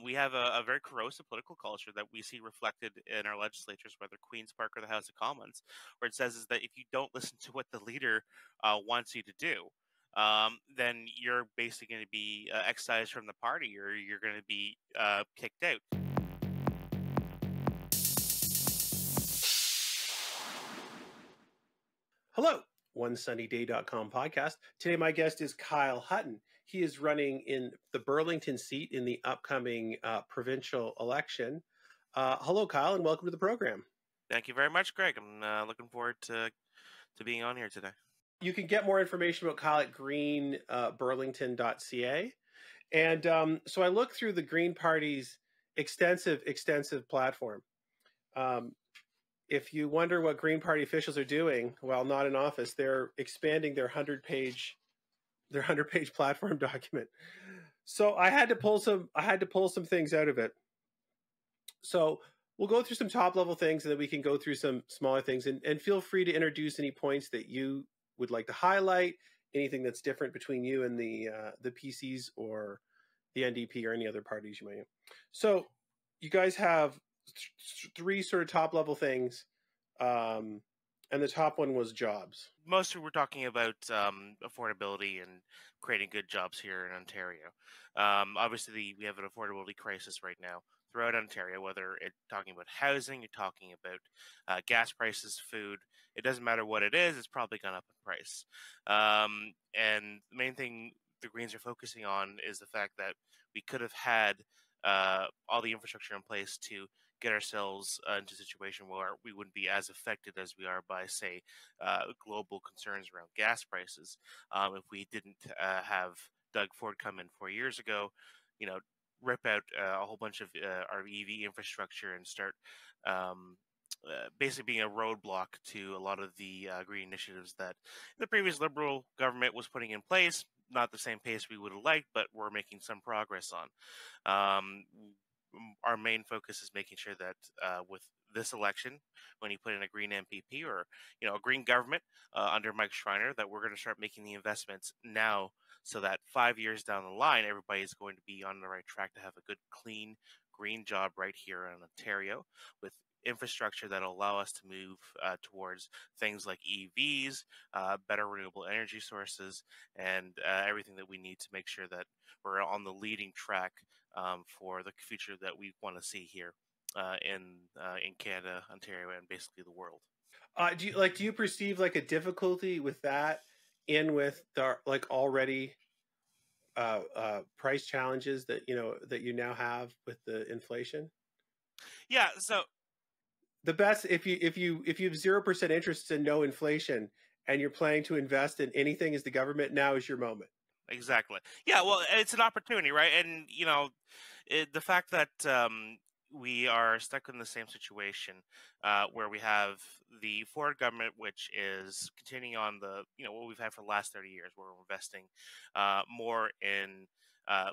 We have a very corrosive political culture that we see reflected in our legislatures, whether Queen's Park or the House of Commons, where it says is that if you don't listen to what the leader wants you to do, then you're basically going to be excised from the party, or you're going to be kicked out. Hello, OneSunnyDay.com podcast. Today, my guest is Kyle Hutton. He is running in the Burlington seat in the upcoming provincial election. Hello, Kyle, and welcome to the program. Thank you very much, Greg. I'm looking forward to being on here today. You can get more information about Kyle at greenburlington.ca. And so I looked through the Green Party's extensive platform. If you wonder what Green Party officials are doing while not in office, they're expanding their 100-page platform document. So I had to pull some things out of it. So we'll go through some top level things, and then we can go through some smaller things, and feel free to introduce any points that you would like to highlight, anything that's different between you and the PCs or the NDP or any other parties you might have. So you guys have three sort of top level things, and the top one was jobs. Mostly we're talking about affordability and creating good jobs here in Ontario. Obviously, we have an affordability crisis right now throughout Ontario, whether it's talking about housing, you're talking about gas prices, food. It doesn't matter what it is, it's probably gone up in price. And the main thing the Greens are focusing on is the fact that we could have had all the infrastructure in place to get ourselves into a situation where we wouldn't be as affected as we are by, say, global concerns around gas prices. If we didn't have Doug Ford come in 4 years ago, rip out a whole bunch of our EV infrastructure and start basically being a roadblock to a lot of the green initiatives that the previous Liberal government was putting in place. Not the same pace we would have liked, but we're making some progress on. Our main focus is making sure that with this election, when you put in a green MPP or a green government under Mike Schreiner, that we're going to start making the investments now, so that 5 years down the line, everybody is going to be on the right track to have a good, clean, green job right here in Ontario, with infrastructure that will allow us to move towards things like EVs, better renewable energy sources, and everything that we need to make sure that we're on the leading track for the future that we want to see here in Canada, Ontario, and basically the world. Do you perceive like a difficulty with that, with the already price challenges that you now have with the inflation? Yeah, so the best, if you have 0% interest and no inflation, and you're planning to invest in anything as the government, now is your moment. Exactly. Yeah, well, it's an opportunity, right? And the fact that we are stuck in the same situation where we have the Ford government, which is continuing on the what we've had for the last 30 years, where we're investing more in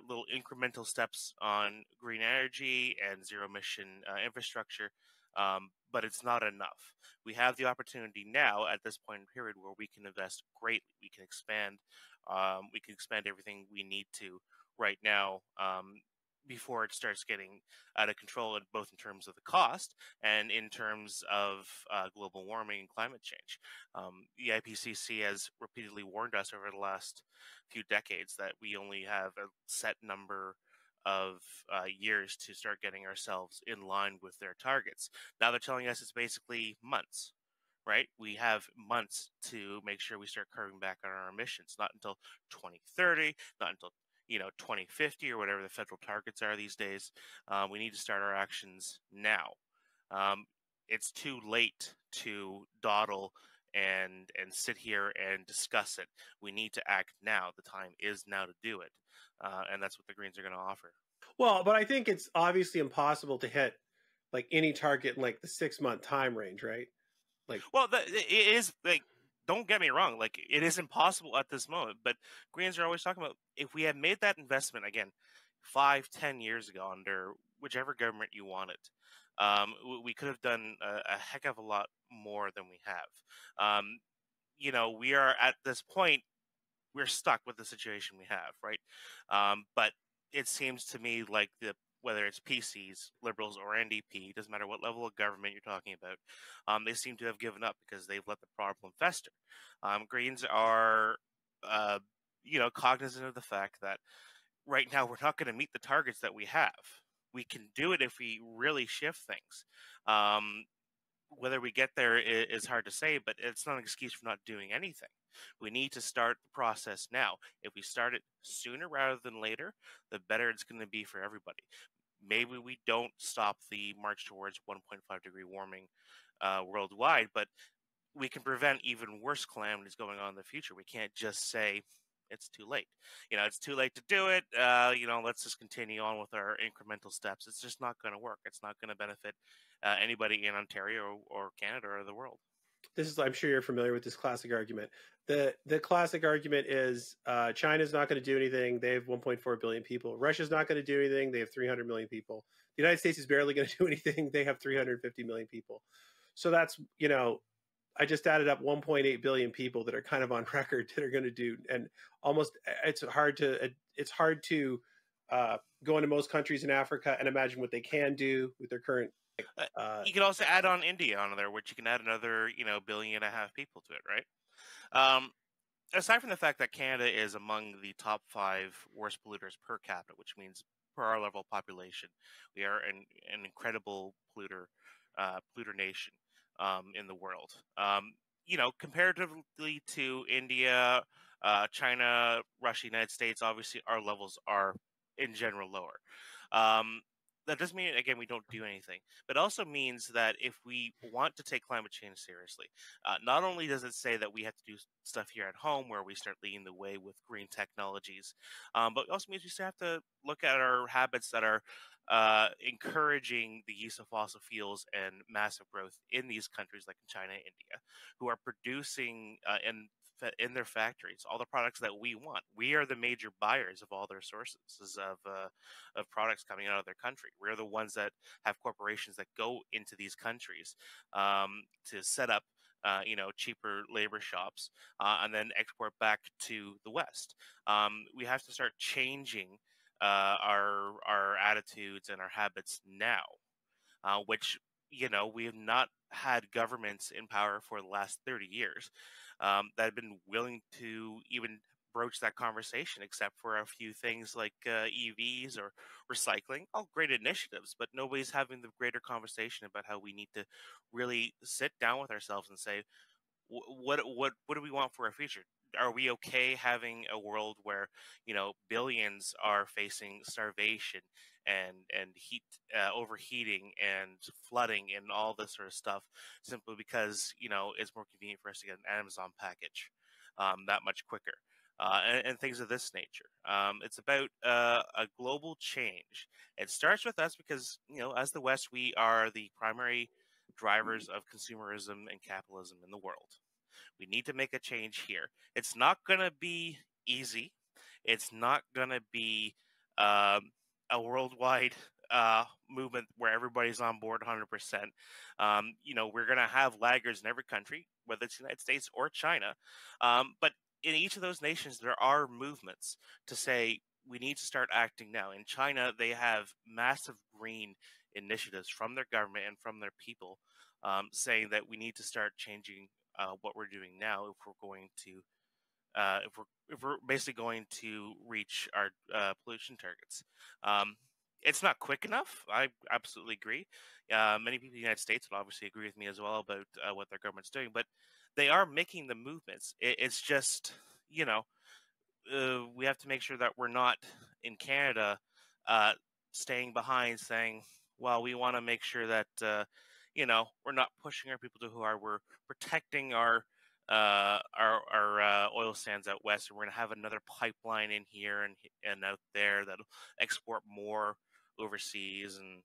little incremental steps on green energy and zero emission infrastructure, but it's not enough. We have the opportunity now at this point in period where we can invest greatly. We can expand everything we need to right now before it starts getting out of control, both in terms of the cost and in terms of global warming and climate change. The IPCC has repeatedly warned us over the last few decades that we only have a set number of years to start getting ourselves in line with their targets. Now they're telling us it's basically months. Right? We have months to make sure we start curving back on our emissions, not until 2030, not until 2050 or whatever the federal targets are these days. We need to start our actions now. It's too late to dawdle and sit here and discuss it. We need to act now. The time is now to do it, and that's what the Greens are going to offer. Well, but I think it's obviously impossible to hit like any target in like the 6-month time range, right? It is like, don't get me wrong, like it is impossible at this moment, but Greens are always talking about if we had made that investment again 5-10 years ago under whichever government you wanted, we could have done a heck of a lot more than we have. We are at this point, we're stuck with the situation we have, right? But it seems to me like whether it's PCs, Liberals, or NDP, doesn't matter what level of government you're talking about, they seem to have given up because they've let the problem fester. Greens are, uh, cognizant of the fact that right now we're not going to meet the targets that we have. We can do it if we really shift things. Whether we get there is hard to say, but it's not an excuse for not doing anything. We need to start the process now. If we start it sooner rather than later, the better it's going to be for everybody. Maybe we don't stop the march towards 1.5 degree warming worldwide, but we can prevent even worse calamities going on in the future. We can't just say it's too late. It's too late to do it. Let's just continue on with our incremental steps. It's just not going to work. It's not going to benefit anybody in Ontario or Canada or the world. I'm sure you're familiar with this classic argument. The classic argument is China's not going to do anything. They have 1.4 billion people. Russia's not going to do anything. They have 300 million people. The United States is barely going to do anything. They have 350 million people. So that's, I just added up 1.8 billion people that are kind of on record that are going to do, and almost it's hard to go into most countries in Africa and imagine what they can do with their current. You can also add on India on there, which you can add another, 1.5 billion people to it, right? Aside from the fact that Canada is among the top 5 worst polluters per capita, which means per our level of population, we are an incredible polluter nation in the world. Comparatively to India, China, Russia, United States, obviously our levels are in general lower. That doesn't mean, again, we don't do anything, but also means that if we want to take climate change seriously, not only does it say that we have to do stuff here at home where we start leading the way with green technologies, but it also means we still have to look at our habits that are encouraging the use of fossil fuels and massive growth in these countries like in China and India, who are producing in their factories all the products that we want. We are the major buyers of all their sources of products coming out of their country. We're the ones that have corporations that go into these countries to set up cheaper labor shops and then export back to the West. We have to start changing our attitudes and our habits now, which we have not had governments in power for the last 30 years that have been willing to even broach that conversation, except for a few things like EVs or recycling. All great initiatives, but nobody's having the greater conversation about how we need to really sit down with ourselves and say, what do we want for our future? Are we okay having a world where billions are facing starvation and heat overheating and flooding and all this sort of stuff simply because it's more convenient for us to get an Amazon package that much quicker and things of this nature. It's about a global change. It starts with us because as the West, we are the primary drivers of consumerism and capitalism in the world. We need to make a change here. It's not going to be easy. It's not going to be a worldwide movement where everybody's on board 100%. We're going to have laggards in every country, whether it's the United States or China. But in each of those nations, there are movements to say we need to start acting now. In China, they have massive green initiatives from their government and from their people saying that we need to start changing what we're doing now if we're going to if we're basically going to reach our pollution targets. It's not quick enough. I absolutely agree. Many people in the United States would obviously agree with me as well about what their government's doing, but they are making the movements. It's just we have to make sure that we're not in Canada staying behind, saying, "Well, we want to make sure that we're not pushing our people to who are we're protecting our oil sands out west, and we're going to have another pipeline in here and out there that'll export more overseas." And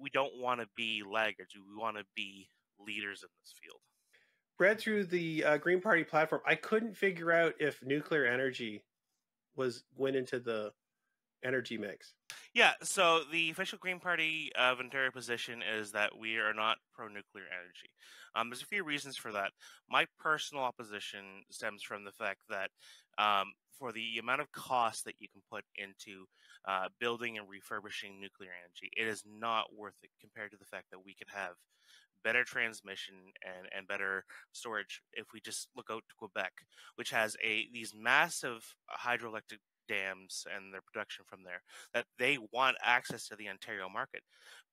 we don't want to be laggards. We want to be leaders in this field. Read through the Green Party platform. I couldn't figure out if nuclear energy went into the energy mix. Yeah, so the official Green Party of Ontario position is that we are not pro-nuclear energy. There's a few reasons for that. My personal opposition stems from the fact that for the amount of cost that you can put into building and refurbishing nuclear energy, it is not worth it compared to the fact that we could have better transmission and better storage if we just look out to Quebec, which has these massive hydroelectric dams and their production from there, that they want access to the Ontario market.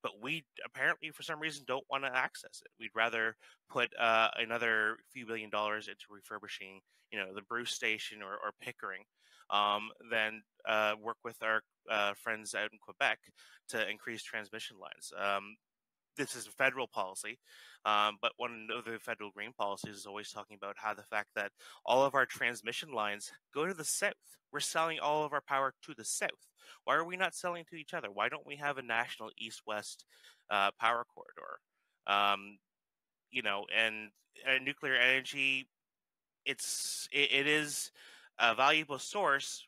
But we apparently, for some reason, don't want to access it. We'd rather put another few $1 billion into refurbishing, the Bruce Station or Pickering, than work with our friends out in Quebec to increase transmission lines. This is a federal policy, but one of the federal green policies is always talking about how the fact that all of our transmission lines go to the south. We're selling all of our power to the south. Why are we not selling to each other? Why don't we have a national east-west power corridor? And nuclear energy, it is a valuable source,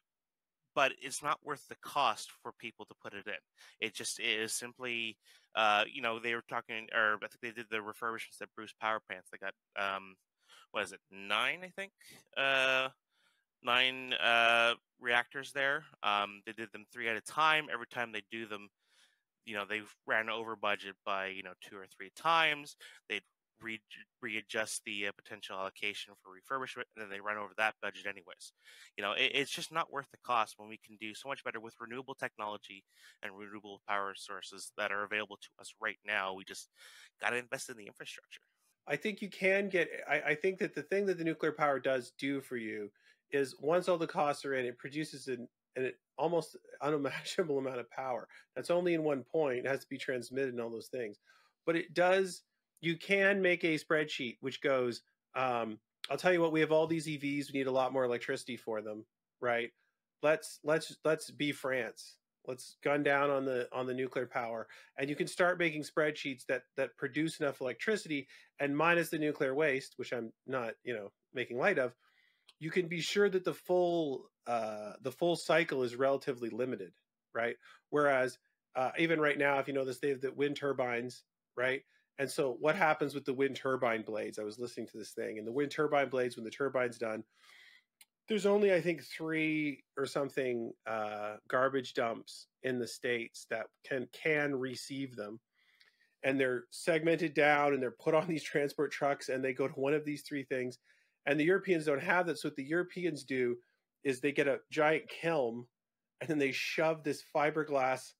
but it's not worth the cost for people to put it in. It is simply, they were talking, or I think they did the refurbishments at Bruce power plants. They got, what is it, 9, I think? 9 reactors there. They did them 3 at a time. Every time they do them, they've ran over budget by, 2 or 3 times. They'd readjust the potential allocation for refurbishment, and then they run over that budget anyways. It's just not worth the cost when we can do so much better with renewable technology and renewable power sources that are available to us right now. We just got to invest in the infrastructure. I think you can get, I think that the thing that the nuclear power does do for you is once all the costs are in, it produces an almost unimaginable amount of power. That's only in one point. It has to be transmitted and all those things. But it does, you can make a spreadsheet which goes, I'll tell you what, we have all these EVs, we need a lot more electricity for them, right? Let's be France. Let's gun down on the nuclear power, and you can start making spreadsheets that produce enough electricity, and minus the nuclear waste, which I'm not making light of, you can be sure that the full cycle is relatively limited, right? Whereas even right now, if you notice, they have the wind turbines, right? And so what happens with the wind turbine blades? I was listening to this thing, and the wind turbine blades, when the turbine's done, there's only, I think, 3 or something garbage dumps in the States that can receive them. And they're segmented down and they're put on these transport trucks, and they go to one of these 3 things. And the Europeans don't have that. So what the Europeans do is they get a giant kiln, and then they shove this fiberglass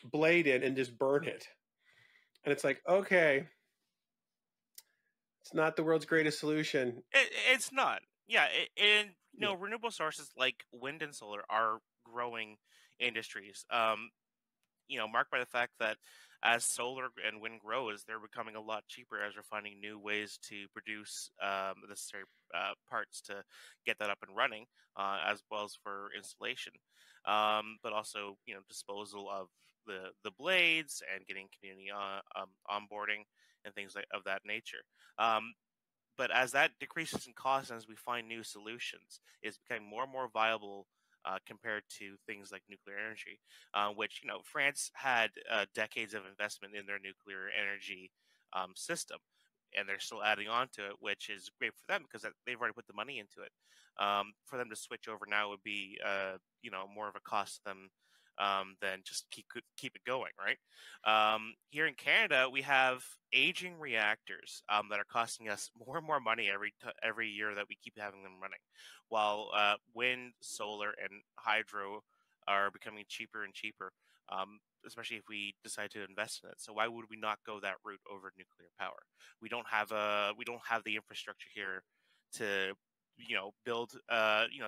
blade in and just burn it. And it's like, okay, it's not the world's greatest solution. It's not. Yeah, renewable sources like wind and solar are growing industries. Marked by the fact that as solar and wind grows, they're becoming a lot cheaper as we're finding new ways to produce the necessary parts to get that up and running, as well as for installation, but also disposal of the blades and getting community onboarding and things of that nature. But as that decreases in cost and as we find new solutions, it's becoming more and more viable compared to things like nuclear energy, which France had decades of investment in their nuclear energy system, and they're still adding on to it, which is great for them because they've already put the money into it. For them to switch over now would be more of a cost to them than just keep it going, right? Here in Canada, we have aging reactors that are costing us more and more money every year that we keep having them running, while wind, solar, and hydro are becoming cheaper and cheaper, especially if we decide to invest in it. So why would we not go that route over nuclear power? We don't have the infrastructure here to build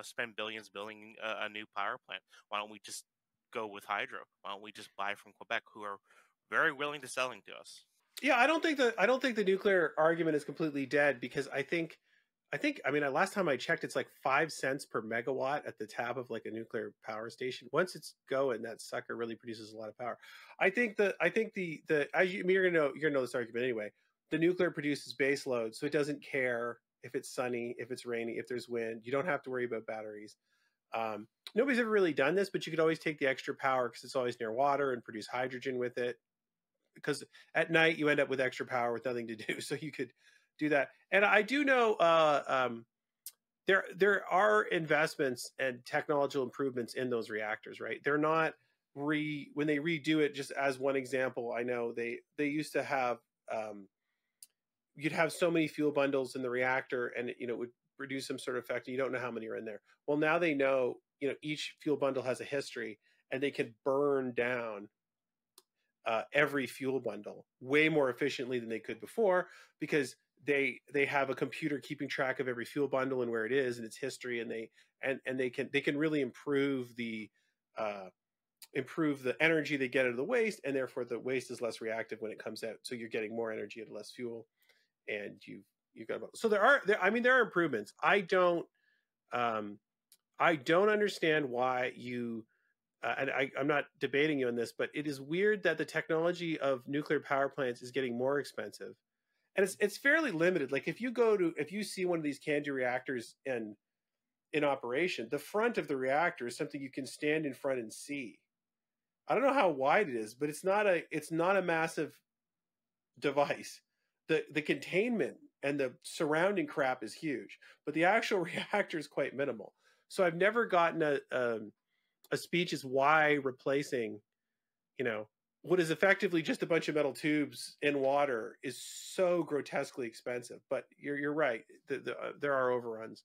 spend billions building a new power plant. Why don't we just go with hydro? Why don't we just buy from Quebec, who are very willing to selling to us? Yeah, I don't think the nuclear argument is completely dead, because I think last time I checked, it's like 5 cents per megawatt at the tab of like a nuclear power station. Once it's going, that sucker really produces a lot of power. I think the you're gonna know this argument anyway. The nuclear produces base load, so it doesn't care if it's sunny, if it's rainy, if there's wind. You don't have to worry about batteries. Nobody's ever really done this, but you could always take the extra power because it's always near water and produce hydrogen with it. Because at night you end up with extra power with nothing to do, so you could do that. And I do know there are investments and technological improvements in those reactors, right? They're not when they redo it. Just as one example, I know they used to have you'd have so many fuel bundles in the reactor, and it would produce some sort of effect, and you don't know how many are in there. Well, now they know, each fuel bundle has a history, and they can burn down every fuel bundle way more efficiently than they could before, because they have a computer keeping track of every fuel bundle and where it is and its history, and they can really uh, improve the energy they get out of the waste, and therefore the waste is less reactive when it comes out. So you're getting more energy out of less fuel, and you've got, so I mean, there are improvements. Um, I don't understand why you and I'm not debating you on this, but it is weird that the technology of nuclear power plants is getting more expensive, and it's fairly limited. Like if you see one of these CANDU reactors in operation, the front of the reactor is something you can stand in front and see. I don't know how wide it is, but it's not a massive device. The containment and the surrounding crap is huge, but the actual reactor is quite minimal. So I've never gotten a speech as why replacing, you know, what is effectively just a bunch of metal tubes in water is so grotesquely expensive. But you're right. There are overruns.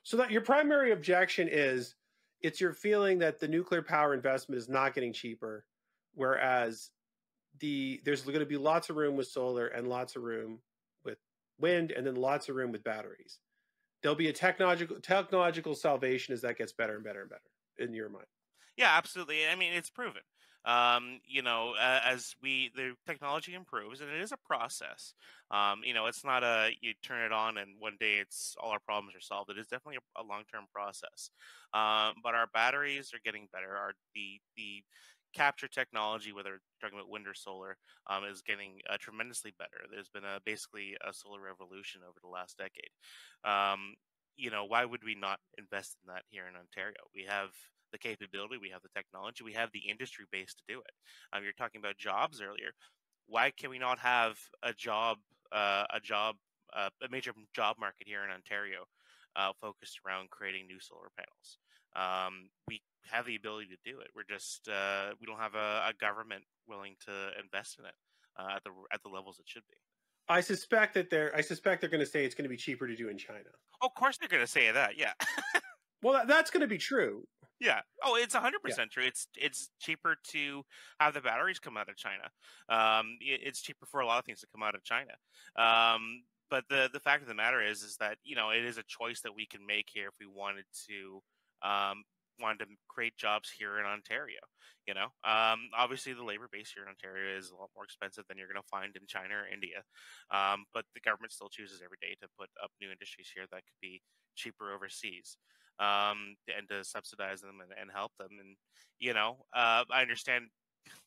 So that your primary objection is it's your feeling that the nuclear power investment is not getting cheaper, whereas there's going to be lots of room with solar and lots of room with wind, and then lots of room with batteries. There'll be a technological salvation as that gets better and better and better in your mind. Yeah, absolutely. I mean, it's proven. As the technology improves, and it is a process. It's not you turn it on and one day it's all our problems are solved. It is definitely a long-term process. But our batteries are getting better. The capture technology, whether you're talking about wind or solar, is getting tremendously better. There's been basically a solar revolution over the last decade. Um, why would we not invest in that here in Ontario? We have the capability, we have the technology, we have the industry base to do it. You're talking about jobs earlier. Why can we not have a major job market here in Ontario focused around creating new solar panels? We have the ability to do it. We're just we don't have a government willing to invest in it at the levels it should be. I suspect they're going to say it's going to be cheaper to do in China. Oh, of course they're going to say that. Yeah. Well, that's going to be true. Yeah. Oh, it's Yeah. 100% true. It's cheaper to have the batteries come out of China. It's cheaper for a lot of things to come out of China. But the fact of the matter is that it is a choice that we can make here if we um, wanted to create jobs here in Ontario. Obviously the labor base here in Ontario is a lot more expensive than you're going to find in China or India. But the government still chooses every day to put up new industries here that could be cheaper overseas, and to subsidize them and help them. And I understand.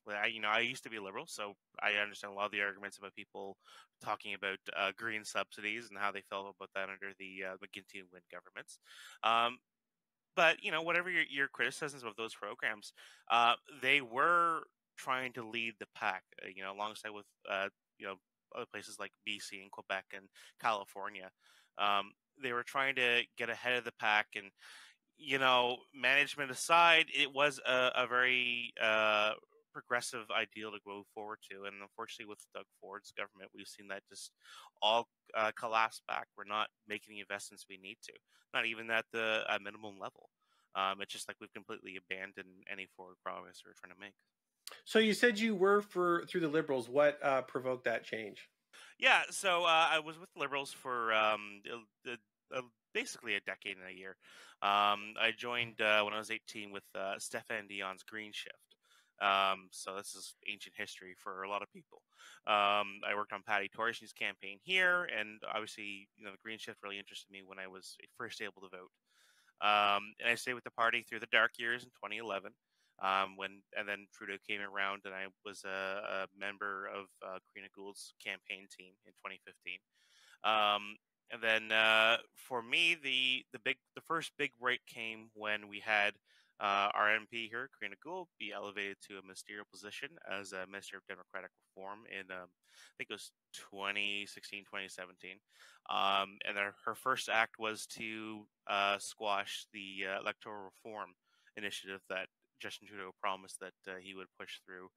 I used to be liberal, so I understand a lot of the arguments about people talking about green subsidies and how they felt about that under the McGuinty and Wynne governments. Um, but whatever your criticisms of those programs, they were trying to lead the pack. Alongside with other places like BC and Quebec and California. They were trying to get ahead of the pack, and management aside, it was a very progressive ideal to go forward to. And unfortunately, with Doug Ford's government, we've seen that just all collapse back. We're not making the investments we need to, not even at the minimum level. It's just like we've completely abandoned any forward progress we're trying to make. So you said you were through the Liberals. What provoked that change? Yeah, so I was with Liberals for basically a decade and a year. I joined when I was 18 with Stefan Dion's Green Shift. So this is ancient history for a lot of people. I worked on Patty Torshney's campaign here, and obviously, the Green Shift really interested me when I was first able to vote. And I stayed with the party through the dark years in 2011. And then Trudeau came around, and I was a member of Karina Gould's campaign team in 2015. And then for me, the first big break came when we had our MP here, Karina Gould, be elevated to a ministerial position as a Minister of Democratic Reform in, I think it was 2016, 2017. And her first act was to squash the electoral reform initiative that Justin Trudeau promised that he would push through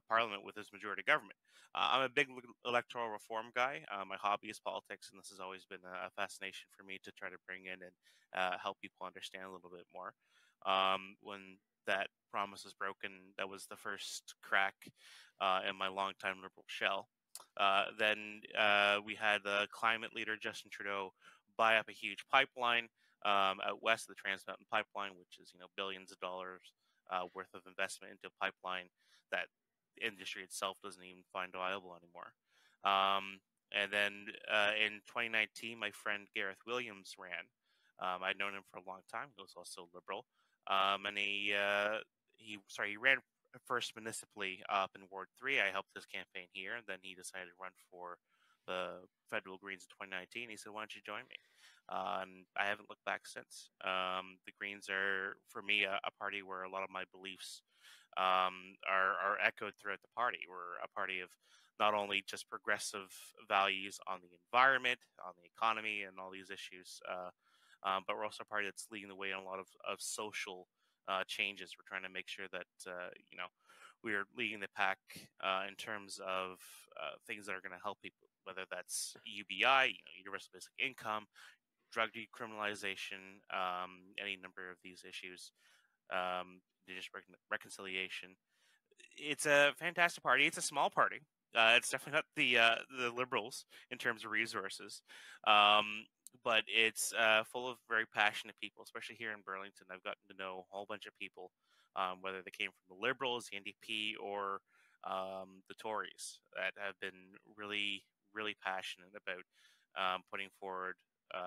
Parliament with his majority government. I'm a big electoral reform guy. My hobby is politics, and this has always been a fascination for me to try to bring in and help people understand a little bit more. When that promise was broken, that was the first crack in my longtime Liberal shell. Then we had the climate leader, Justin Trudeau, buy up a huge pipeline out west of the Trans Mountain Pipeline, which is billions of dollars worth of investment into a pipeline that the industry itself doesn't even find viable anymore. And then in 2019, my friend Gareth Williams ran. I'd known him for a long time. He was also liberal, and he ran first municipally up in Ward 3. I helped his campaign here, and then he decided to run for the federal Greens in 2019. He said, "Why don't you join me?" And I haven't looked back since. The Greens are, for me, a party where a lot of my beliefs are echoed throughout the party. We're a party of not only just progressive values on the environment, on the economy, and all these issues, but we're also a party that's leading the way on a lot of social changes. We're trying to make sure that we are leading the pack in terms of things that are going to help people, whether that's UBI, universal basic income, drug decriminalization, any number of these issues, just reconciliation. It's a fantastic party. It's a small party. It's definitely not the Liberals in terms of resources, but it's full of very passionate people, especially here in Burlington. I've gotten to know a whole bunch of people, whether they came from the Liberals, the NDP, or the Tories, that have been really, really passionate about putting forward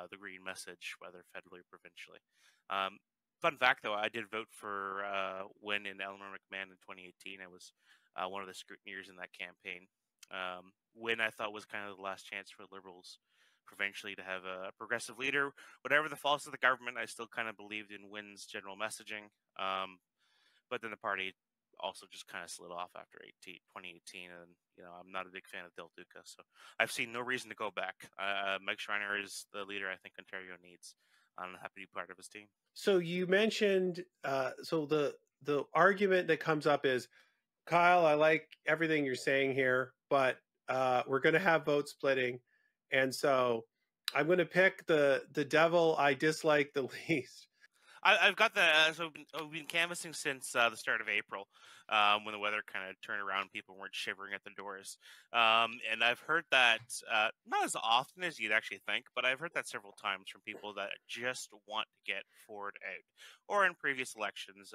the green message, whether federally or provincially. Fun fact, though, I did vote for Wynne and Eleanor McMahon in 2018. I was one of the scrutineers in that campaign. Wynne, I thought, was kind of the last chance for Liberals provincially to have a progressive leader. Whatever the faults of the government, I still kind of believed in Wynne's general messaging. But then the party also just kind of slid off after 2018, and I'm not a big fan of Del Duca, so I've seen no reason to go back. Mike Schreiner is the leader I think Ontario needs. I'm happy to be part of his team. So you mentioned, so the argument that comes up is, Kyle, I like everything you're saying here, but we're going to have vote splitting, and so I'm going to pick the devil I dislike the least. I've got the so we've been canvassing since the start of April, when the weather kind of turned around, people weren't shivering at the doors, and I've heard that not as often as you'd actually think, but I've heard that several times from people that just want to get Ford out, or in previous elections,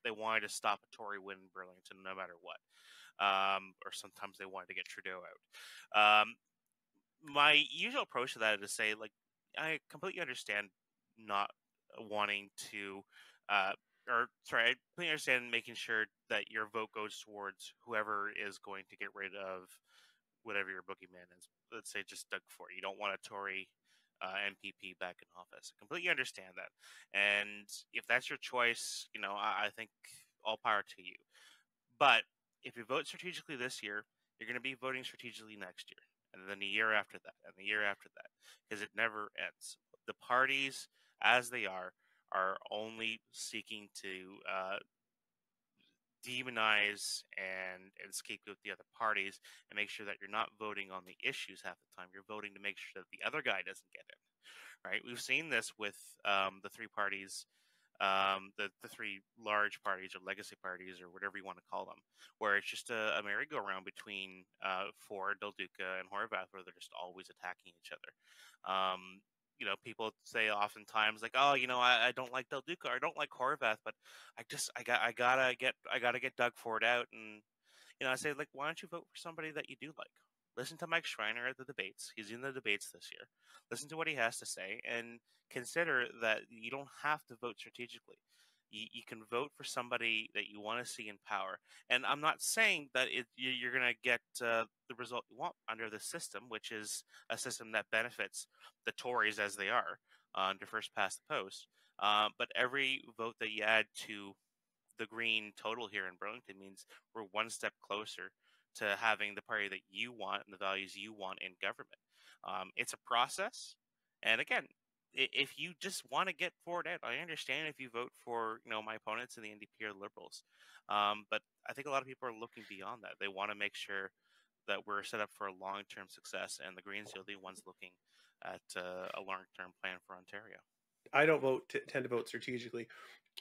they wanted to stop a Tory win in Burlington no matter what, or sometimes they wanted to get Trudeau out. My usual approach to that is to say, like, I completely understand not wanting to, I completely understand making sure that your vote goes towards whoever is going to get rid of whatever your boogeyman is. Let's say just Doug Ford. You don't want a Tory MPP back in office. I completely understand that. And if that's your choice, I think all power to you. But if you vote strategically this year, you're going to be voting strategically next year, and then the year after that, and the year after that, because it never ends. The parties, as they are only seeking to demonize and scapegoat the other parties and make sure that you're not voting on the issues half the time. You're voting to make sure that the other guy doesn't get in. Right? We've seen this with the three parties, the three large parties or legacy parties or whatever you want to call them, where it's just a merry-go-round between Ford, Del Duca, and Horvath, where they're just always attacking each other. People say oftentimes like, "Oh, I don't like Del Duca, or I don't like Horvath, but I gotta get Doug Ford out." And I say, like, why don't you vote for somebody that you do like? Listen to Mike Schreiner at the debates. He's in the debates this year. Listen to what he has to say, and consider that you don't have to vote strategically. You can vote for somebody that you want to see in power. And I'm not saying that you're going to get the result you want under the system, which is a system that benefits the Tories as they are under first past the post. But every vote that you add to the green total here in Burlington means we're one step closer to having the party that you want and the values you want in government. It's a process, and again, if you just want to get Ford out, I understand if you vote for my opponents in the NDP or the Liberals, but I think a lot of people are looking beyond that. They want to make sure that we're set up for a long-term success, and the Greens are the ones looking at a long-term plan for Ontario. I don't tend to vote strategically,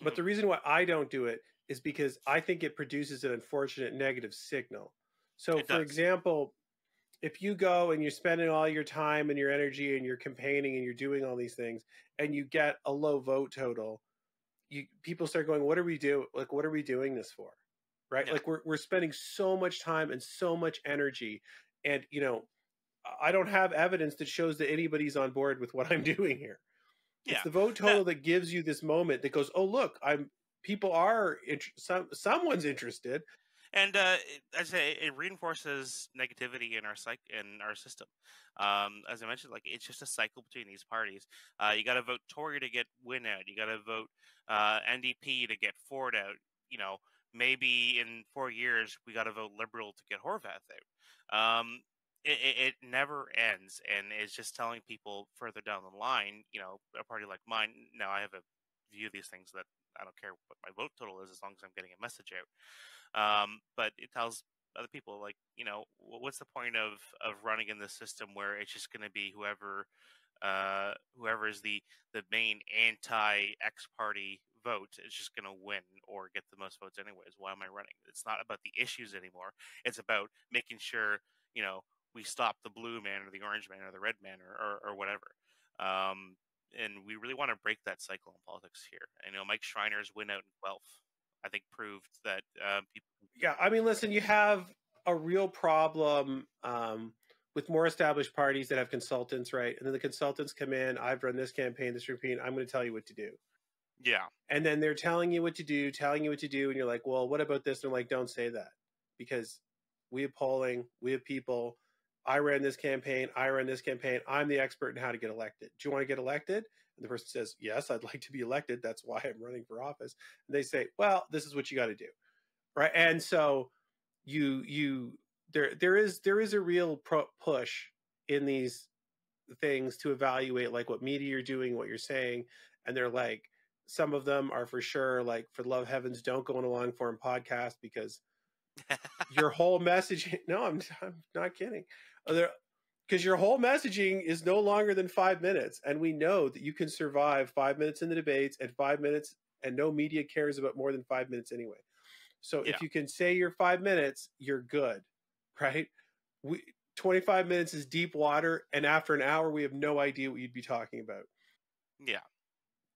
but Hmm. the reason why I don't do it is because I think it produces an unfortunate negative signal. So, It for does. example, if you go and you're spending all your time and your energy and you're campaigning and you're doing all these things and you get a low vote total, people start going, what are we do like what are we doing this for? Right? Yeah. Like we're spending so much time and so much energy, and I don't have evidence that shows that anybody's on board with what I'm doing here. It's Yeah. the vote No, total that gives you this moment that goes, oh look, people are someone's interested. and I say it reinforces negativity in our in our system. As I mentioned, like it's just a cycle between these parties. You got to vote Tory to get Win out. You got to vote NDP to get Ford out. You know, maybe in 4 years we got to vote Liberal to get Horvath out. It never ends, and it's just telling people further down the line. A party like mine. Now I have a view of these things that I don't care what my vote total is as long as I'm getting a message out. But it tells other people like what's the point of running in this system where it's just going to be whoever is the main anti X party vote is just going to win or get the most votes anyways. Why am I running? It's not about the issues anymore. It's about making sure you know we stop the blue man or the orange man or the red man or whatever. And we really want to break that cycle in politics here. And Mike Schreiner's win out in Guelph, I think, proved that people. Yeah, I mean, listen, you have a real problem with more established parties that have consultants, right? And then the consultants come in, I've run this campaign, this campaign, I'm going to tell you what to do. Yeah, And then they're telling you what to do, and you're like, well, what about this? And they're like, don't say that, because we have polling, we have people. I ran this campaign, I'm the expert in how to get elected. Do you want to get elected? And the person says, yes, I'd like to be elected. That's why I'm running for office. And they say, well, this is what you got to do, right? And so you there is a real push in these things to evaluate like what media you're doing, what you're saying, and they're like, some of them are for sure like, for the love of heavens, don't go on a long form podcast because your whole message no, I'm not kidding. Because your whole messaging is no longer than 5 minutes, and we know that you can survive 5 minutes in the debates and 5 minutes, and no media cares about more than 5 minutes anyway. So yeah, if you can say your 5 minutes, you're good, right? We 25 minutes is deep water, and after an hour, we have no idea what you'd be talking about. yeah,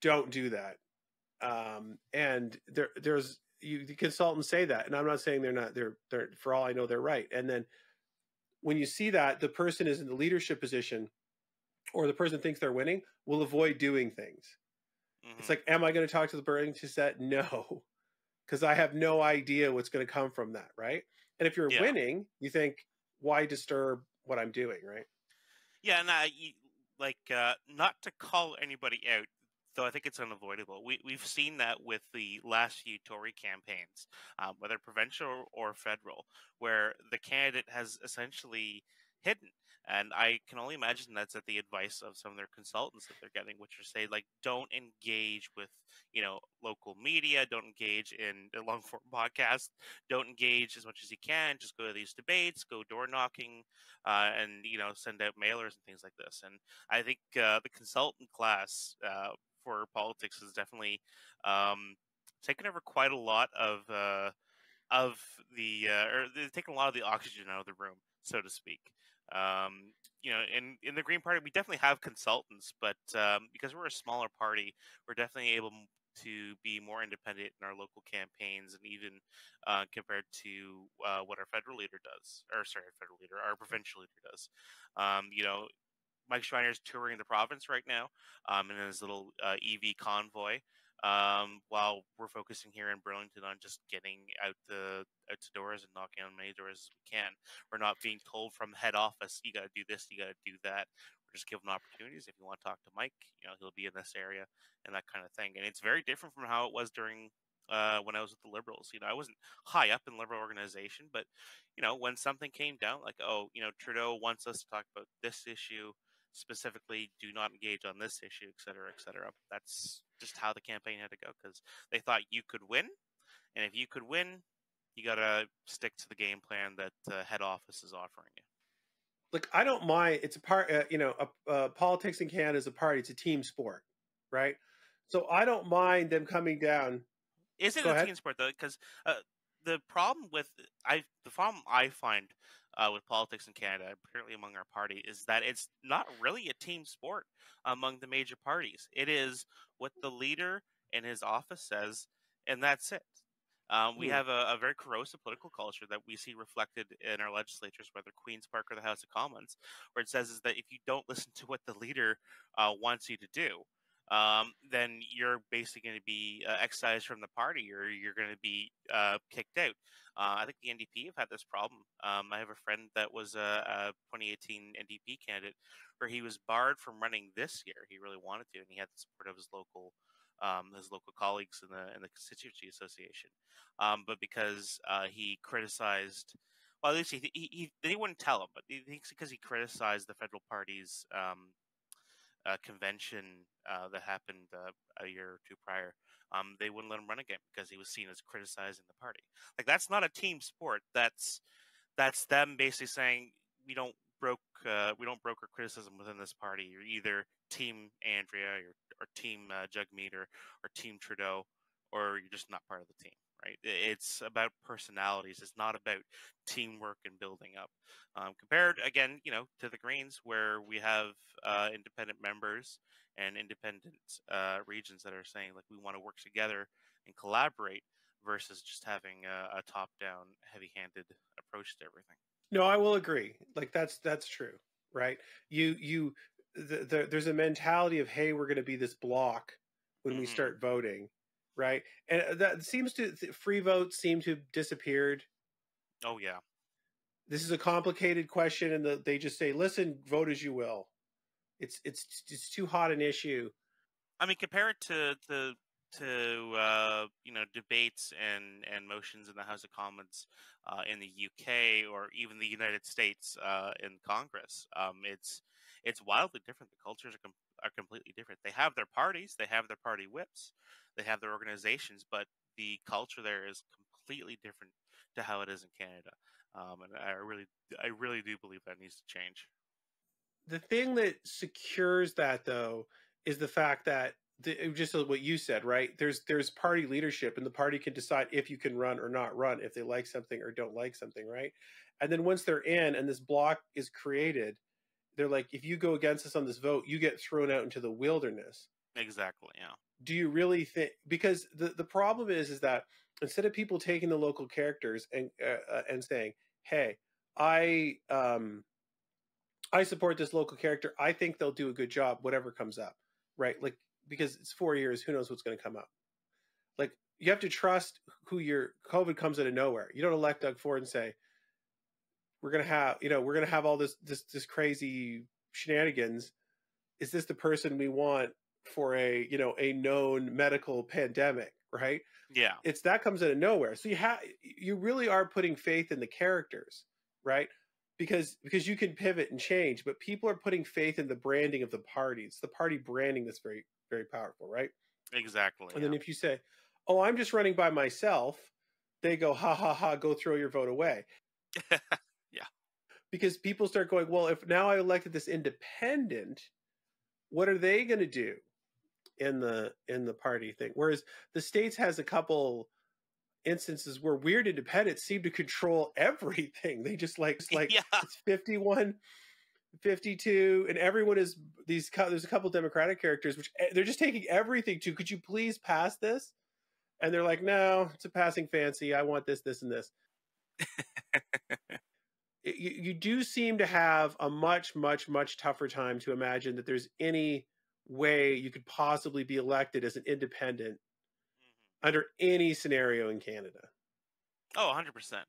Don't do that. And the consultants say that, and I'm not saying they're not. They're for all I know they're right. And then when you see that the person is in the leadership position, or the person thinks they're winning, will avoid doing things. It's hmm like, am I going to talk to the Burlington set? No, because I have no idea what's going to come from that, right? And if you're yeah, winning, you think, why disturb what I'm doing, right? yeah. And like not to call anybody out, though I think it's unavoidable. We've seen that with the last few Tory campaigns, whether provincial or federal, where the candidate has essentially hidden. And I can only imagine that's at the advice of some of their consultants that they're getting, which are say like, don't engage with local media, don't engage in a long form podcast, don't engage as much as you can. Just go to these debates, go door knocking, and send out mailers and things like this. And I think the consultant class for politics has definitely um, taken over quite a lot of or they've taken a lot of the oxygen out of the room, so to speak. In the Green Party, we definitely have consultants, but because we're a smaller party, we're definitely able to be more independent in our local campaigns, and even compared to what our federal leader does, or sorry, federal leader, our provincial leader does. Mike Schreiner's touring the province right now in his little EV convoy, while we're focusing here in Burlington on just getting out to doors and knocking on many doors as we can. We're not being told from head office, you got to do this, you got to do that. or just give him opportunities. If you want to talk to Mike, he'll be in this area and that kind of thing. And it's very different from how it was during when I was with the Liberals. I wasn't high up in Liberal organization, but when something came down, like, oh, Trudeau wants us to talk about this issue specifically, do not engage on this issue, et cetera, et cetera. That's just how the campaign had to go, because they thought you could win, and if you could win, you gotta stick to the game plan that head office is offering you. Look, I don't mind. It's a part. Politics in Canada is a party. It's a team sport, right? So I don't mind them coming down. Is it Go a ahead. team sport though? Because the problem I find with politics in Canada, apparently among our party, is that it's not really a team sport among the major parties. It is what the leader in his office says, and that's it. We have a very corrosive political culture that we see reflected in our legislatures, whether Queen's Park or the House of Commons, where it says is that if you don't listen to what the leader wants you to do, then you're basically going to be excised from the party, or you're going to be kicked out. I think the NDP have had this problem. I have a friend that was a 2018 NDP candidate, where he was barred from running this year. He really wanted to, and he had the support of his local colleagues in the constituency association. But because he criticized, well, at least they wouldn't tell him, but he thinks because he criticized the federal party's convention that happened a year or two prior, they wouldn't let him run again because he was seen as criticizing the party. Like, that's not a team sport. That's them basically saying we don't broker criticism within this party. You're either Team Andrea or Team Jagmeet or Team Trudeau, or you're just not part of the team. Right? It's about personalities. It's not about teamwork and building up. Compared again, to the Greens, where we have independent members and independent regions that are saying, like, we want to work together and collaborate, versus just having a top-down, heavy-handed approach to everything. No, I will agree. Like, that's true, right? There's a mentality of, hey, we're going to be this block when we start voting, right? And that seems to free votes seem to have disappeared. Oh yeah. This is a complicated question, and they just say, listen, vote as you will. It's too hot an issue. I mean, compare it to debates and motions in the House of Commons in the UK, or even the United States in Congress. It's wildly different. The cultures are completely different. They have their parties, they have their party whips, they have their organizations, but the culture there is completely different to how it is in Canada. And I really do believe that needs to change. The thing that secures that, though, is the fact that just what you said, right? There's party leadership, and the party can decide if you can run or not run, if they like something or don't like something, right? And then once they're in and this block is created, they're like, if you go against us on this vote, you get thrown out into the wilderness. Exactly. Yeah. Do you really think? Because the problem is that instead of people taking the local characters and saying, hey, I support this local character, I think they'll do a good job, whatever comes up, right? Like, because it's 4 years, who knows what's going to come up? Like, you have to trust who your COVID comes out of nowhere. You don't elect Doug Ford and say, we're going to have all this crazy shenanigans. Is this the person we want for a known medical pandemic, right? Yeah. It's that comes out of nowhere. So you really are putting faith in the characters, right? Because you can pivot and change, but people are putting faith in the branding of the party. It's the party branding that's very, very powerful, right? Exactly. And then if you say, oh, I'm just running by myself, they go, ha, ha, ha, go throw your vote away. Yeah. Because people start going, well, if now I elected this independent, what are they going to do in the party thing? Whereas the States has a couple instances where weird independents seem to control everything. They just like Yeah. It's 51, 52, and everyone is there's a couple Democratic characters which they're just taking everything to. Could you please pass this? And they're like, no, it's a passing fancy. I want this, this, and this. You do seem to have a much, much, much tougher time to imagine that there's any way you could possibly be elected as an independent under any scenario in Canada. Oh, 100%.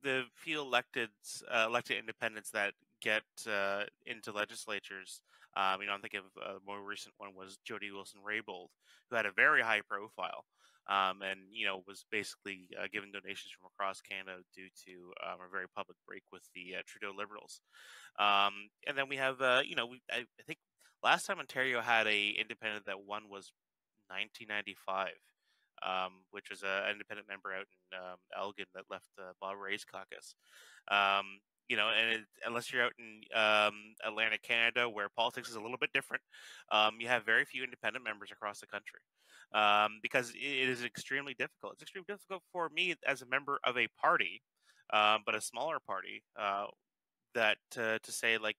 The few elected independents that get into legislatures. I'm thinking of a more recent one was Jody Wilson-Raybould, who had a very high profile, and was basically given donations from across Canada due to a very public break with the Trudeau Liberals. And then we have, I think last time Ontario had a independent that won was 1995, which was an independent member out in Elgin that left Bob Ray's caucus. Unless you're out in Atlantic Canada, where politics is a little bit different, you have very few independent members across the country, because it is extremely difficult. It's extremely difficult for me as a member of a party, but a smaller party, that to say like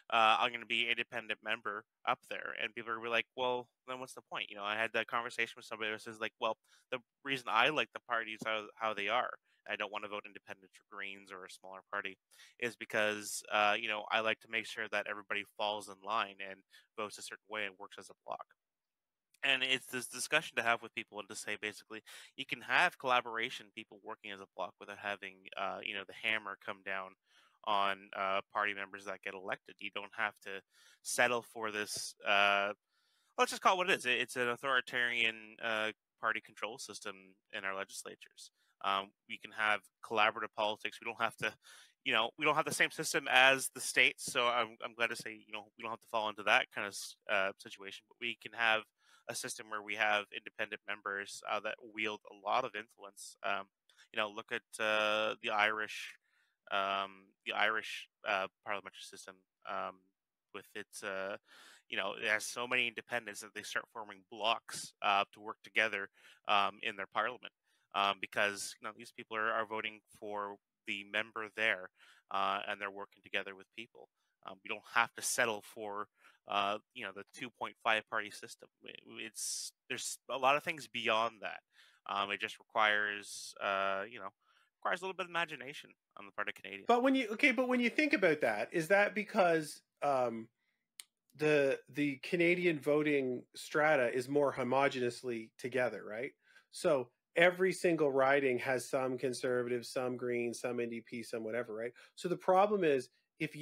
I'm going to be an independent member up there, and people are like, well, then what's the point? I had that conversation with somebody who says like, well, the reason I like the parties how they are, I don't want to vote independent or Greens or a smaller party, is because I like to make sure that everybody falls in line and votes a certain way and works as a block. And it's this discussion to have with people, and to say basically you can have collaboration, people working as a block, without having the hammer come down on party members that get elected. You don't have to settle for this. Let's just call it what it is. It's an authoritarian party control system in our legislatures. We can have collaborative politics. We don't have to, we don't have the same system as the states. So I'm glad to say, we don't have to fall into that kind of situation. But we can have a system where we have independent members that wield a lot of influence. Look at the Irish parliamentary system, with its it has so many independents that they start forming blocks to work together in their parliament, because these people are voting for the member there, and they're working together with people. We don't have to settle for the 2.5 party system. There's a lot of things beyond that. It just requires requires a little bit of imagination on the part of Canadians. But when you think about that, is that because the Canadian voting strata is more homogeneously together, right? So every single riding has some conservative, some green, some NDP, some whatever, right? So the problem is, if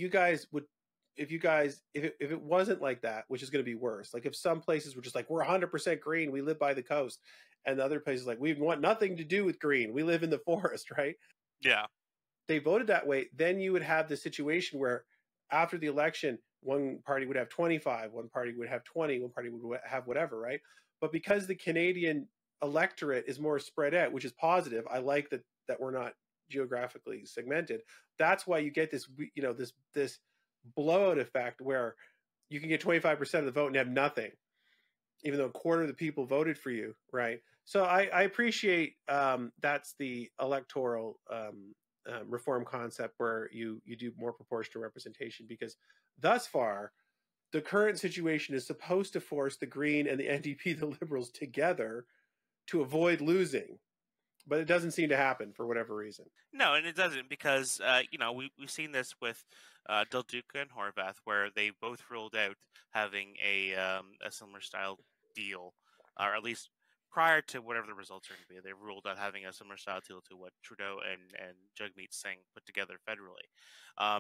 it wasn't like that, which is going to be worse. Like if some places were just like, we're 100% green, we live by the coast, and the other places like, we want nothing to do with green, we live in the forest, right? Yeah. They voted that way, then you would have the situation where after the election, one party would have 25, one party would have 20, one party would have whatever, right? But because the Canadian electorate is more spread out, which is positive, I like that we're not geographically segmented. That's why you get this, this blowout effect where you can get 25% of the vote and have nothing, even though a quarter of the people voted for you, right? So I appreciate that's the electoral reform concept, where you do more proportional representation, because thus far the current situation is supposed to force the Green and the NDP, the Liberals, together to avoid losing, but it doesn't seem to happen for whatever reason. No, and it doesn't, because we've seen this with Del Duca and Horvath, where they both ruled out having a similar style deal, or at least prior to whatever the results are going to be, they ruled out having a similar style deal to what Trudeau and Jagmeet Singh put together federally,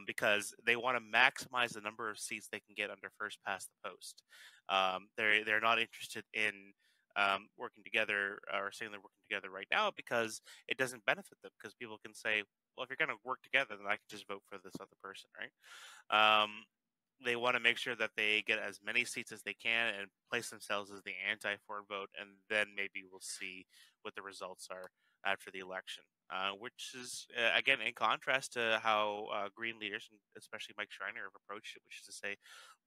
because they want to maximize the number of seats they can get under first past the post. They're not interested in working together, or saying they're working together right now, because it doesn't benefit them, because people can say, well, if you're going to work together, then I can just vote for this other person, right? They want to make sure that they get as many seats as they can and place themselves as the anti-Ford vote, and then maybe we'll see what the results are after the election, which is, again, in contrast to how Green leaders, and especially Mike Schreiner, have approached it, which is to say,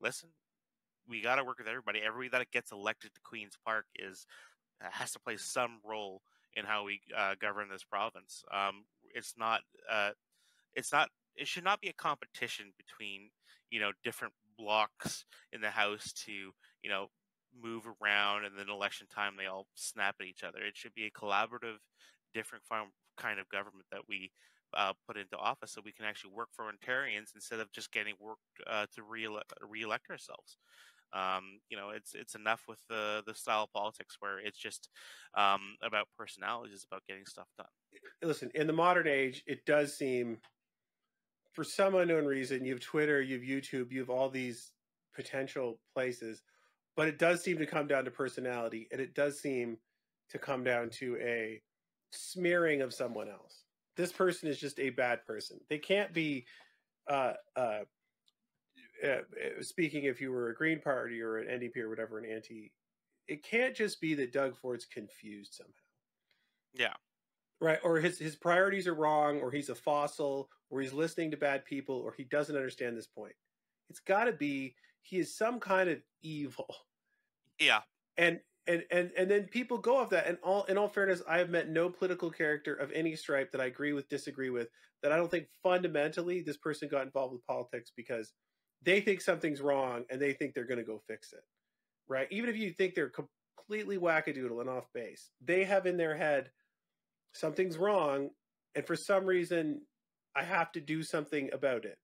listen, we got to work with everybody. Everybody that gets elected to Queen's Park has to play some role in how we govern this province. It's not. It's not. It should not be a competition between different blocks in the House to move around, and then election time they all snap at each other. It should be a collaborative, different kind of government that we put into office, so we can actually work for Ontarians instead of just getting work to re-elect ourselves. It's enough with the style of politics where it's just about personalities. It's about getting stuff done. Listen, in the modern age, it does seem for some unknown reason, you have Twitter, you have YouTube, you have all these potential places, but it does seem to come down to personality, and it does seem to come down to a smearing of someone else. This person is just a bad person. They can't be. Uh, uh, Speaking, if you were a Green Party or an NDP or whatever, an anti, it can't just be that Doug Ford's confused somehow. Yeah. Right, or his priorities are wrong, or he's a fossil, or he's listening to bad people, or he doesn't understand this point. It's got to be he is some kind of evil, Yeah. and then people go off that. And in all fairness, I have met no political character of any stripe that I agree with, disagree with, that I don't think fundamentally this person got involved with politics because they think something's wrong and they think they're going to go fix it. Right, even if you think they're completely wackadoodle and off base, they have in their head something's wrong, and for some reason I have to do something about it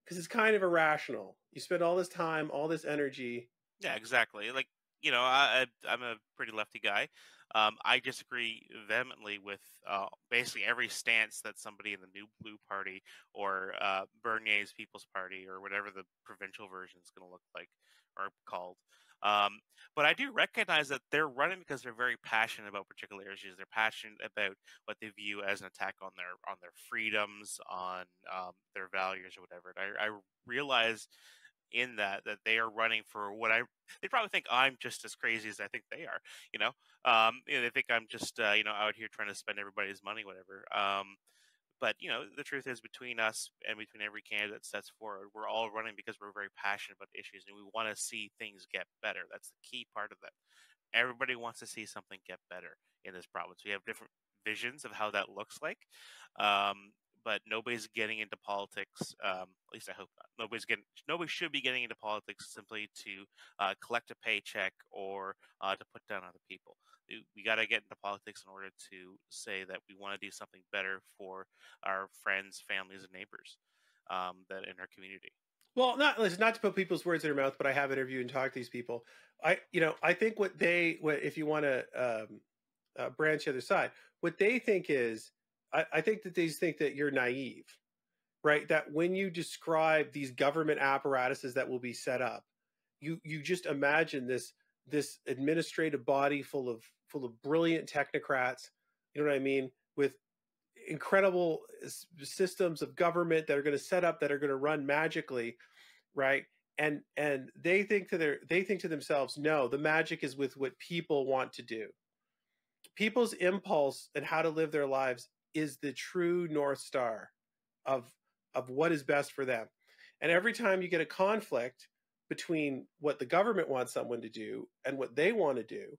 because it's kind of irrational. You spend all this time, all this energy. Yeah, exactly. Like, I'm a pretty lefty guy. I disagree vehemently with basically every stance that somebody in the New Blue Party or Bernier's People's Party or whatever the provincial version is going to look like or called. Um, but I do recognize that they're running because they're very passionate about particular issues. They're passionate about what they view as an attack on their freedoms, on their values or whatever. And I realize in that they are running for what they probably think I'm just as crazy as I think they are, they think I'm just out here trying to spend everybody's money, whatever. But the truth is, between us and between every candidate that steps forward, we're all running because we're very passionate about issues and we want to see things get better. That's the key part of that. Everybody wants to see something get better in this province. We have different visions of how that looks like, um, but nobody's getting into politics. At least I hope not. Nobody should be getting into politics simply to collect a paycheck or to put down other people. We got to get into politics in order to say that we want to do something better for our friends, families, and neighbors that in our community. Well, not to put people's words in their mouth, but I have interviewed and talked to these people. I think what if you want to branch the other side, what they think is, I think that they think that you're naive, right? That when you describe these government apparatuses that will be set up, you just imagine this administrative body full of brilliant technocrats, you know what I mean, with incredible systems of government that are going to set up, that are going to run magically, right? And they think to themselves, no, the magic is with what people want to do. People's impulse and how to live their lives is the true North Star of what is best for them. And every time you get a conflict between what the government wants someone to do and what they want to do,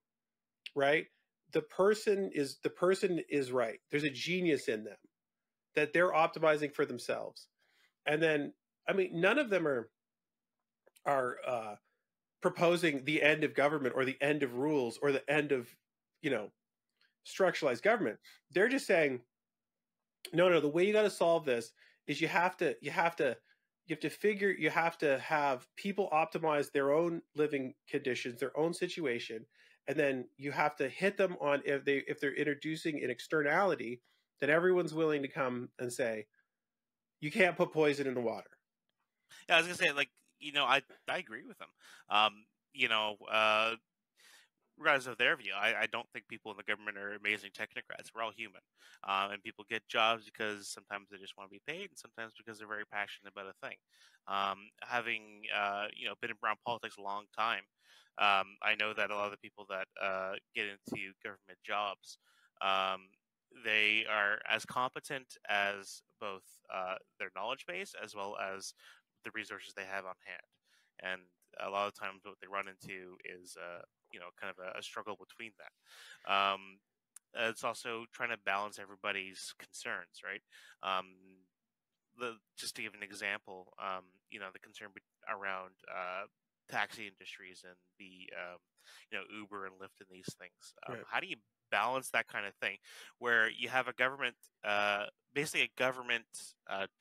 right? The person is right. There's a genius in them that they're optimizing for themselves. And then, I mean, none of them are proposing the end of government or the end of rules or the end of, structuralized government. They're just saying, no, the way you got to solve this is you have to have people optimize their own living conditions, their own situation, and then you have to hit them on if they're introducing an externality that everyone's willing to come and say, you can't put poison in the water. Yeah, I was gonna say, like, I agree with them. Um, regardless of their view, I don't think people in the government are amazing technocrats. We're all human, and people get jobs because sometimes they just want to be paid, and sometimes because they're very passionate about a thing. Having been around politics a long time, I know that a lot of the people that get into government jobs, they are as competent as both their knowledge base as well as the resources they have on hand. And a lot of times, what they run into is kind of a struggle between that. It's also trying to balance everybody's concerns, right? Just to give an example, the concern around taxi industries and the Uber and Lyft and these things. Right. How do you balance that kind of thing, where you have a government, basically a government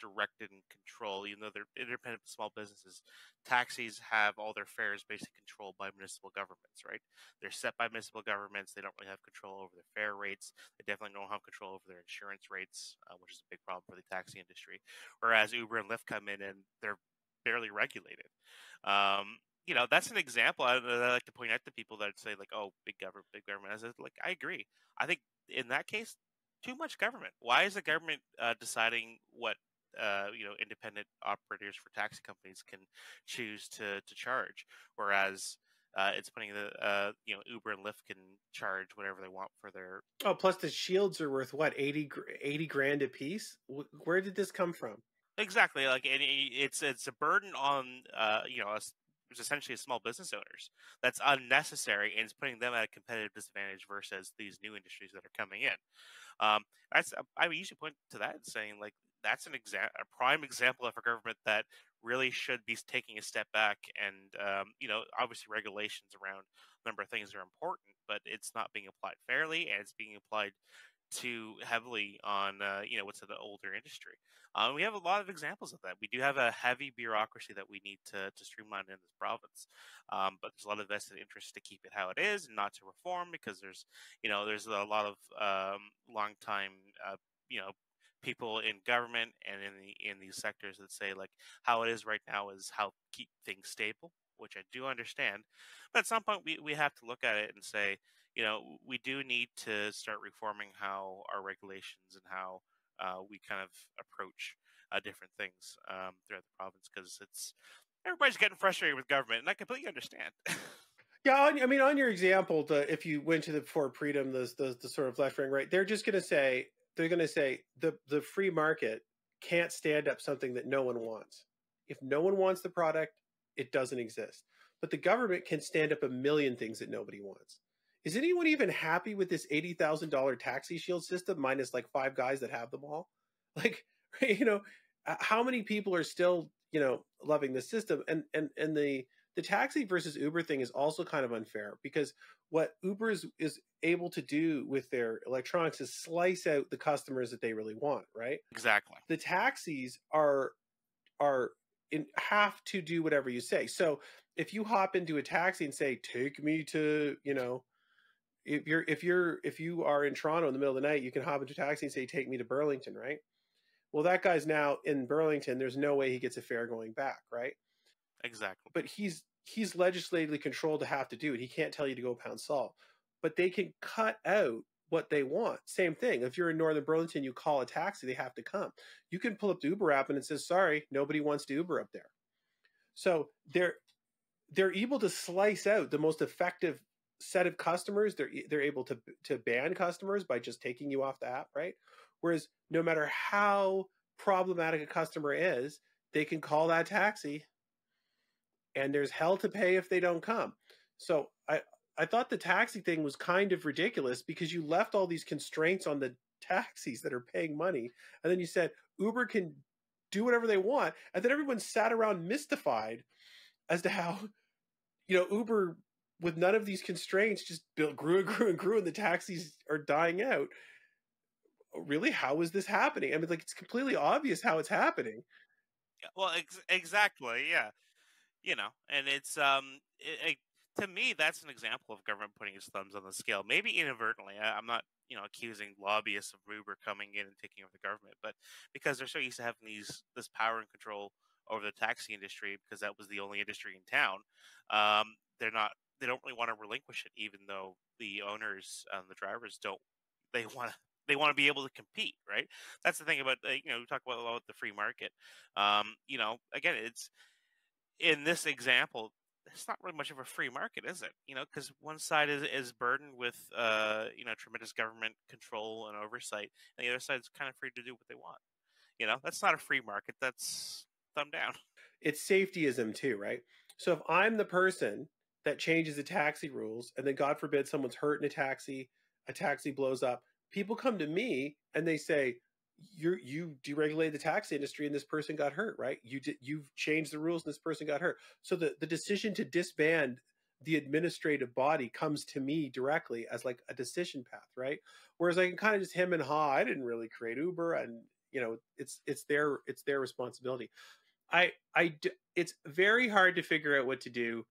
directed and control, even though they're independent small businesses. Taxis have all their fares basically controlled by municipal governments, right? They're set by municipal governments. They don't really have control over their fare rates. They definitely don't have control over their insurance rates, which is a big problem for the taxi industry. Whereas Uber and Lyft come in and they're barely regulated. That's an example I like to point out to people that say like, "Oh, big government, big government." I said, like, I agree. I think in that case, too much government. Why is the government deciding what independent operators for taxi companies can choose to charge, whereas it's putting the Uber and Lyft can charge whatever they want for their. Oh, plus the shields are worth what, 80 grand a piece? Where did this come from? Exactly, like, and it's a burden on it's essentially small business owners that's unnecessary, and it's putting them at a competitive disadvantage versus these new industries that are coming in. Um, I usually point to that and saying like that's a prime example of a government that really should be taking a step back, and obviously regulations around a number of things are important, but it's not being applied fairly, and it's being applied too heavily on what's an older industry. We have a lot of examples of that. We do have a heavy bureaucracy that we need to streamline in this province, but there's a lot of vested interest to keep it how it is and not to reform, because there's a lot of long time you know people in government and in these sectors that say like how it is right now is how keep things stable, which I do understand. But at some point we have to look at it and say, we do need to start reforming how our regulations and how we kind of approach different things throughout the province, because everybody's getting frustrated with government, and I completely understand. Yeah, I mean, on your example, if you went to the Fort Freedom, the sort of left wing, right, they're going to say the free market can't stand up something that no one wants. If no one wants the product, it doesn't exist. But the government can stand up a million things that nobody wants. Is anyone even happy with this $80,000 taxi shield system minus like 5 guys that have them all? Like, how many people are still loving the system? And the taxi versus Uber thing is also kind of unfair, because what Uber is able to do with their electronics is slice out the customers that they really want, right? Exactly. The taxis have to do whatever you say. So if you hop into a taxi and say, "Take me to," if you are in Toronto in the middle of the night, you can hop into a taxi and say, "Take me to Burlington," right? Well, that guy's now in Burlington. There's no way he gets a fare going back, right? Exactly. But he's legislatively controlled to have to do it. He can't tell you to go pound salt, but they can cut out what they want. Same thing. If you're in Northern Burlington, you call a taxi, they have to come. You can pull up the Uber app and it says, "Sorry, nobody wants to Uber up there." So they're able to slice out the most effective set of customers. They're able to ban customers by just taking you off the app, right? Whereas no matter how problematic a customer is, they can call that taxi and there's hell to pay if they don't come. So I thought the taxi thing was kind of ridiculous, because you left all these constraints on the taxis that are paying money, and then you said Uber can do whatever they want, and then everyone sat around mystified as to how Uber, with none of these constraints, just grew and grew and grew, and the taxis are dying out. Really, how is this happening? I mean, like, it's completely obvious how it's happening. Well, exactly, yeah. And it's to me that's an example of government putting its thumbs on the scale, maybe inadvertently. I'm not accusing lobbyists of Uber coming in and taking over the government, but because they're so used to having this power and control over the taxi industry, because that was the only industry in town, they don't really want to relinquish it, even though the owners and the drivers don't. They want to be able to compete, right? That's the thing about we talk about a lot with the free market. Again, it's in this example, it's not really much of a free market, is it? Because one side is burdened with tremendous government control and oversight, and the other side is kind of free to do what they want. That's not a free market. That's thumb down. It's safetyism too, right? So if I'm the person that changes the taxi rules, and then God forbid someone's hurt in a taxi blows up, people come to me and they say, you deregulated the taxi industry and this person got hurt, right? You've changed the rules and this person got hurt. So the decision to disband the administrative body comes to me directly as like a decision path, right? Whereas I can kind of just him and ha, I didn't really create Uber, and it's their responsibility. It's very hard to figure out what to do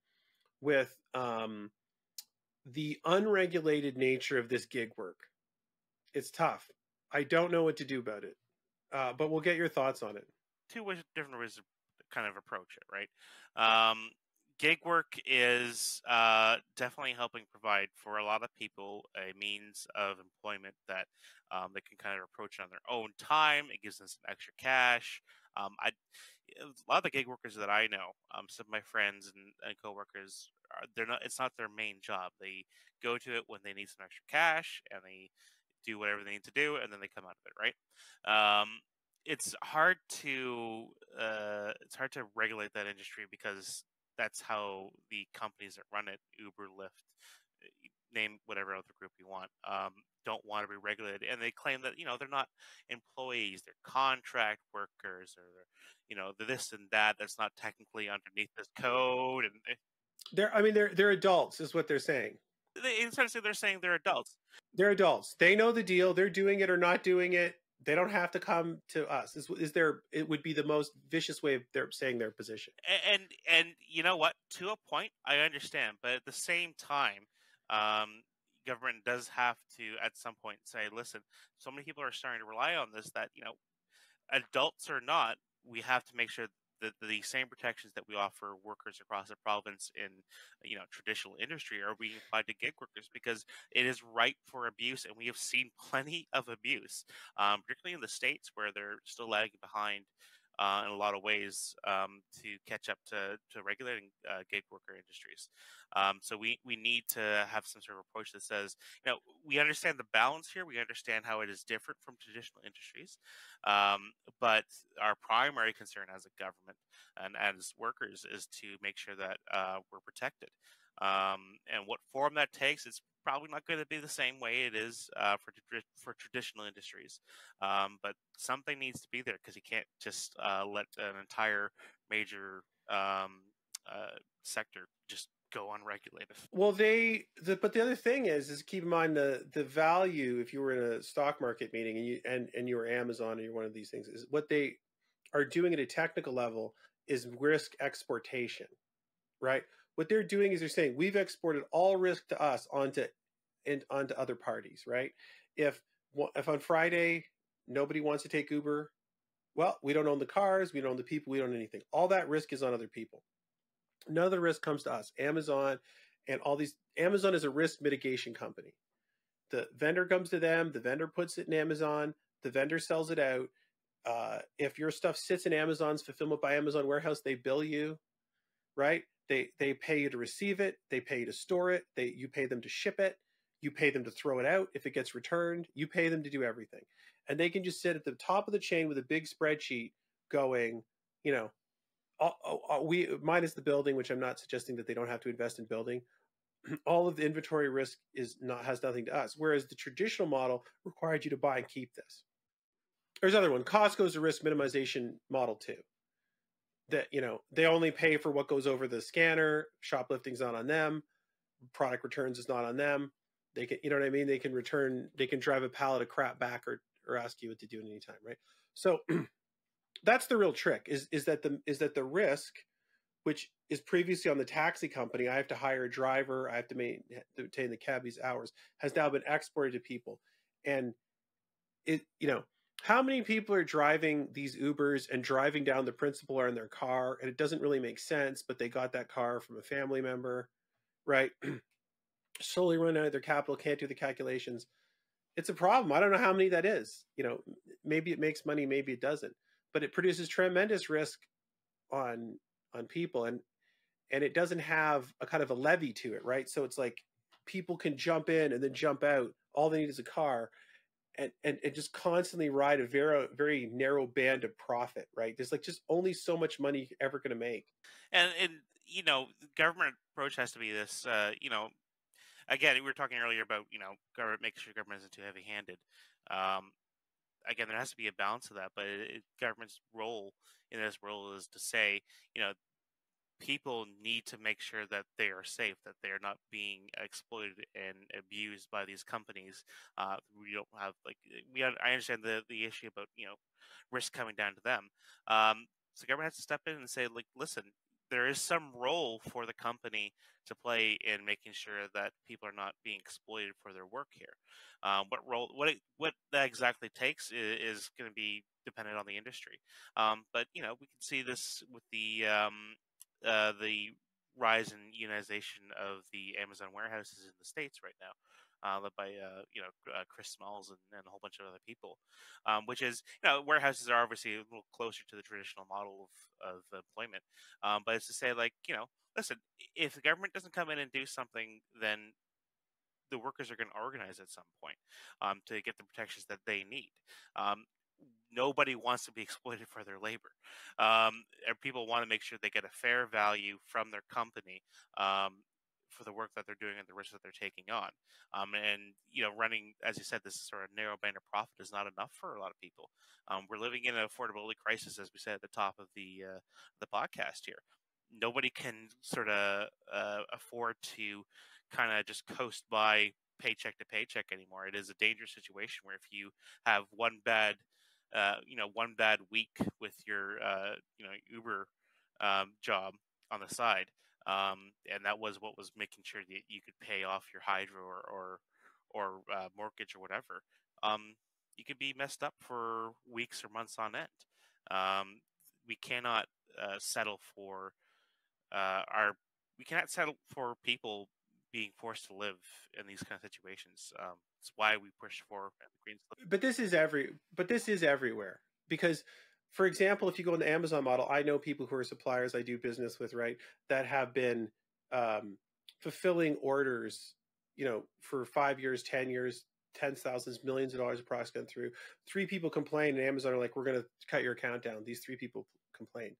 with the unregulated nature of this gig work. It's tough. I don't know what to do about it, but we'll get your thoughts on it. Two different ways to kind of approach it, right? Gig work is definitely helping provide for a lot of people a means of employment that they can kind of approach on their own time. It gives them some extra cash. A lot of the gig workers that I know, some of my friends and coworkers, they're not. It's not their main job. They go to it when they need some extra cash, and they do whatever they need to do, and then they come out of it, right? Um, it's hard to regulate that industry because that's how the companies that run it, Uber, Lyft, name whatever other group you want, don't want to be regulated, and they claim that they're not employees, they're contract workers, or they're this and that. That's not technically underneath this code, and they're adults, is what they're saying. essentially they're saying they're adults. They're adults. They know the deal. They're doing it or not doing it. They don't have to come to us. It would be the most vicious way of their saying their position. And you know what? To a point, I understand, but at the same time, government does have to at some point say, listen, so many people are starting to rely on this that adults or not, we have to make sure that the same protections that we offer workers across the province in traditional industry are being applied to gig workers, because it is ripe for abuse, and we have seen plenty of abuse, particularly in the States where they're still lagging behind in a lot of ways to catch up to regulating gig worker industries. So we need to have some sort of approach that says, we understand the balance here. We understand how it is different from traditional industries. But our primary concern as a government and as workers is to make sure that we're protected. And what form that takes, it's probably not going to be the same way it is for traditional industries. But something needs to be there, because you can't just let an entire major sector just go unregulated. Well, but the other thing is keep in mind the value. If you were in a stock market meeting and you were Amazon, or you're one of these things, is what they are doing at a technical level is risk exportation, right? What they're doing is they're saying we've exported all risk to us onto other parties, right? If on Friday nobody wants to take Uber, well, we don't own the cars, we don't own the people, we don't own anything. All that risk is on other people. None of the risk comes to us. Amazon and all these. Amazon is a risk mitigation company. The vendor comes to them. The vendor puts it in Amazon. The vendor sells it out. If your stuff sits in Amazon's fulfillment by Amazon warehouse, they bill you, right? They pay you to receive it. They pay you to store it. You pay them to ship it. You pay them to throw it out if it gets returned. You pay them to do everything, and they can just sit at the top of the chain with a big spreadsheet going, we minus the building, which I'm not suggesting that they don't have to invest in building. All of the inventory risk has nothing to us, whereas the traditional model required you to buy and keep this. There's another one. Costco's a risk minimization model too. That they only pay for what goes over the scanner. Shoplifting's not on them. Product returns is not on them. They can, what I mean. They can return. They can drive a pallet of crap back or ask you what to do at any time, right? So that's the real trick. Is that the risk, which is previously on the taxi company, I have to hire a driver, I have to maintain the cabbie's hours, has now been exported to people. And how many people are driving these Ubers and driving down the principal are in their car, and it doesn't really make sense, but they got that car from a family member, right? Slowly run out of their capital, can't do the calculations. It's a problem. I don't know how many that is. Maybe it makes money, maybe it doesn't, but it produces tremendous risk on people, and it doesn't have a kind of a levy to it, right? So it's like people can jump in and then jump out. All they need is a car, and just constantly ride a very, very narrow band of profit, right? There's like just only so much money you're ever going to make. And government approach has to be this, again, we were talking earlier about, government, making sure government isn't too heavy-handed. Again, there has to be a balance of that, but government's role in this role is to say, people need to make sure that they are safe, that they are not being exploited and abused by these companies. We don't have like I understand the issue about risk coming down to them. So the government has to step in and say, like, listen, there is some role for the company to play in making sure that people are not being exploited for their work here. What role, what that exactly takes is going to be dependent on the industry. But we can see this with the rise in unionization of the Amazon warehouses in the states right now, led by Chris Smalls and a whole bunch of other people. Which is, warehouses are obviously a little closer to the traditional model of employment. But it's to say, like, listen, if the government doesn't come in and do something, then the workers are going to organize at some point to get the protections that they need. Um, Nobody wants to be exploited for their labor. And people want to make sure they get a fair value from their company for the work that they're doing and the risks that they're taking on. And running, as you said, this sort of narrow band of profit is not enough for a lot of people. We're living in an affordability crisis, as we said at the top of the podcast here. Nobody can sort of afford to kind of just coast by paycheck to paycheck anymore. It is a dangerous situation where if you have one bad week with your Uber job on the side, and that was what was making sure that you could pay off your hydro or mortgage or whatever. You could be messed up for weeks or months on end. We cannot settle for our we cannot settle for people being forced to live in these kind of situations. It's why we push for the Greens. But this is everywhere, because, for example, if you go in the Amazon model, I know people who are suppliers I do business with, right, that have been fulfilling orders, for 5 years, 10 years, tens of thousands, millions of dollars of products gone through. 3 people complain, and Amazon are like, we're going to cut your account down. These 3 people complain.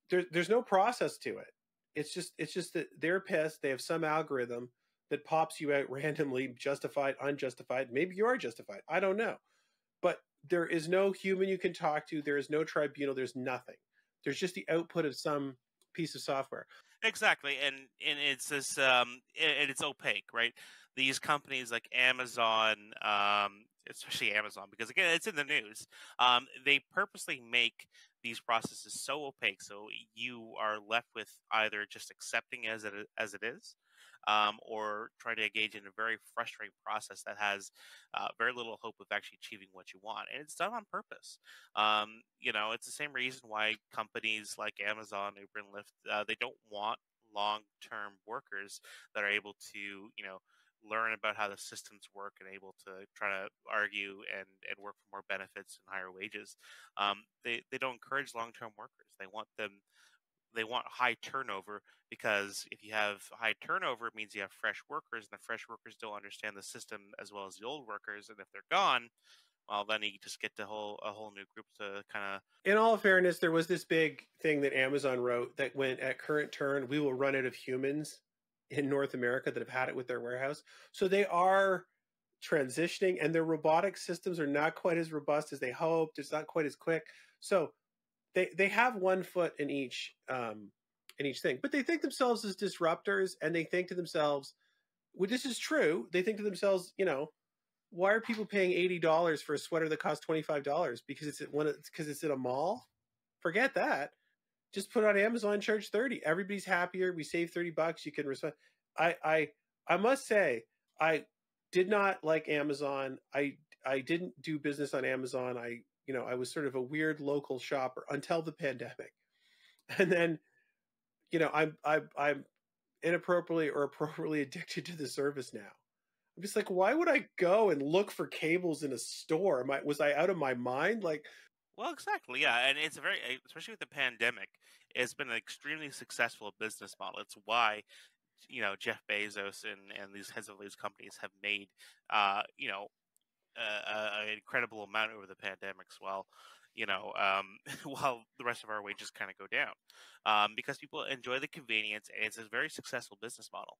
There's no process to it. It's just that they're pissed. They have some algorithm that pops you out randomly, justified, unjustified. Maybe you are justified. I don't know. But there is no human you can talk to. There is no tribunal. There's nothing. There's just the output of some piece of software. Exactly, and it's this and it's opaque, right? These companies like Amazon, especially Amazon, because again, it's in the news. They purposely make these processes so opaque, so you are left with either just accepting as it is, or trying to engage in a very frustrating process that has very little hope of actually achieving what you want, and it's done on purpose. It's the same reason why companies like Amazon, Uber, and Lyft, they don't want long-term workers that are able to, learn about how the systems work and able to try to argue and work for more benefits and higher wages. They don't encourage long-term workers. They want high turnover, because if you have high turnover, it means you have fresh workers, and the fresh workers don't understand the system as well as the old workers. And if they're gone, well, then you just get a whole new group to kind of. In all fairness, there was this big thing that Amazon wrote that went, at current turn, we will run out of humans in North America that have had it with their warehouse. So they are transitioning, and their robotic systems are not quite as robust as they hoped. It's not quite as quick. So they have one foot in each thing, but they think themselves as disruptors, and they think to themselves, well, this is true. They think to themselves, why are people paying $80 for a sweater that costs $25 because it's at a mall? Forget that. Just put it on Amazon, charge 30. Everybody's happier. We save $30. You can respond. I must say, I did not like Amazon. I didn't do business on Amazon. I was sort of a weird local shopper until the pandemic. And then, I'm inappropriately or appropriately addicted to the service now. I'm just like, why would I go and look for cables in a store? Was I out of my mind? Like, Well, exactly, yeah, and it's especially with the pandemic, it's been an extremely successful business model. It's why Jeff Bezos and these heads of these companies have made you know an incredible amount over the pandemics, while while the rest of our wages kind of go down, because people enjoy the convenience, and it's a very successful business model.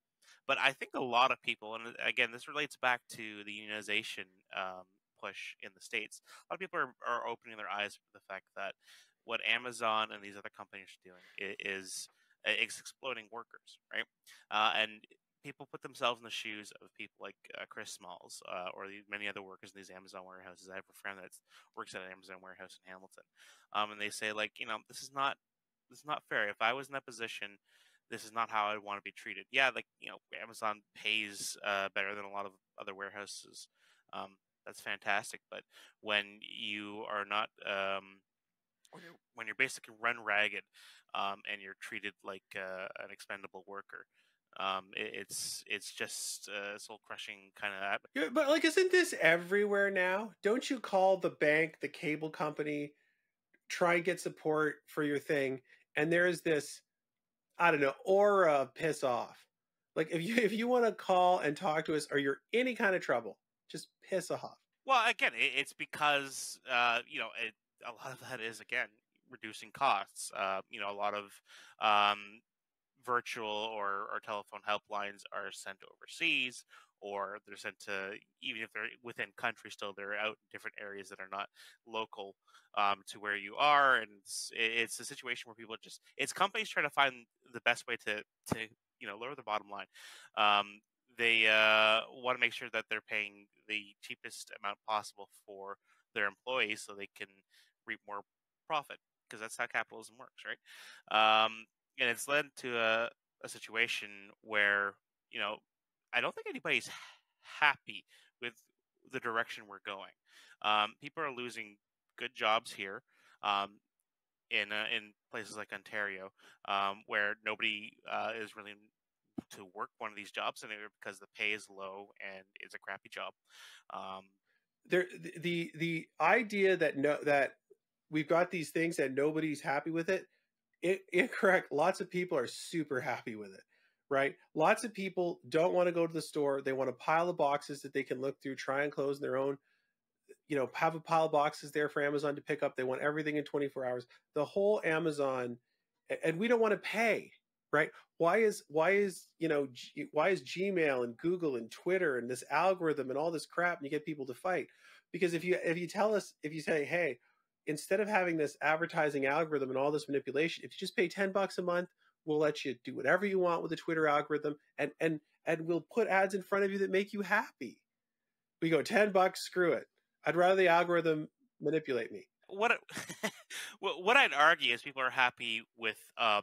But I think a lot of people, and again, this relates back to the unionization push in the states. A lot of people are opening their eyes to the fact that what Amazon and these other companies are doing is It's exploiting workers, right? And people put themselves in the shoes of people like Chris Smalls or many other workers in these Amazon warehouses. I have a friend that works at an Amazon warehouse in Hamilton, and they say, like, this is not fair. If I was in that position, this is not how I want to be treated. Yeah, like, Amazon pays better than a lot of other warehouses. Um, that's fantastic, but when you are not when you're basically run ragged, and you're treated like an expendable worker, it's just soul crushing kind of atmosphere. Yeah, but like, isn't this everywhere now? Don't you call the bank, the cable company, try and get support for your thing, and there's this, I don't know, aura of piss off. Like, if you want to call and talk to us, or you're any kind of trouble, just piss off. Well, again, it's because a lot of that is, again, reducing costs. A lot of um, virtual or telephone helplines are sent overseas, or they're sent to, even if they're within country, still they're out in different areas that are not local to where you are. And it's a situation where people just, it's companies trying to find the best way to lower the bottom line. um, they want to make sure that they're paying the cheapest amount possible for their employees so they can reap more profit, because that's how capitalism works, right? And it's led to a situation where, I don't think anybody's happy with the direction we're going. People are losing good jobs here, um, in places like Ontario, where nobody is really to work one of these jobs anymore because the pay is low and it's a crappy job. Um, There, the idea that no that we've got these things and nobody's happy with it, incorrect. Lots of people are super happy with it, right? Lots of people don't want to go to the store. They want a pile of boxes that they can look through, try and close in their own, have a pile of boxes there for Amazon to pick up. They want everything in 24 hours. The whole Amazon, and we don't want to pay, right? Why is Gmail and Google and Twitter and this algorithm and all this crap, and you get people to fight? Because if you say, hey, instead of having this advertising algorithm and all this manipulation, if you just pay $10 a month, we'll let you do whatever you want with the Twitter algorithm, and we'll put ads in front of you that make you happy. We go $10, screw it. I'd rather the algorithm manipulate me. what I'd argue is people are happy with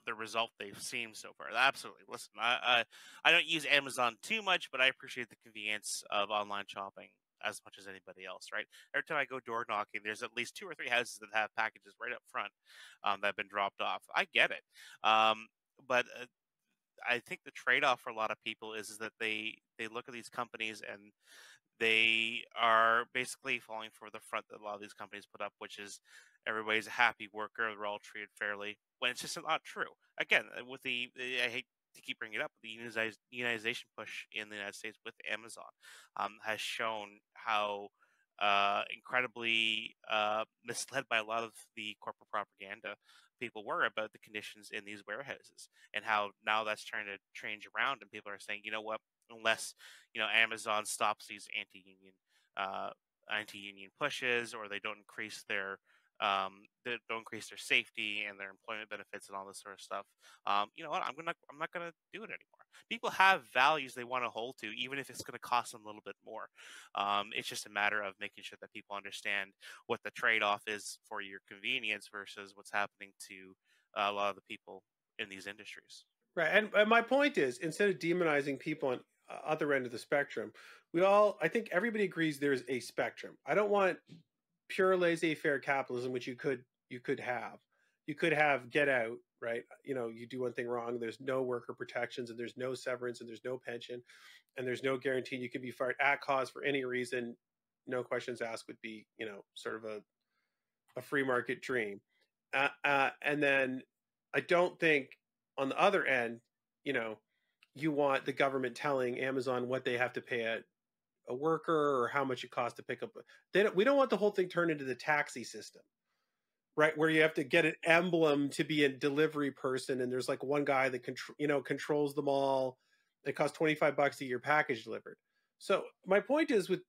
the result they've seen so far. Absolutely. Listen, I don't use Amazon too much, but I appreciate the convenience of online shopping as much as anybody else, right? Every time I go door knocking, there's at least 2 or 3 houses that have packages right up front that have been dropped off. I get it, but I think the trade-off for a lot of people is that they look at these companies and they are basically falling for the front that a lot of these companies put up, which is everybody's a happy worker, they're all treated fairly, when it's just not true. Again, with I hate to keep bringing it up, the unionization push in the United States with Amazon has shown how incredibly misled by a lot of the corporate propaganda people were about the conditions in these warehouses, and how now that's trying to change around, and people are saying, you know what, unless Amazon stops these uh, anti-union pushes, or they don't increase their safety and their employment benefits and all this sort of stuff. You know what? I'm not gonna do it anymore. People have values they want to hold to, even if it's going to cost them a little bit more. It's just a matter of making sure that people understand what the trade-off is for your convenience versus what's happening to a lot of the people in these industries. Right. And my point is, instead of demonizing people on other end of the spectrum, I think everybody agrees there's a spectrum. I don't want pure laissez-faire capitalism, which you could have. You could have get out, right? You do one thing wrong, there's no worker protections, and there's no severance, and there's no pension, and there's no guarantee you can be fired at cause for any reason. No questions asked would be, sort of a free market dream. And then I don't think on the other end, you know, you want the government telling Amazon what they have to pay a worker or how much it costs to pick up. We don't want the whole thing turned into the taxi system, right? Where you have to get an emblem to be a delivery person, and there's like one guy that controls them all. It costs $25 to get your package delivered. So my point is, with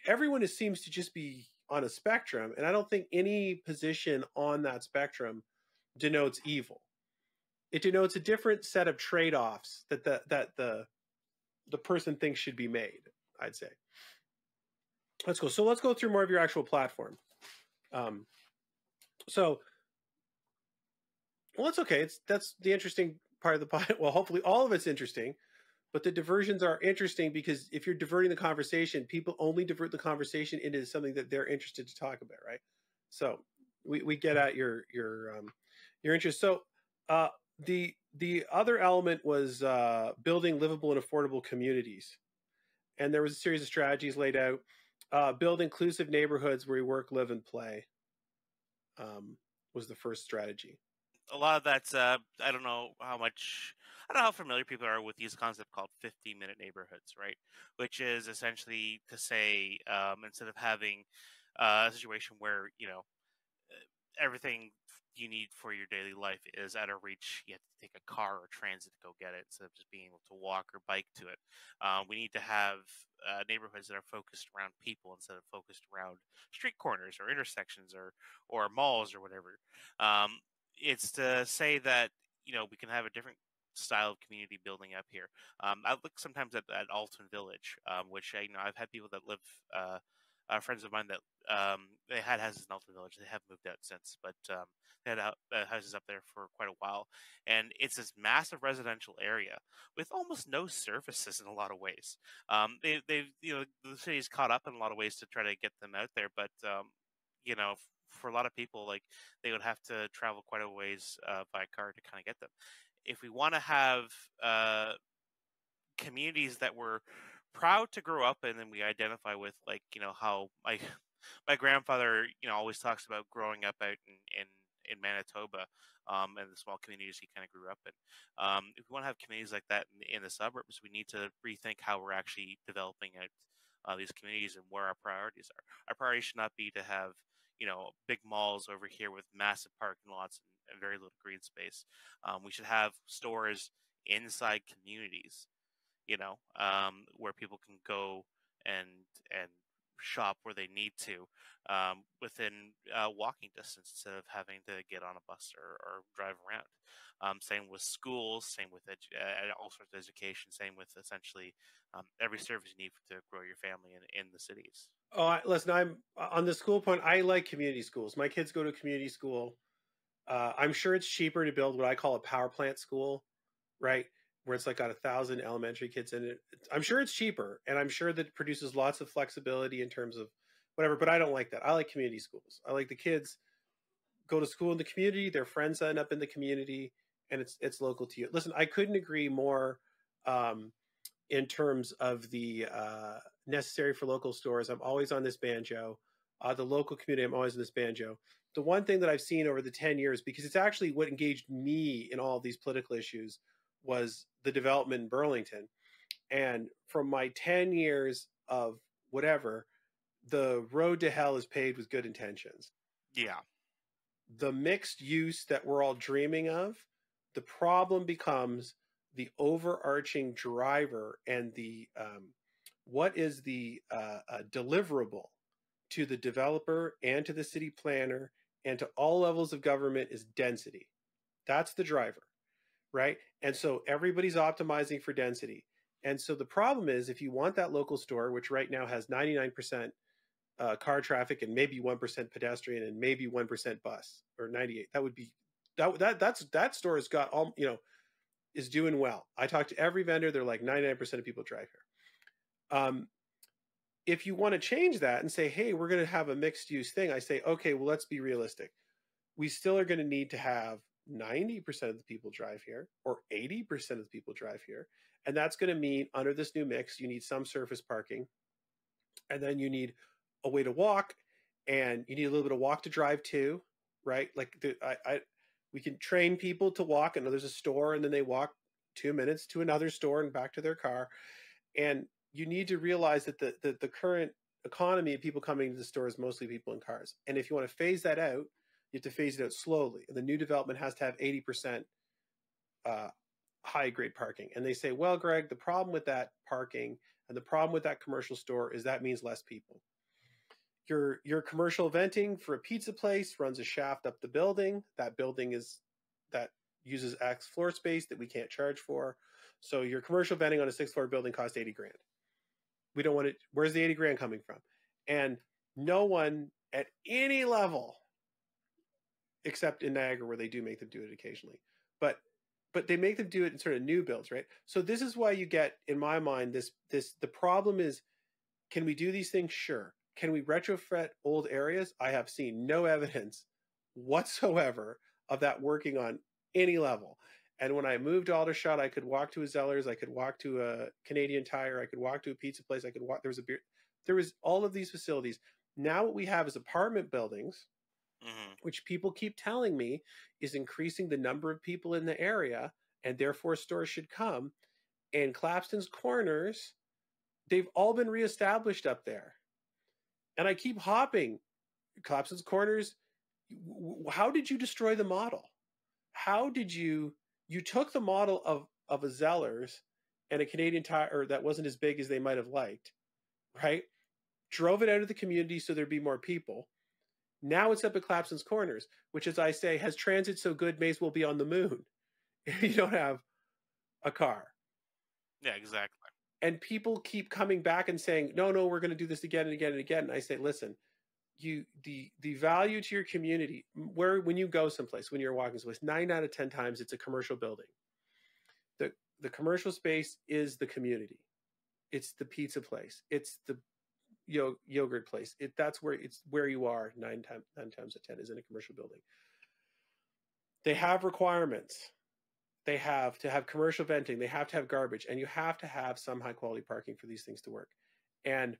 everyone, seems to just be on a spectrum, and I don't think any position on that spectrum denotes evil. It denotes a different set of trade-offs that the person thinks should be made, I'd say. Let's go. So let's go through more of your actual platform. So, well, it's okay. That's the interesting part of the pod. Well, hopefully all of it's interesting, but the diversions are interesting because if you're diverting the conversation, people only divert the conversation into something that they're interested to talk about, right? So we get at your interest. So the other element was building livable and affordable communities, and there was a series of strategies laid out. Build inclusive neighborhoods where you work, live, and play was the first strategy. A lot of that's I don't know how familiar people are with these concepts called 50-minute neighborhoods, right? Which is essentially to say, instead of having a situation where everything you need for your daily life is out of reach, you have to take a car or transit to go get it instead of just being able to walk or bike to it. We need to have neighborhoods that are focused around people instead of focused around street corners or intersections or malls or whatever. It's to say that we can have a different style of community building up here. I look sometimes at Alton Village, which I've had people that live, friends of mine that they had houses in Alton Village. They have moved out since, but they had houses up there for quite a while, and it's this massive residential area with almost no services in a lot of ways. They've the city's caught up in a lot of ways to try to get them out there, but for a lot of people, like they would have to travel quite a ways by car to kind of get them. If we want to have communities that we're proud to grow up in and we identify with, like how my grandfather always talks about growing up out in Manitoba, and the small communities he kind of grew up in. If we want to have communities like that in the suburbs, we need to rethink how we're actually developing out these communities and where our priorities are. Our priority should not be to have big malls over here with massive parking lots and very little green space. We should have stores inside communities, where people can go and shop where they need to, within walking distance instead of having to get on a bus or drive around. Same with schools, same with all sorts of education, same with essentially every service you need to grow your family in the cities. Oh, listen, I'm on the school point. I like community schools. My kids go to community school. I'm sure it's cheaper to build what I call a power plant school, right? Where it's like got 1,000 elementary kids in it. I'm sure it's cheaper, and I'm sure that it produces lots of flexibility in terms of whatever. But I don't like that. I like community schools. I like the kids go to school in the community. Their friends end up in the community, and it's local to you. Listen, I couldn't agree more. In terms of the necessary for local stores, I'm always on this banjo. The local community, I'm always on this banjo. The one thing that I've seen over the 10 years, because it's actually what engaged me in all of these political issues, was the development in Burlington. And from my 10 years of whatever, the road to hell is paved with good intentions. Yeah. The mixed use that we're all dreaming of, the problem becomes the overarching driver and the what is the deliverable to the developer and to the city planner and to all levels of government is density. That's the driver, right? And so everybody's optimizing for density. And so the problem is, if you want that local store, which right now has 99% car traffic and maybe 1% pedestrian and maybe 1% bus, or 98, that would be that store has got all, is doing well. I talked to every vendor. They're like 99% of people drive here. If you want to change that and say, hey, we're going to have a mixed use thing, I say, okay, well, let's be realistic. We still are going to need to have 90% of the people drive here or 80% of the people drive here. And that's going to mean under this new mix, you need some surface parking. And then you need a way to walk, and you need a little bit of walk to drive too, right? Like we can train people to walk, and there's a store, and then they walk 2 minutes to another store and back to their car. And you need to realize that the current economy of people coming to the store is mostly people in cars. And if you want to phase that out, you have to phase it out slowly. And the new development has to have 80% high grade parking. And they say, well, Greg, the problem with that parking and the problem with that commercial store is that means less people. Your commercial venting for a pizza place runs a shaft up the building. That building is that uses X floor space that we can't charge for. So your commercial vending on a 6th floor building costs 80 grand. We don't want it. Where's the 80 grand coming from? And no one at any level, except in Niagara where they do make them do it occasionally, but they make them do it in sort of new builds, right? So this is why you get, in my mind, the problem is, can we do these things? Sure. Can we retrofit old areas? I have seen no evidence whatsoever of that working on any level. And when I moved to Aldershot, I could walk to a Zellers, I could walk to a Canadian Tire, I could walk to a pizza place, I could walk, there was all of these facilities. Now what we have is apartment buildings, which people keep telling me is increasing the number of people in the area, and therefore stores should come. And Clapston's Corners, they've all been reestablished up there. And I keep hopping. Clapston's Corners, how did you destroy the model? How did you took the model of a Zellers and a Canadian Tire that wasn't as big as they might have liked, right? Drove it out of the community so there'd be more people. Now it's up at Clapston's Corners, which, as I say, has transit so good, may as well be on the moon if you don't have a car. Yeah, exactly. And people keep coming back and saying, no, we're going to do this again and again and again. And I say, listen, the value to your community, when you go someplace, when you're walking someplace, 9 out of 10 times it's a commercial building. The commercial space is the community. It's the pizza place. It's the yogurt place. That's where you are 9 times out of 10 is in a commercial building. They have requirements. They have to have commercial venting. They have to have garbage, and you have to have some high quality parking for these things to work. And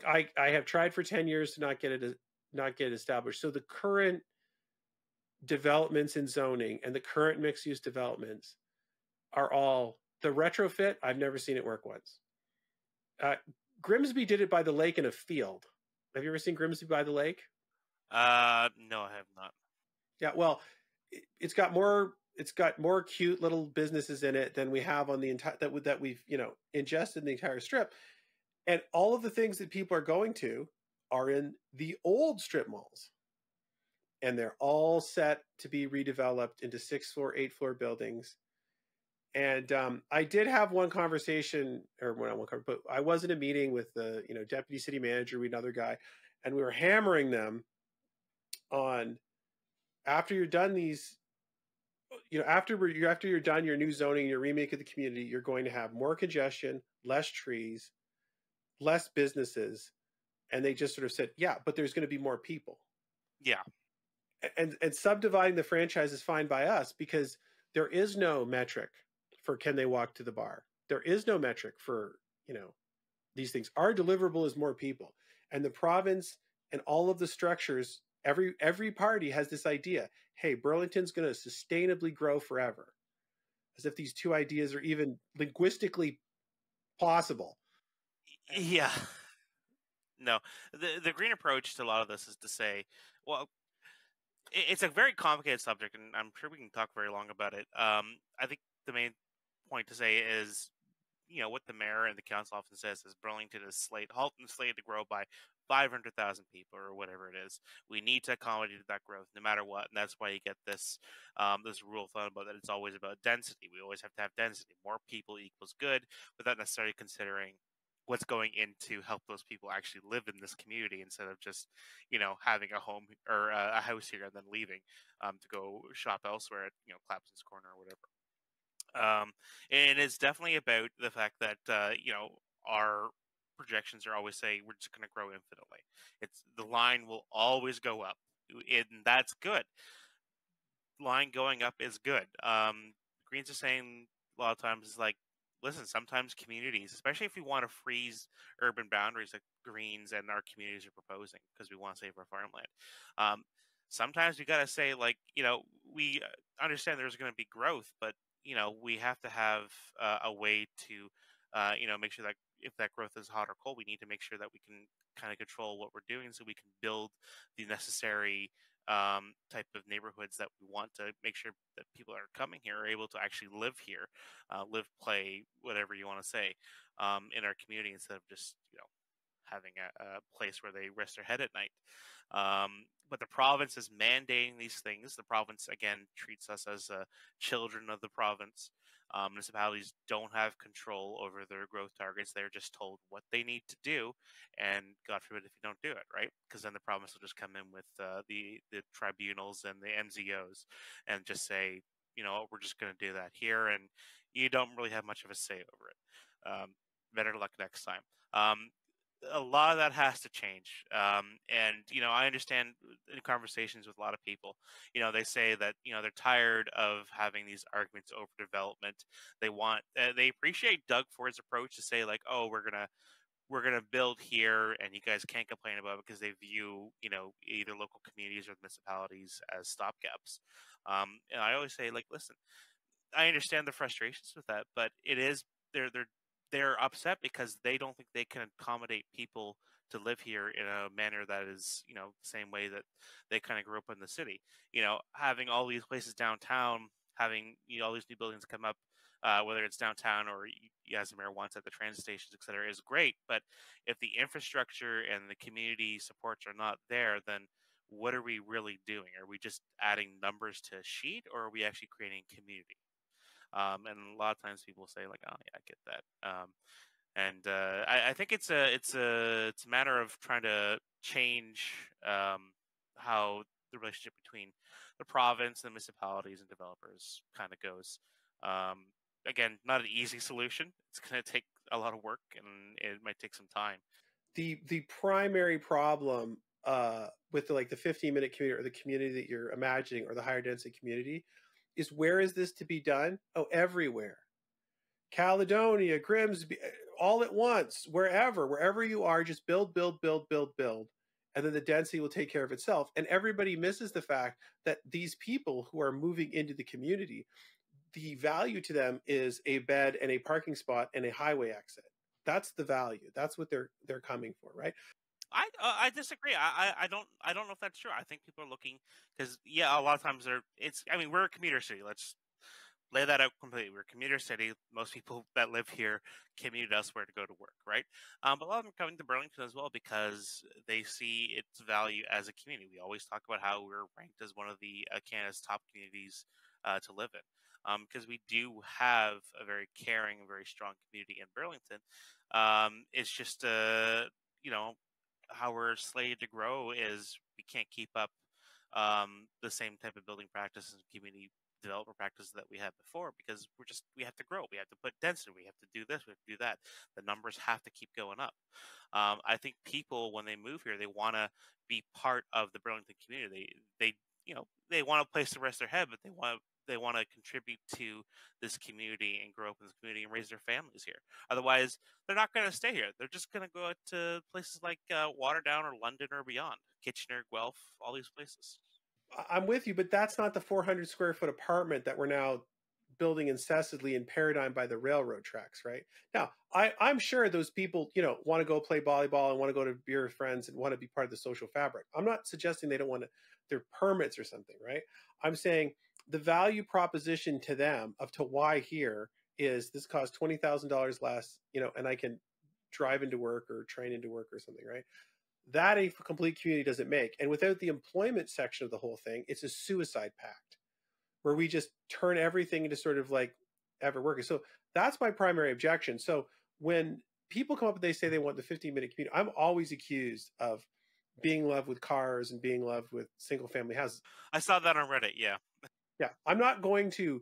I have tried for 10 years to not get it established. So the current developments in zoning and the current mixed use developments are all the retrofit. I've never seen it work once. Grimsby did it by the lake in a field. Have you ever seen Grimsby by the lake? No, I have not. Yeah, well, it's got more cute little businesses in it than we have on the entire that we've ingested in the entire strip. And all of the things that people are going to are in the old strip malls. And they're all set to be redeveloped into 6th floor, 8th floor buildings. And I did have one conversation, but I was in a meeting with the deputy city manager, with another guy, and we were hammering them on, after you're done these, after you're done your new zoning, your remake of the community, you're going to have more congestion, less trees, less businesses. And they just sort of said, yeah, but there's going to be more people. Yeah. And subdividing the franchise is fine by us, because there is no metric for can they walk to the bar. There is no metric for, these things. Our deliverable is more people. And the province and all of the structures, every party has this idea, hey, Burlington's going to sustainably grow forever. As if these two ideas are even linguistically possible. Yeah. No, the green approach to a lot of this is to say, well, it's a very complicated subject, and I'm sure we can talk very long about it. I think the main point to say is, what the mayor and the council often says is Burlington is Hutton is slated to grow by 500,000 people or whatever it is. We need to accommodate that growth no matter what, and that's why you get this this rule of thumb about that it's always about density. We always have to have density. More people equals good, without necessarily considering what's going in to help those people actually live in this community, instead of just having a home or a house here and then leaving to go shop elsewhere at Clapson's Corner or whatever. And it's definitely about the fact that our projections are always saying we're just going to grow infinitely. It's the line will always go up, and that's good. Line going up is good. Greens are saying a lot of times is like, listen, sometimes communities, especially if we want to freeze urban boundaries like Greens and our communities are proposing because we want to save our farmland. Sometimes we got to say, like, we understand there's going to be growth, but we have to have a way to make sure that if that growth is hot or cold, we need to make sure that we can kind of control what we're doing so we can build the necessary type of neighborhoods that we want to make sure that people that are coming here are able to actually live here, live, play, whatever you want to say, in our community, instead of just having a place where they rest their head at night. But the province is mandating these things. The province again treats us as children of the province. Municipalities don't have control over their growth targets. They're just told what they need to do, and God forbid if you don't do it, right? Because then the province will just come in with the tribunals and the MZOs and just say, you know, we're just going to do that here, and you don't really have much of a say over it. Better luck next time. A lot of that has to change. And, you know, I understand in conversations with a lot of people, you know, they say that, you know, they're tired of having these arguments over development. They appreciate Doug Ford's approach to say like, oh, we're gonna build here, and you guys can't complain about it because they view, you know, either local communities or municipalities as stopgaps. And I always say like, listen, I understand the frustrations with that, but it is they're upset because they don't think they can accommodate people to live here in a manner that is, you know, the same way that they kind of grew up in the city. You know, having all these places downtown, having, you know, all these new buildings come up, whether it's downtown or as the mayor wants at the transit stations, et cetera, is great. But if the infrastructure and the community supports are not there, then what are we really doing? Are we just adding numbers to a sheet, or are we actually creating community? And a lot of times people say like, "Oh yeah, I get that." And I think it's a matter of trying to change how the relationship between the province and municipalities and developers kind of goes. Um, Again, not an easy solution. It's going to take a lot of work, and it might take some time. The primary problem with like the 15-minute community or the community that you're imagining or the higher density community is, where is this to be done? Oh, everywhere. Caledonia, Grimsby, all at once, wherever you are, just build, build, build, build, build. And then the density will take care of itself. And everybody misses the fact that these people who are moving into the community, the value to them is a bed and a parking spot and a highway exit. That's the value. That's what they're coming for, right? I disagree. I don't know if that's true. I think people are looking because yeah, a lot of times they're it's. I mean, we're a commuter city. Let's lay that out completely. We're a commuter city. Most people that live here commute elsewhere to go to work, right? But a lot of them are coming to Burlington as well because they see its value as a community. We always talk about how we're ranked as one of the Canada's top communities to live in. Because we do have a very caring and very strong community in Burlington. It's just, you know, how we're slated to grow is we can't keep up the same type of building practices and community developer practices that we had before because we have to grow, we have to put density, we have to do this, we have to do that. The numbers have to keep going up. I think people when they move here, they want to be part of the Burlington community. They you know they want a place to rest their head, but they want to contribute to this community and grow up in this community and raise their families here. Otherwise, they're not going to stay here. They're just going to go to places like Waterdown or London or beyond, Kitchener, Guelph, all these places. I'm with you, but that's not the 400 square foot apartment that we're now building incessantly in Paradigm by the railroad tracks, right? Now, I'm sure those people, you know, want to go play volleyball and want to go to beer with friends and want to be part of the social fabric. I'm not suggesting they don't want to, their permits or something, right? I'm saying the value proposition to them of to why here is this costs $20,000 less, you know, and I can drive into work or train into work or something, right? That a complete community doesn't make. And without the employment section of the whole thing, it's a suicide pact where we just turn everything into sort of like ever working. So that's my primary objection. So when people come up and they say they want the 15-minute community, I'm always accused of being in love with cars and being in love with single family houses. I saw that on Reddit. Yeah. Yeah. I'm not going to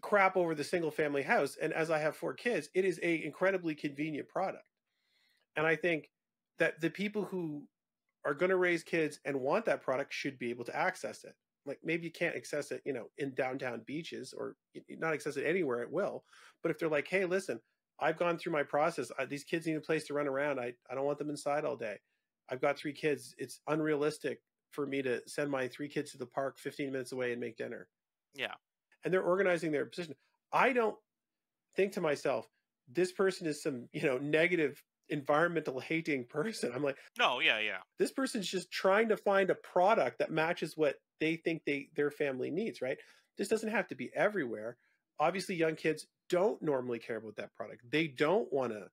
crap over the single family house. And as I have 4 kids, it is a incredibly convenient product. And I think that the people who are going to raise kids and want that product should be able to access it. Like maybe you can't access it, you know, in downtown beaches or not access it anywhere it will. But if they're like, hey, listen, I've gone through my process. These kids need a place to run around. I don't want them inside all day. I've got 3 kids. It's unrealistic for me to send my 3 kids to the park 15 minutes away and make dinner. Yeah. And they're organizing their position. I don't think to myself, this person is some, you know, negative environmental hating person. I'm like, no, yeah. This person's just trying to find a product that matches what they think their family needs, right? This doesn't have to be everywhere. Obviously, young kids don't normally care about that product. They don't want to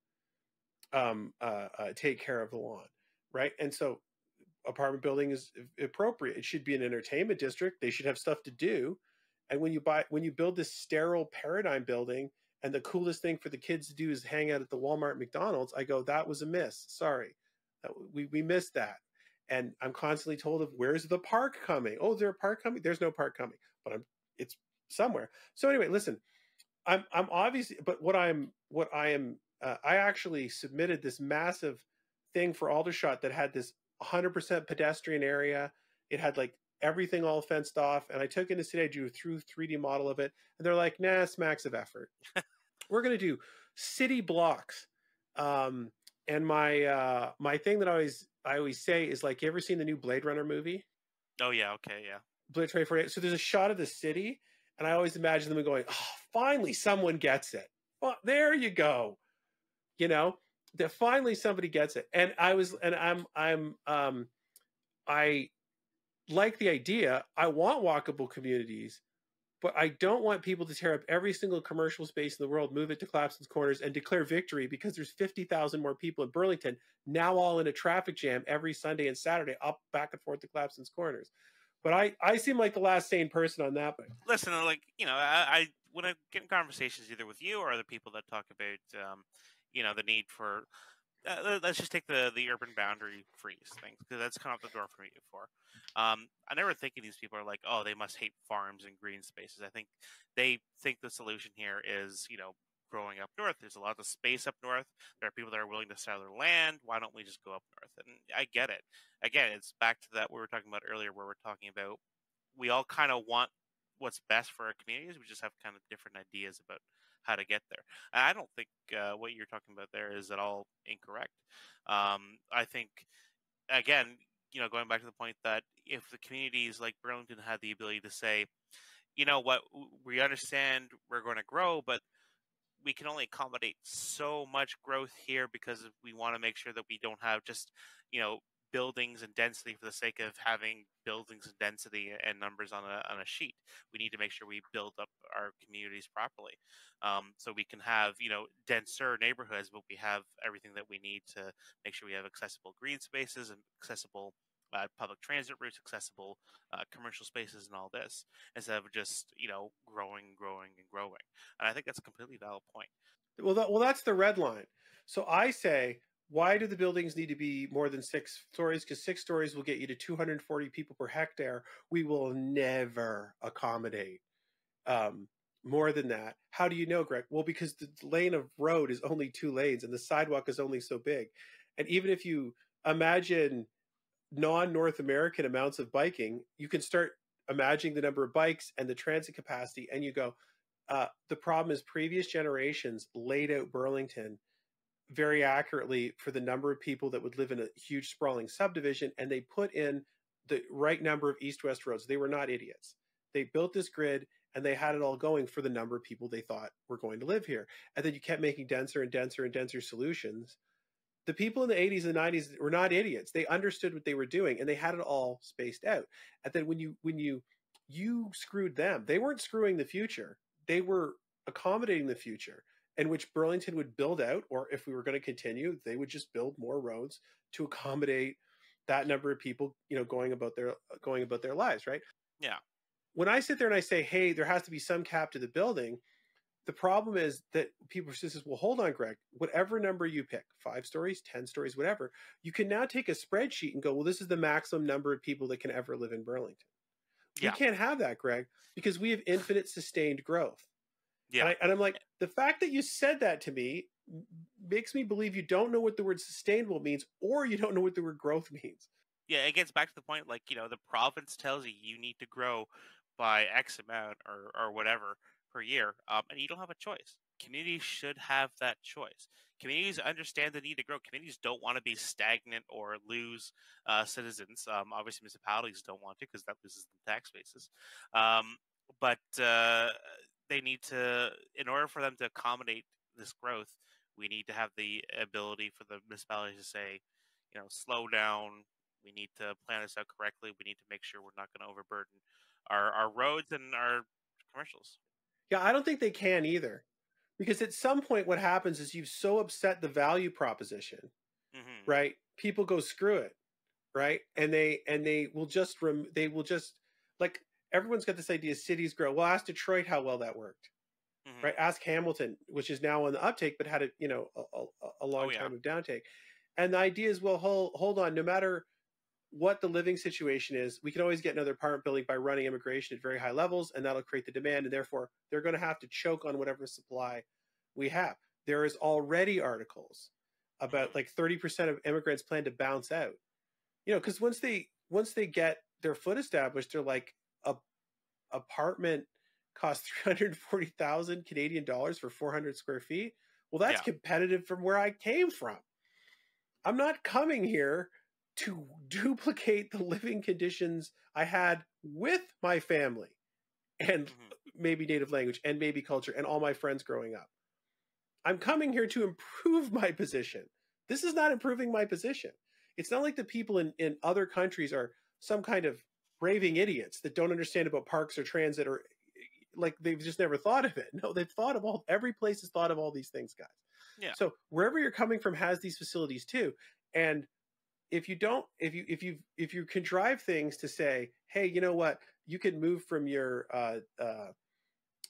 take care of the lawn, right? And so apartment building is appropriate. It should be an entertainment district. They should have stuff to do. And when you build this sterile paradigm building, and the coolest thing for the kids to do is hang out at the Walmart, McDonald's, I go, that was a miss. Sorry, we missed that. And I'm constantly told of, where's the park coming? Oh, is there a park coming? There's no park coming, but it's somewhere. So anyway, listen, I'm obviously, but I actually submitted this massive thing for Aldershot that had this 100% pedestrian area. It had like everything all fenced off, and I took it into city. I drew a 3D model of it, and they're like, "Nah, smacks of effort. We're gonna do city blocks." And my thing that I always say is, like, you ever seen the new Blade Runner movie? Oh yeah, okay, yeah. Blade 2048. So there's a shot of the city, and I always imagine them going, "Oh, finally someone gets it. Well, there you go." You know, that finally somebody gets it. And I like the idea. I want walkable communities, but I don't want people to tear up every single commercial space in the world, move it to Clapson's Corners, and declare victory because there's 50,000 more people in Burlington now, all in a traffic jam every Sunday and Saturday, up back and forth to Clapson's Corners. But I seem like the last sane person on that one. Listen, like, I when I get in conversations either with you or other people that talk about, the need for, let's just take the urban boundary freeze thing, because that's kind of the door for me before. I never think of these people are like, oh, they must hate farms and green spaces. I think they think the solution here is, growing up north. There's a lot of space up north. There are people that are willing to sell their land. Why don't we just go up north? And I get it. Again, it's back to that we were talking about earlier, where we're talking about, we all kind of want what's best for our communities. We just have kind of different ideas about how to get there. And I don't think what you're talking about there is at all incorrect. I think, again, going back to the point that if the communities like Burlington had the ability to say, you know what, we understand we're going to grow, but we can only accommodate so much growth here because we want to make sure that we don't have just, you know, buildings and density for the sake of having buildings and density and numbers on a sheet. We need to make sure we build up our communities properly, so we can have, denser neighborhoods, but we have everything that we need to make sure we have accessible green spaces and accessible public transit routes, accessible commercial spaces, and all this, instead of just, growing, growing, and growing. And I think that's a completely valid point. Well, that's the red line. So I say, why do the buildings need to be more than 6 stories? Because 6 stories will get you to 240 people per hectare. We will never accommodate more than that. How do you know, Greg? Well, because the lane of road is only 2 lanes and the sidewalk is only so big. And even if you imagine non-North American amounts of biking, you can start imagining the number of bikes and the transit capacity, and you go, the problem is previous generations laid out Burlington very accurately for the number of people that would live in a huge sprawling subdivision, and they put in the right number of east-west roads. They were not idiots. They built this grid and they had it all going for the number of people they thought were going to live here. And then you kept making denser and denser and denser solutions. The people in the 80s and 90s were not idiots. They understood what they were doing and they had it all spaced out. And then when you screwed them, they weren't screwing the future. They were accommodating the future, in which Burlington would build out, or if we were going to continue, they would just build more roads to accommodate that number of people, going about their lives, right? Yeah. When I sit there and I say, hey, there has to be some cap to the building, the problem is that people says, well, hold on, Greg, whatever number you pick, 5 stories, 10 stories, whatever, you can now take a spreadsheet and go, well, this is the maximum number of people that can ever live in Burlington. We can't have that, Greg, because we have infinite sustained growth. Yeah. And I'm like, the fact that you said that to me makes me believe you don't know what the word sustainable means, or you don't know what the word growth means. Yeah, it gets back to the point, like, the province tells you you need to grow by X amount or whatever per year, and you don't have a choice. Communities should have that choice. Communities understand the need to grow. Communities don't want to be stagnant or lose citizens. Obviously, municipalities don't want to, because that loses the tax bases. But they need to, in order for them to accommodate this growth, we need to have the ability for the municipalities to say, slow down. We need to plan this out correctly. We need to make sure we're not going to overburden our roads and our commercials. Yeah, I don't think they can either. Because at some point, what happens is you've so upset the value proposition, Hmm. right? People go screw it, right? And they will just they will just, like, everyone's got this idea cities grow. Well, ask Detroit how well that worked, Hmm. right? Ask Hamilton, which is now on the uptake, but had a a Oh long yeah. time of downtake. And the idea is, well, hold on, no matter what the living situation is, we can always get another apartment building by running immigration at very high levels, and that'll create the demand, and therefore they're going to have to choke on whatever supply we have. There is already articles about Hmm. like 30% of immigrants plan to bounce out. Because once they get their foot established, they're like, a apartment costs 340,000 Canadian dollars for 400 square feet. Well, that's Yeah. competitive from where I came from. I'm not coming here to duplicate the living conditions I had with my family and Hmm. maybe native language and maybe culture and all my friends growing up. I'm coming here to improve my position. This is not improving my position. It's not like the people in other countries are some kind of raving idiots that don't understand about parks or transit, or like they've just never thought of it. No, they've thought of every place has thought of all these things, guys. Yeah. So wherever you're coming from has these facilities too. And if you don't, if you contrive things to say, hey, you know what, you can move from your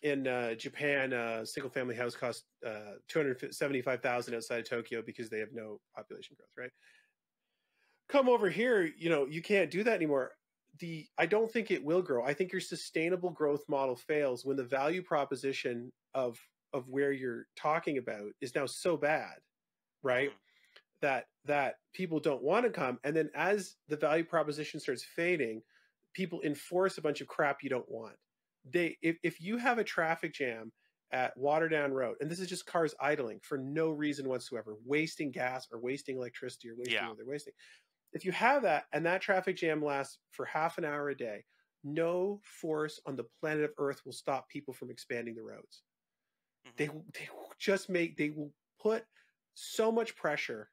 in Japan, single family house costs 275,000 outside of Tokyo because they have no population growth, right? Come over here, you can't do that anymore. I don't think it will grow. I think your sustainable growth model fails when the value proposition of where you're talking about is now so bad, right? Hmm. That people don't want to come, and then as the value proposition starts fading, people enforce a bunch of crap you don't want. If you have a traffic jam at Waterdown Road, and this is just cars idling for no reason whatsoever, wasting gas or wasting electricity or wasting Yeah. what they're wasting. If you have that and that traffic jam lasts for half an hour a day, no force on the planet of Earth will stop people from expanding the roads. Hmm. They will put so much pressure,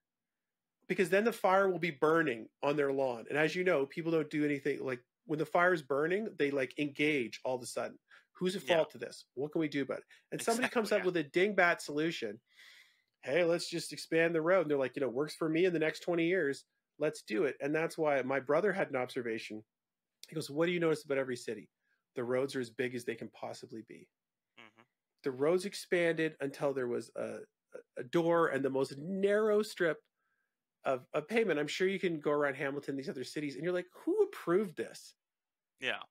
because then the fire will be burning on their lawn. And as you know, people don't do anything. Like, when the fire is burning, they like engage all of a sudden. Who's at Yeah. fault to this? What can we do about it? And somebody comes Exactly. up Yeah. with a dingbat solution. Hey, let's just expand the road. And they're like, works for me in the next 20 years. Let's do it. And that's why my brother had an observation. He goes, what do you notice about every city? The roads are as big as they can possibly be. Hmm. The roads expanded until there was a door and the most narrow strip of payment. I'm sure you can go around Hamilton, these other cities, and you're like, who approved this? Yeah.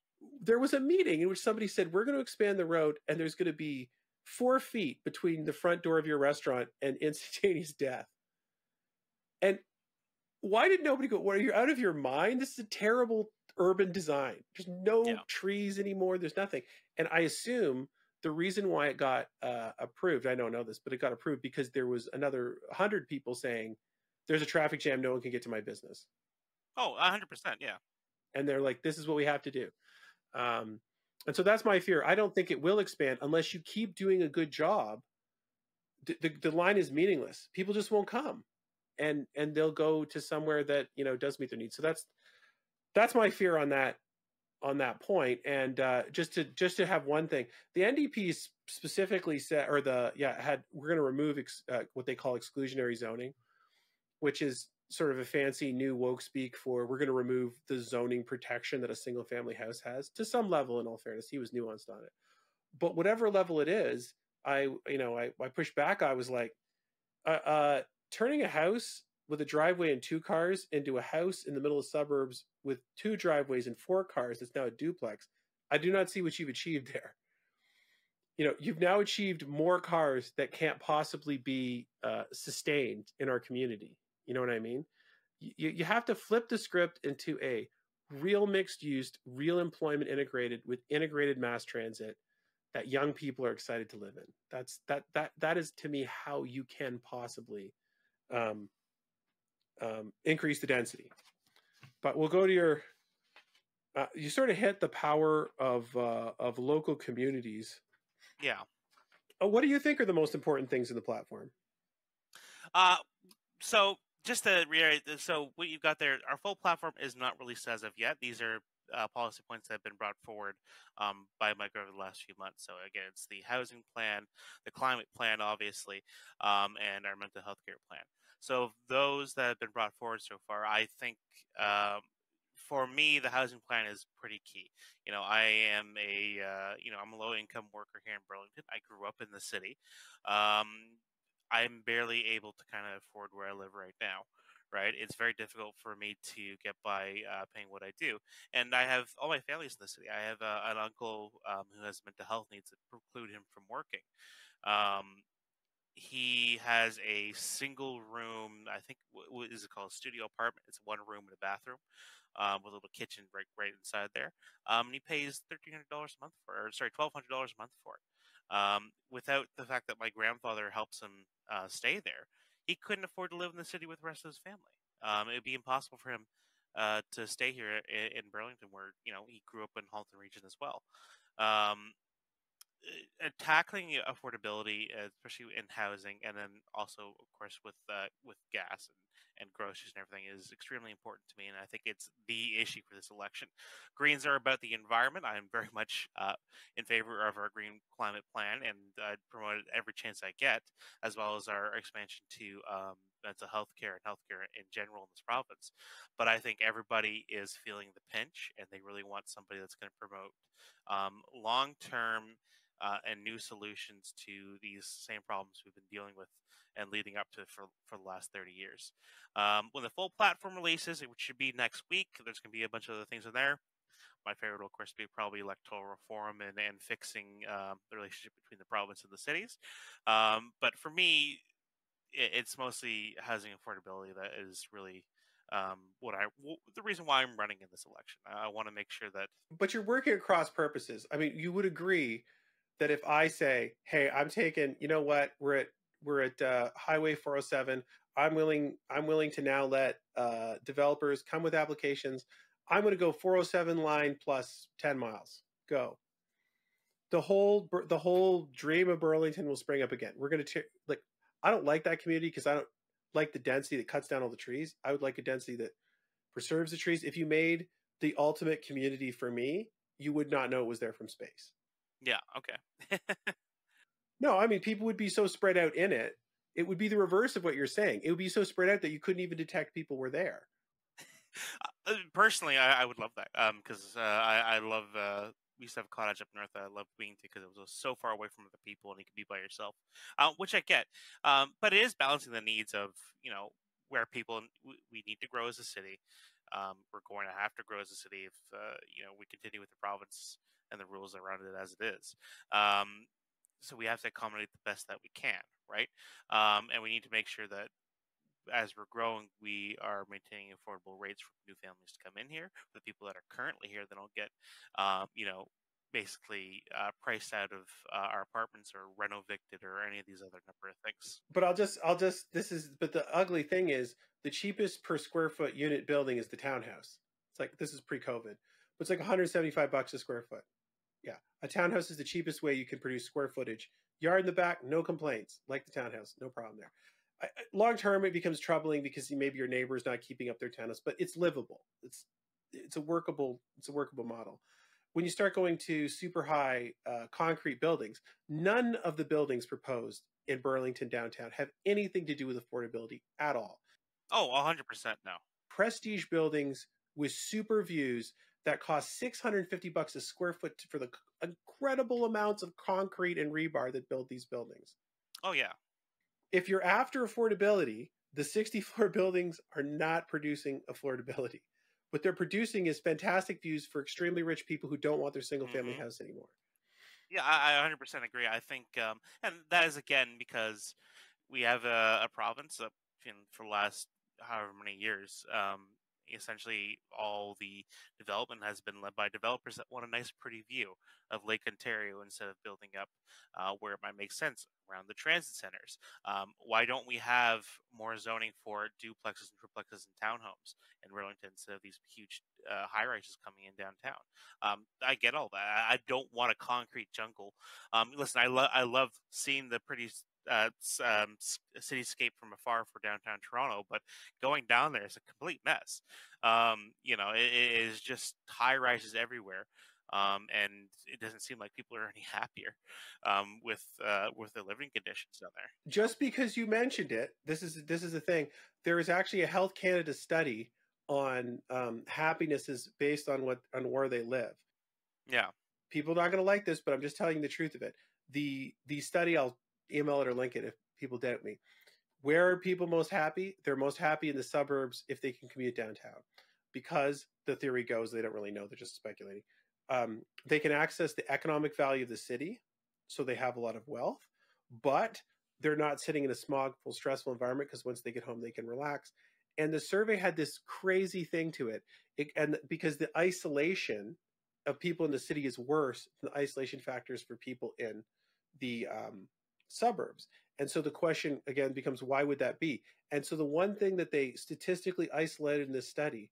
There was a meeting in which somebody said, we're going to expand the road, and there's going to be 4 feet between the front door of your restaurant and instantaneous death. And why did nobody go, well, you're out of your mind? This is a terrible urban design. There's no Yeah. trees anymore. There's nothing. And I assume the reason why it got approved, I don't know this, but it got approved because there was another 100 people saying, there's a traffic jam. No one can get to my business. Oh, 100%. Yeah. And they're like, this is what we have to do. Um, and so that's my fear. I don't think it will expand unless you keep doing a good job. The line is meaningless. People just won't come, and they'll go to somewhere that does meet their needs. So that's my fear on that point. And just to have one thing, the NDP specifically said, or we're going to remove what they call exclusionary zoning, which is sort of a fancy new woke speak for, we're going to remove the zoning protection that a single family house has. To some level, in all fairness, he was nuanced on it, but whatever level it is, I pushed back. I was like, turning a house with a driveway and 2 cars into a house in the middle of suburbs with 2 driveways and 4 cars that's now a duplex, I do not see what you've achieved there. You've now achieved more cars that can't possibly be sustained in our community. You know what I mean? You have to flip the script into a real mixed use, real employment integrated with integrated mass transit that young people are excited to live in. That is, to me, how you can possibly um, increase the density. But we'll go to your. You sort of hit the power of local communities. Yeah. What do you think are the most important things in the platform? Uh, so just to reiterate, so what you've got there, our full platform is not released as of yet. These are policy points that have been brought forward by Mike over the last few months. So again, it's the housing plan, the climate plan, obviously, and our mental health care plan. So of those that have been brought forward so far, I think for me, the housing plan is pretty key. I am I'm a low income worker here in Burlington. I grew up in the city. Um, I'm barely able to kind of afford where I live right now. Right, it's very difficult for me to get by paying what I do, and I have all my family's in the city. I have an uncle who has mental health needs that preclude him from working. Um, he has a single room, I think, what is it called? Studio apartment. It's one room and a bathroom, with a little kitchen right inside there. And he pays $1,300 a month or sorry, $1,200 a month for it. Without the fact that my grandfather helps him stay there, he couldn't afford to live in the city with the rest of his family. It would be impossible for him to stay here in Burlington, where he grew up in Halton region as well. Um, Tackling affordability, especially in housing, and then also, of course, with gas and groceries and everything, is extremely important to me, and I think it's the issue for this election. Greens are about the environment. I am very much in favor of our green climate plan, and I promote it every chance I get, as well as our expansion to mental health care and healthcare in general in this province. But I think everybody is feeling the pinch, and they really want somebody that's going to promote long term and new solutions to these same problems we've been dealing with and leading up to for the last 30 years. When the full platform releases, which should be next week, there's going to be a bunch of other things in there. My favorite will, of course, be probably electoral reform and fixing the relationship between the province and the cities. But for me, it's mostly housing affordability that is really the reason why I'm running in this election. I want to make sure that. But you're working across purposes. I mean, you would agree that if I say, "Hey, I'm taking," you know what, we're at Highway 407. I'm willing to now let developers come with applications. I'm going to go 407 line plus 10 miles. Go. The whole dream of Burlington will spring up again. We're going to like. I don't like that community because I don't like the density that cuts down all the trees. I would like a density that preserves the trees. If you made the ultimate community for me, you would not know it was there from space. Yeah, okay. No, I mean, people would be so spread out in it. It would be the reverse of what you're saying. It would be so spread out that you couldn't even detect people were there. Personally, I would love that because I love we used to have a cottage up north that I loved being to because it was so far away from other people and you could be by yourself, which I get. But it is balancing the needs of where people we need to grow as a city. We're going to have to grow as a city if we continue with the province and the rules around it as it is. So we have to accommodate the best that we can, right? And we need to make sure that as we're growing, we are maintaining affordable rates for new families to come in here. For the people that are currently here, they don't get, um, you know, basically priced out of our apartments or rent evicted or any of these other number of things. But but the ugly thing is the cheapest per square foot unit building is the townhouse. It's like, this is pre-COVID, but it's like $175 a square foot. Yeah. A townhouse is the cheapest way you can produce square footage. Yard in the back, no complaints. Like the townhouse, no problem there. Long term, it becomes troubling because maybe your neighbor is not keeping up their townhouse, but it's livable. It's a workable model. When you start going to super high concrete buildings, none of the buildings proposed in Burlington downtown have anything to do with affordability at all. Oh, 100% no. Prestige buildings with super views that cost $650 a square foot for the incredible amounts of concrete and rebar that build these buildings. Oh yeah. If you're after affordability, the 60-floor buildings are not producing affordability. What they're producing is fantastic views for extremely rich people who don't want their single family hmm house anymore. Yeah, I 100% agree. I think, and that is again because we have a province that for the last however many years, essentially all the development has been led by developers that want a nice, pretty view of Lake Ontario instead of building up where it might make sense around the transit centers. Why don't we have more zoning for duplexes and triplexes and townhomes in Burlington instead of these huge high rises coming in downtown? I get all that. I don't want a concrete jungle. Listen, I love seeing the pretty cityscape from afar for downtown Toronto, but going down there is a complete mess. It is just high rises everywhere. And it doesn't seem like people are any happier with their living conditions down there. Just because you mentioned it, this is the thing. There is actually a Health Canada study on happiness is based on where they live. Yeah. People are not going to like this, but I'm just telling you the truth of it. The study, I'll email it or link it if people doubt me. Where are people most happy? They're most happy in the suburbs if they can commute downtown, because the theory goes they don't really know; they're just speculating. They can access the economic value of the city, so they have a lot of wealth, but they're not sitting in a smogful, stressful environment because once they get home, they can relax. And the survey had this crazy thing to and because the isolation of people in the city is worse than the isolation factors for people in the suburbs. And so the question again becomes, why would that be? And so the one thing that they statistically isolated in this study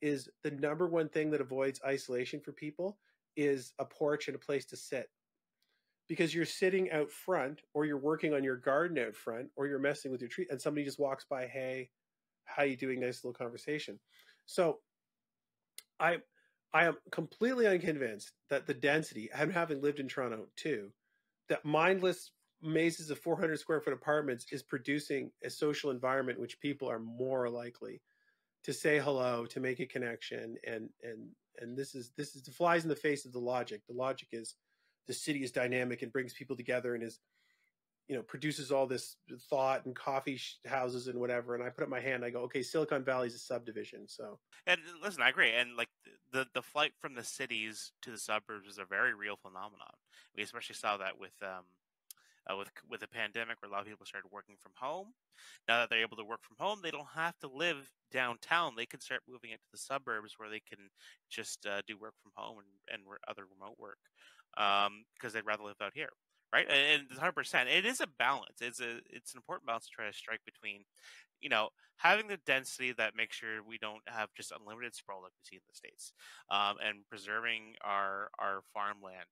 is the number one thing that avoids isolation for people is a porch and a place to sit. Because you're sitting out front, or you're working on your garden out front, or you're messing with your tree, and somebody just walks by, hey, how you doing? Nice little conversation. So I I am completely unconvinced that the density, I'm having lived in Toronto too, that mindless mazes of 400 square foot apartments is producing a social environment which people are more likely to say hello, to make a connection, and this is the flies in the face of the logic. The logic is the city is dynamic and brings people together and is produces all this thought and coffee houses and whatever. And I put up my hand. I go, okay, Silicon Valley is a subdivision. So And listen, I agree. And like the flight from the cities to the suburbs is a very real phenomenon. We especially saw that with the pandemic, where a lot of people started working from home. Now that they're able to work from home, they don't have to live downtown. They can start moving into the suburbs where they can just do work from home and other remote work, because they'd rather live out here, right? And 100%, it is a balance. It's an important balance to try to strike between, having the density that makes sure we don't have just unlimited sprawl like we see in the states, and preserving our farmland,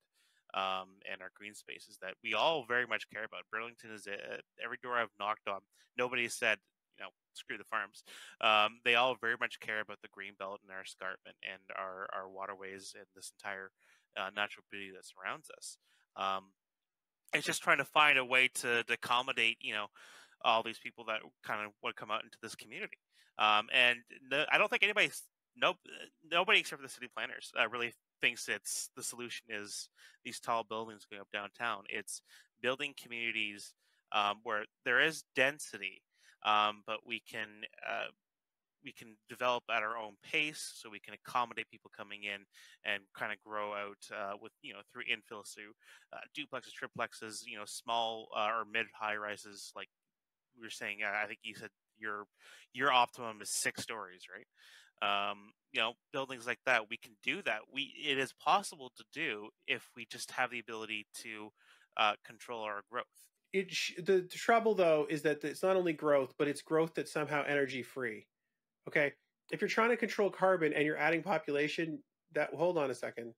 and our green spaces that we all very much care about. Burlington is every door I've knocked on, nobody said, screw the farms. They all very much care about the green belt and our escarpment and our waterways and this entire natural beauty that surrounds us. Um, it's just trying to find a way to accommodate, all these people that kind of would come out into this community. And I don't think nobody except for the city planners really thinks it's the solution is these tall buildings going up downtown. It's building communities where there is density, but we can develop at our own pace, so we can accommodate people coming in and kind of grow out with through infills, through duplexes, triplexes, small or mid high rises. Like we were saying, I think you said your optimum is 6 stories, right? Buildings like that, we can do that. It is possible to do if we just have the ability to control our growth. The trouble though is that it's not only growth, but it's growth that's somehow energy free. Okay, if you're trying to control carbon and you're adding population, that hold on a second,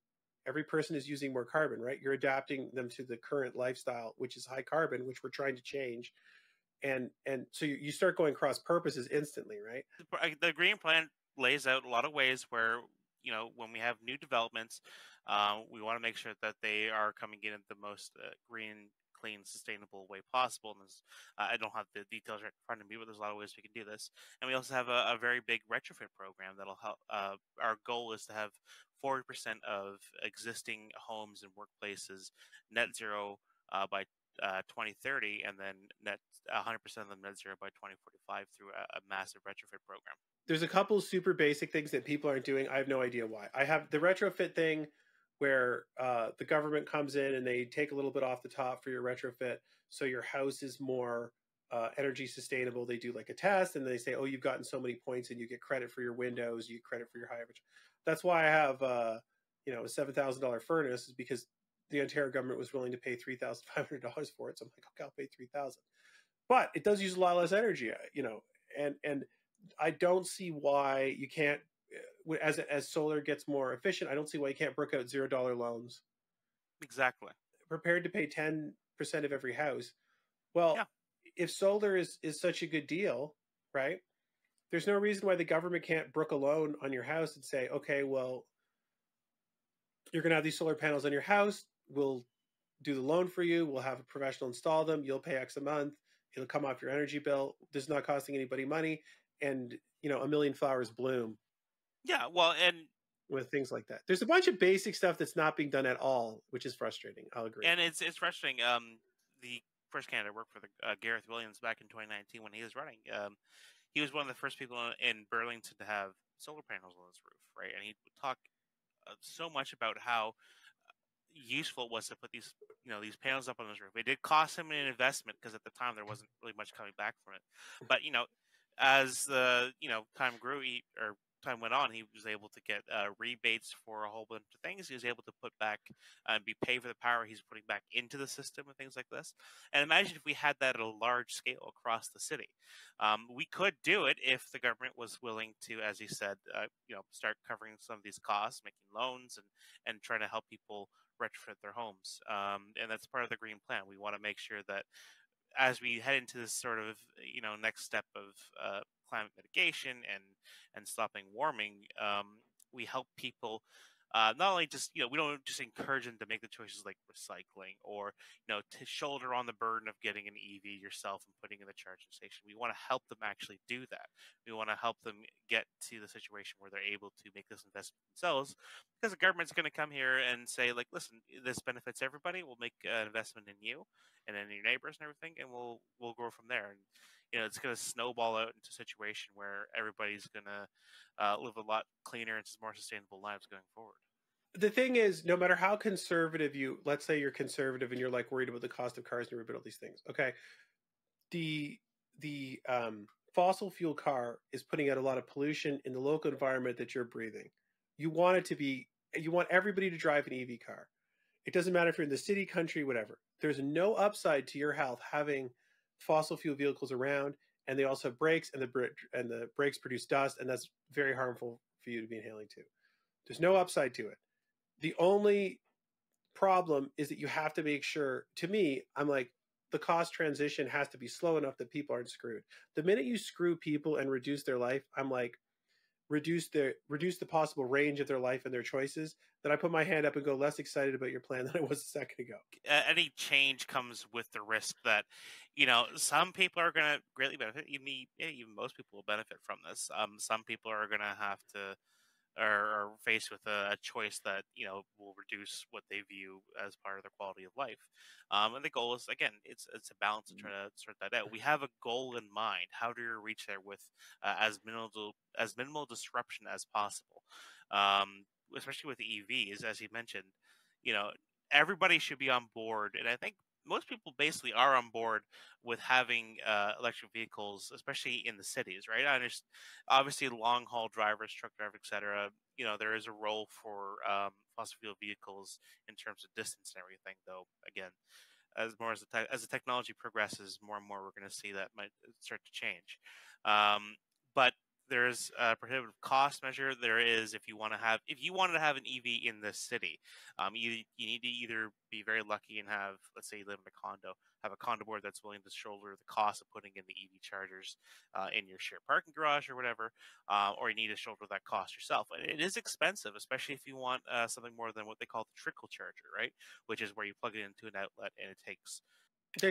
every person is using more carbon, right? You're adapting them to the current lifestyle, which is high carbon, which we're trying to change, and so you start going cross purposes instantly, right? The green plan lays out a lot of ways where, when we have new developments, we want to make sure that they are coming in the most green, clean, sustainable way possible. And I don't have the details right in front of me, but there's a lot of ways we can do this. And we also have a very big retrofit program that'll help. Our goal is to have 40% of existing homes and workplaces net zero by 2030, and then net 100% of them net zero by 2045 through a massive retrofit program. There's a couple super basic things that people aren't doing. I have no idea why. I have the retrofit thing where the government comes in and they take a little bit off the top for your retrofit, so your house is more energy sustainable. They do like a test and they say, oh, you've gotten so many points and you get credit for your windows, you get credit for your high average. That's why I have a $7,000 furnace, is because the Ontario government was willing to pay $3,500 for it. So I'm like, okay, I'll pay $3,000. But it does use a lot less energy, and I don't see why you can't, as solar gets more efficient, I don't see why you can't brook out $0 loans. Exactly. Prepared to pay 10% of every house. Well, yeah. If solar is such a good deal, right? There's no reason why the government can't brook a loan on your house and say, okay, well, you're going to have these solar panels on your house. We'll do the loan for you. We'll have a professional install them. You'll pay X a month. It'll come off your energy bill. This is not costing anybody money. And, a million flowers bloom Yeah, well, with things like that. There's a bunch of basic stuff that's not being done at all, which is frustrating. I'll agree. and it's frustrating. The first candidate worked for the Gareth Williams back in 2019 when he was running. He was one of the first people in Burlington to have solar panels on his roof, right? And he would talk so much about how useful it was to put these panels up on his roof. It did cost him an investment because at the time there wasn't really much coming back from it. But as the time grew, or time went on, he was able to get rebates for a whole bunch of things. He was able to put back and be paid for the power he's putting back into the system and things like this. And imagine if we had that at a large scale across the city. We could do it if the government was willing to, as he said, start covering some of these costs, making loans and trying to help people retrofit their homes. And that's part of the green plan. We want to make sure that as we head into this sort of next step of climate mitigation and stopping warming, we help people not only just we don't just encourage them to make the choices like recycling or to shoulder on the burden of getting an EV yourself and putting in the charging station. We want to help them actually do that. We want to help them get to the situation where they're able to make this investment themselves, because the government's going to come here and say, like, listen, this benefits everybody. We'll make an investment in you and in your neighbors and everything, and we'll grow from there. And it's going to snowball out into a situation where everybody's going to live a lot cleaner and more sustainable lives going forward. The thing is, no matter how conservative let's say you're conservative and you're like worried about the cost of cars and all these things. Okay, the fossil fuel car is putting out a lot of pollution in the local environment that you're breathing. You want everybody to drive an EV car. It doesn't matter if you're in the city, country, whatever. There's no upside to your health having fossil fuel vehicles around, and they also have brakes, and the brakes produce dust, and that's very harmful for you to be inhaling too. There's no upside to it. The only problem is that you have to make sure, to me, I'm like, the cost transition has to be slow enough that people aren't screwed. The minute you screw people and reduce their life, I'm like, reduce the possible range of their life and their choices, then I put my hand up and go, less excited about your plan than I was a second ago. Any change comes with the risk that some people are going to greatly benefit. Even most people will benefit from this. Some people are going to have to are faced with a choice that will reduce what they view as part of their quality of life. And the goal is, again, it's a balance to try to sort that out. We have a goal in mind. How do you reach there with as minimal disruption as possible? Especially with EVs, as you mentioned, everybody should be on board, and I think most people basically are on board with having electric vehicles, especially in the cities, right? I understand, obviously, long haul drivers, truck drivers, etc. There is a role for fossil fuel vehicles in terms of distance and everything. Though, again, as the technology progresses, more and more we're going to see that might start to change. But there's a prohibitive cost measure. There is, if you wanted to have an EV in this city, you need to either be very lucky and have, let's say you live in a condo, have a condo board that's willing to shoulder the cost of putting in the EV chargers in your shared parking garage or whatever, or you need to shoulder that cost yourself. And it is expensive, especially if you want something more than what they call the trickle charger, right? Which is where you plug it into an outlet and it takes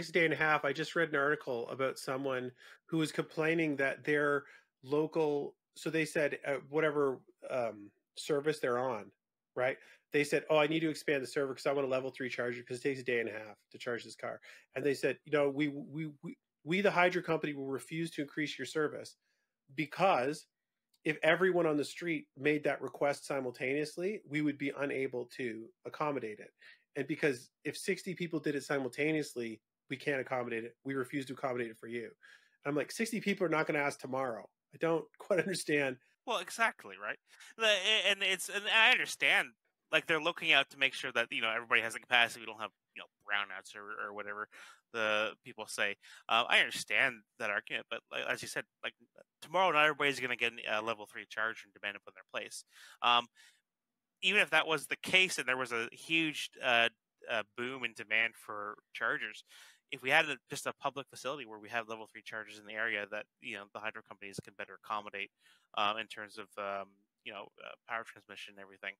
a day and a half. I just read an article about someone who was complaining that their local, so they said whatever service they're on, right? They said, oh, I need to expand the server because I want a level 3 charger because it takes a day and a half to charge this car. And they said, we the hydro company will refuse to increase your service because if everyone on the street made that request simultaneously, we would be unable to accommodate it. And because if 60 people did it simultaneously, we can't accommodate it. We refuse to accommodate it for you. I'm like, 60 people are not going to ask tomorrow. I don't quite understand. Well, exactly, right. And I understand, like, they're looking out to make sure that everybody has the capacity. We don't have brownouts or whatever the people say. I understand that argument, but like, as you said, like, tomorrow not everybody's going to get a level 3 charge and demand upon their place. Even if that was the case and there was a huge boom in demand for chargers, if we had just a public facility where we have level 3 chargers in the area that the hydro companies can better accommodate in terms of power transmission and everything.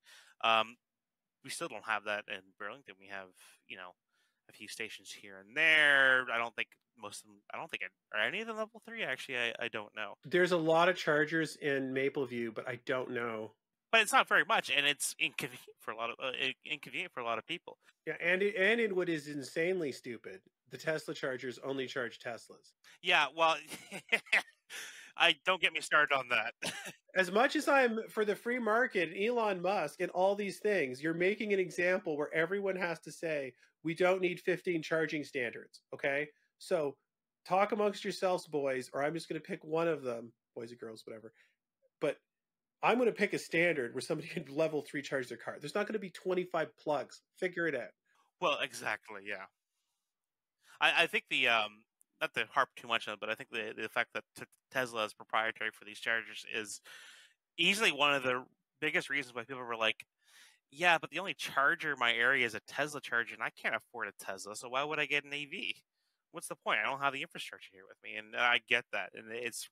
We still don't have that in Burlington. We have a few stations here and there. I don't think most of them. I don't think are any of them level 3. Actually, I don't know. There's a lot of chargers in Mapleview, but I don't know. But it's not very much, and it's inconvenient for a lot of people. Yeah, and Inwood is insanely stupid. The Tesla chargers only charge Teslas. Yeah, well, I don't get me started on that. As much as I'm for the free market, Elon Musk, and all these things, you're making an example where everyone has to say, we don't need 15 charging standards, okay? So talk amongst yourselves, boys, or I'm just going to pick one of them, boys or girls, whatever. But I'm going to pick a standard where somebody can level 3 charge their car. There's not going to be 25 plugs. Figure it out. Well, exactly, yeah. I think not to harp too much on it, but I think the fact that Tesla is proprietary for these chargers is easily one of the biggest reasons why people were like, yeah, but the only charger in my area is a Tesla charger, and I can't afford a Tesla, so why would I get an EV? What's the point? I don't have the infrastructure here with me, and I get that, and it's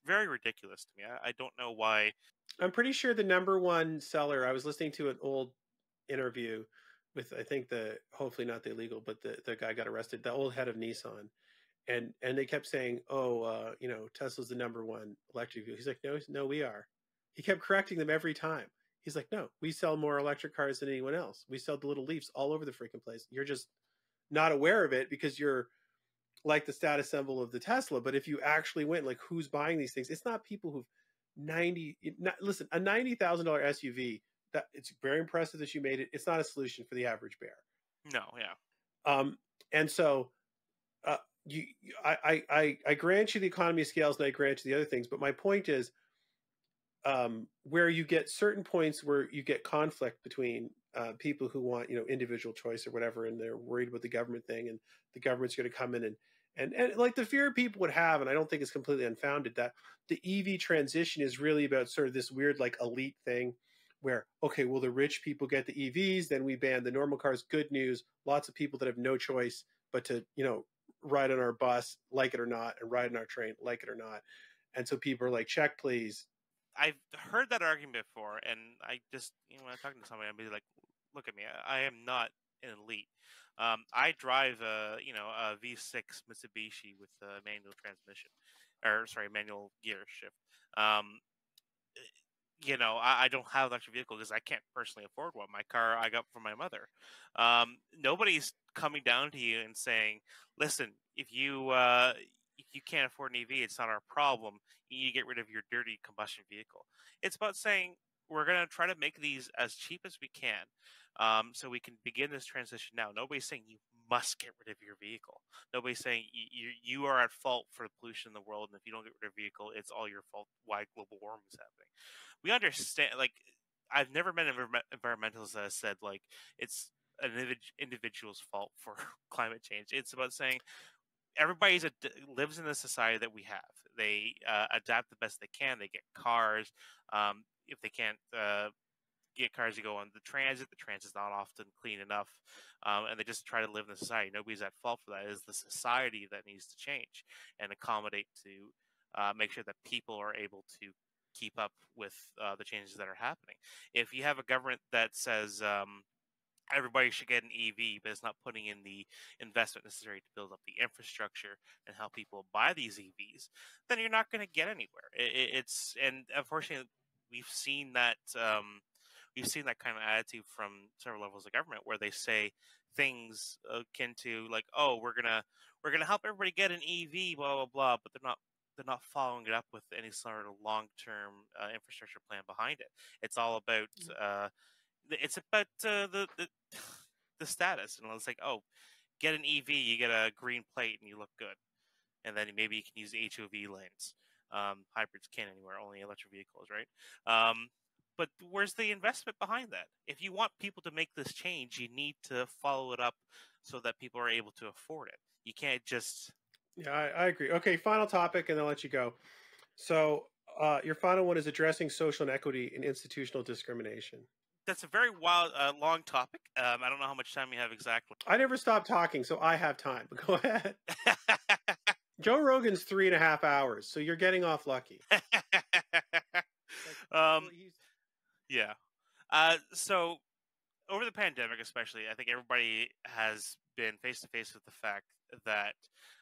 very ridiculous to me. I don't know why. I'm pretty sure the number one seller, I was listening to an old interview with, I think hopefully not the illegal, but the guy got arrested, the old head of Nissan. And they kept saying, Tesla's the number one electric vehicle. He's like, no, we are. He kept correcting them every time. He's like, no, we sell more electric cars than anyone else. We sell the little Leafs all over the freaking place. You're just not aware of it because you're like the status symbol of the Tesla. But if you actually went, like, who's buying these things? It's not people who've listen, a $90,000 SUV, that it's very impressive that you made it. It's not a solution for the average bear. No, yeah. And so I grant you the economy of scales, and I grant you the other things, but my point is, where you get certain points where you get conflict between people who want individual choice or whatever, and they're worried about the government thing, and the government's going to come in and like the fear people would have, and I don't think it's completely unfounded, that the EV transition is really about sort of this weird like elite thing where, okay, well, the rich people get the EVs, then we ban the normal cars. Good news, lots of people that have no choice but to ride on our bus, like it or not, and ride on our train, like it or not. And so people are like, check, please. I've heard that argument before, and I just, when I'm talking to somebody, I'll be like, look at me, I am not an elite. I drive a V6 Mitsubishi with a manual transmission, manual gear shift. I don't have an electric vehicle because I can't personally afford one. My car I got from my mother. Nobody's coming down to you and saying, listen, if you can't afford an EV, it's not our problem. You need to get rid of your dirty combustion vehicle. It's about saying we're going to try to make these as cheap as we can, so we can begin this transition now. Nobody's saying you must get rid of your vehicle. Nobody's saying you are at fault for the pollution in the world, and if you don't get rid of your vehicle, it's all your fault why global warming is happening. We understand, like, I've never met an environmentalist that has said, like, it's an individual's fault for climate change. It's about saying everybody lives in the society that we have. They adapt the best they can. They get cars. If they can't get cars, you go on the transit. The transit's not often clean enough, and they just try to live in the society. Nobody's at fault for that. It is the society that needs to change and accommodate to make sure that people are able to keep up with the changes that are happening. If you have a government that says everybody should get an EV, but it's not putting in the investment necessary to build up the infrastructure and help people buy these EVs, then you're not going to get anywhere. And unfortunately, we've seen that kind of attitude from several levels of government, where they say things akin to like, "Oh, we're gonna help everybody get an EV," blah blah blah, but they're not following it up with any sort of long-term infrastructure plan behind it. It's all about the status, and it's like, oh, get an EV, you get a green plate, and you look good, and then maybe you can use HOV lanes. Hybrids can't anymore, only electric vehicles, right? But where's the investment behind that? If you want people to make this change, you need to follow it up so that people are able to afford it. You can't just... Yeah, I agree. Okay, final topic, and I'll let you go. So your final one is addressing social inequity and institutional discrimination. that's a very wild, long topic. I don't know how much time you have exactly. I never stop talking, so I have time. But go ahead. Joe Rogan's 3.5 hours, so you're getting off lucky. Like, um, he's yeah. So over the pandemic, especially, I think everybody has been face to face with the fact that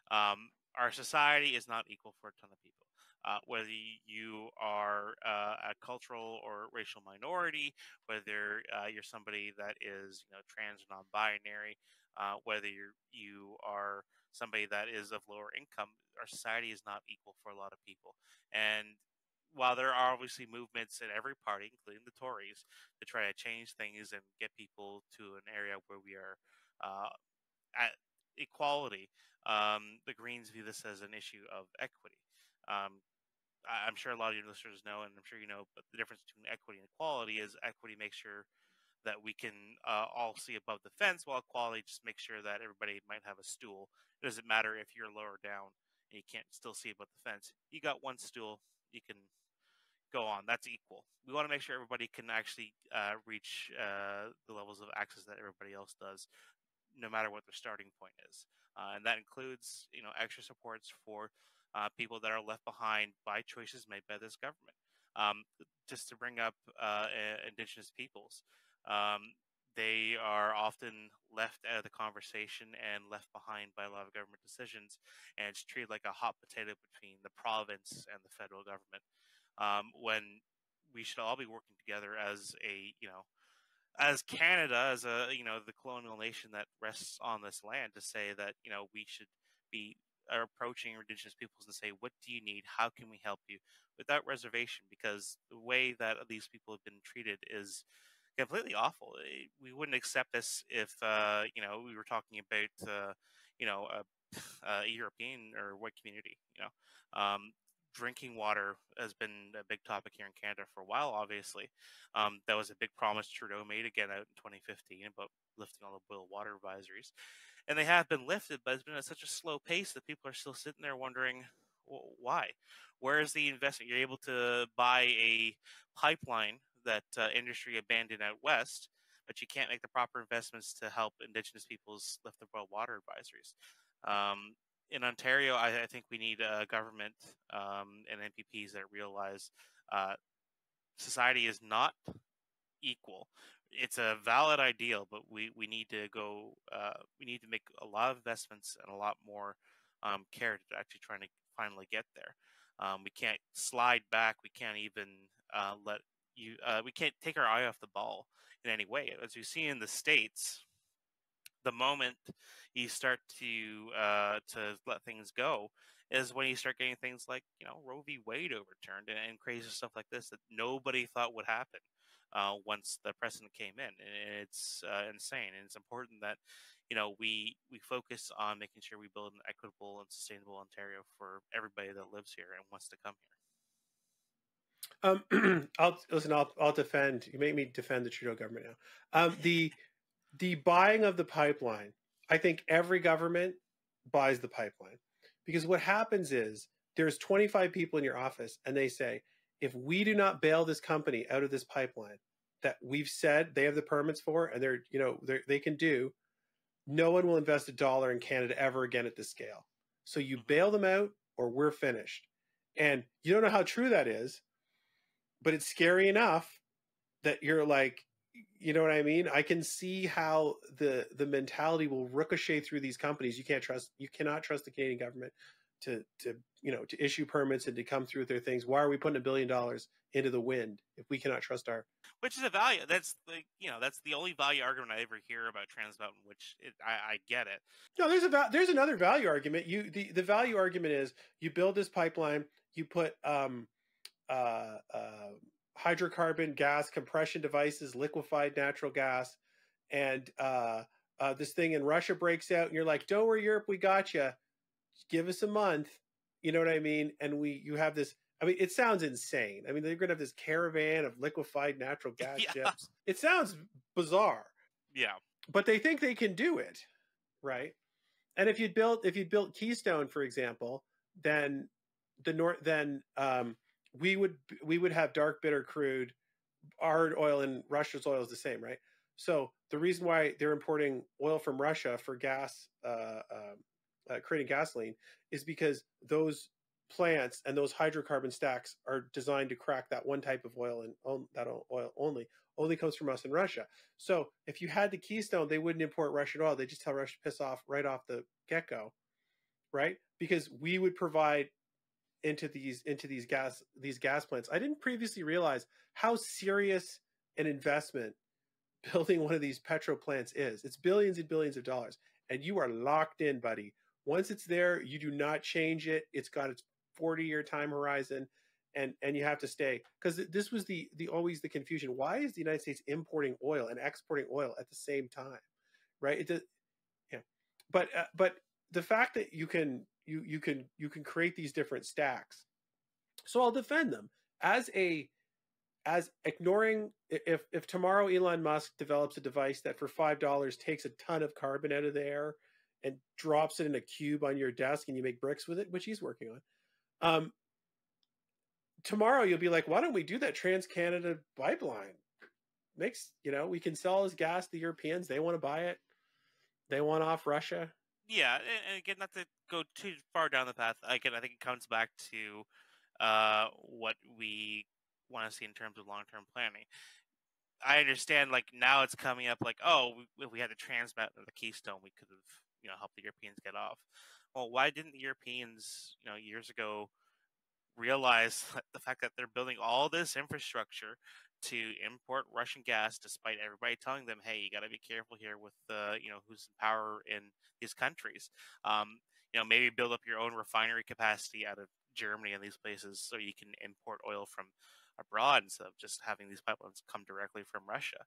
our society is not equal for a ton of people. Whether you are a cultural or racial minority, whether you're somebody that is, trans or non-binary, whether you are somebody that is of lower income, our society is not equal for a lot of people. And while there are obviously movements in every party, including the Tories, to try to change things and get people to an area where we are uh, at equality, the Greens view this as an issue of equity. Um, I'm sure a lot of your listeners know, and I'm sure you know, but the difference between equity and equality is equity makes sure that we can all see above the fence, while equality just makes sure that everybody might have a stool. It doesn't matter if you're lower down and you can't still see above the fence. You got one stool, you can go on. That's equal. We want to make sure everybody can actually reach the levels of access that everybody else does, no matter what their starting point is. And that includes, extra supports for people that are left behind by choices made by this government. Um, just to bring up Indigenous peoples, they are often left out of the conversation and left behind by a lot of government decisions, and it's treated like a hot potato between the province and the federal government. When we should all be working together as as Canada, as the colonial nation that rests on this land, to say that, we should be approaching Indigenous peoples and say, what do you need? How can we help you? Without reservation, because the way that these people have been treated is completely awful. We wouldn't accept this if, we were talking about, a European or white community. Drinking water has been a big topic here in Canada for a while, obviously. That was a big promise Trudeau made again out in 2015 about lifting all the boil water advisories. And they have been lifted, but it's been at such a slow pace that people are still sitting there wondering, why? Where is the investment? You're able to buy a pipeline that industry abandoned out west, but you can't make the proper investments to help Indigenous peoples lift the boil water advisories. In Ontario, I think we need a government and MPPs that realize uh, society is not equal. It's a valid ideal, but we need to go. We need to make a lot of investments and a lot more care to actually trying to finally get there. We can't slide back. We can't even let you. We can't take our eye off the ball in any way. As you see in the States, the moment you start to let things go is when you start getting things like, Roe v. Wade overturned, and crazy stuff like this that nobody thought would happen once the precedent came in. And it's insane, and it's important that we focus on making sure we build an equitable and sustainable Ontario for everybody that lives here and wants to come here. I'll defend. You make me defend the Trudeau government now. The buying of the pipeline, I think every government buys the pipeline, because what happens is there's 25 people in your office and they say, if we do not bail this company out of this pipeline that we've said they have the permits for and they can do, no one will invest $1 in Canada ever again at this scale. So you bail them out or we're finished. And you don't know how true that is, but it's scary enough that you're like, you know what I mean? I can see how the mentality will ricochet through these companies. You cannot trust the Canadian government to issue permits and to come through with their things. Why are we putting $1 billion into the wind if we cannot trust our? Which is a value. That's that's the only value argument I ever hear about Trans Mountain. I get it. No, there's another value argument. The value argument is you build this pipeline, you put hydrocarbon gas compression devices, liquefied natural gas, and this thing in Russia breaks out, and you're like, "Don't worry, Europe, we got you. Just give us a month." You know what I mean? And you have this. I mean, it sounds insane. I mean, they're going to have this caravan of liquefied natural gas ships. It sounds bizarre. Yeah, but they think they can do it, right? And if you built Keystone, for example, then we would have dark bitter crude our oil and Russia's oil is the same, right? So the reason why they're importing oil from Russia for gas, creating gasoline, is because those plants and those hydrocarbon stacks are designed to crack that one type of oil, and that oil only comes from us in Russia. So if you had the Keystone, they wouldn't import Russian oil. They just tell Russia to piss off right off the get go, right? Because we would provide into these gas plants. I didn't previously realize how serious an investment building one of these petro plants is. It's billions and billions of dollars, and you are locked in, buddy. Once it's there, you do not change it. It's got its 40-year time horizon, and you have to stay, because this was the always the confusion. Why is the United States importing oil and exporting oil at the same time, right? It does, yeah. But the fact that you can create these different stacks, so I'll defend them as ignoring, if tomorrow Elon Musk develops a device that for $5 takes a ton of carbon out of the air and drops it in a cube on your desk and you make bricks with it, which he's working on. Tomorrow you'll be like, why don't we do that Trans-Canada pipeline? We can sell as gas to the Europeans. They want to buy it. They want off Russia. Yeah, and again, not to go too far down the path. Again, I think it comes back to what we want to see in terms of long-term planning. I understand, like, now it's coming up, like, oh, if we had the Transmat or the Keystone, we could have, helped the Europeans get off. Well, why didn't the Europeans, years ago, realize the fact that they're building all this infrastructure to import Russian gas, despite everybody telling them, hey, you got to be careful here with who's in power in these countries. Maybe build up your own refinery capacity out of Germany and these places so you can import oil from abroad instead of just having these pipelines come directly from Russia.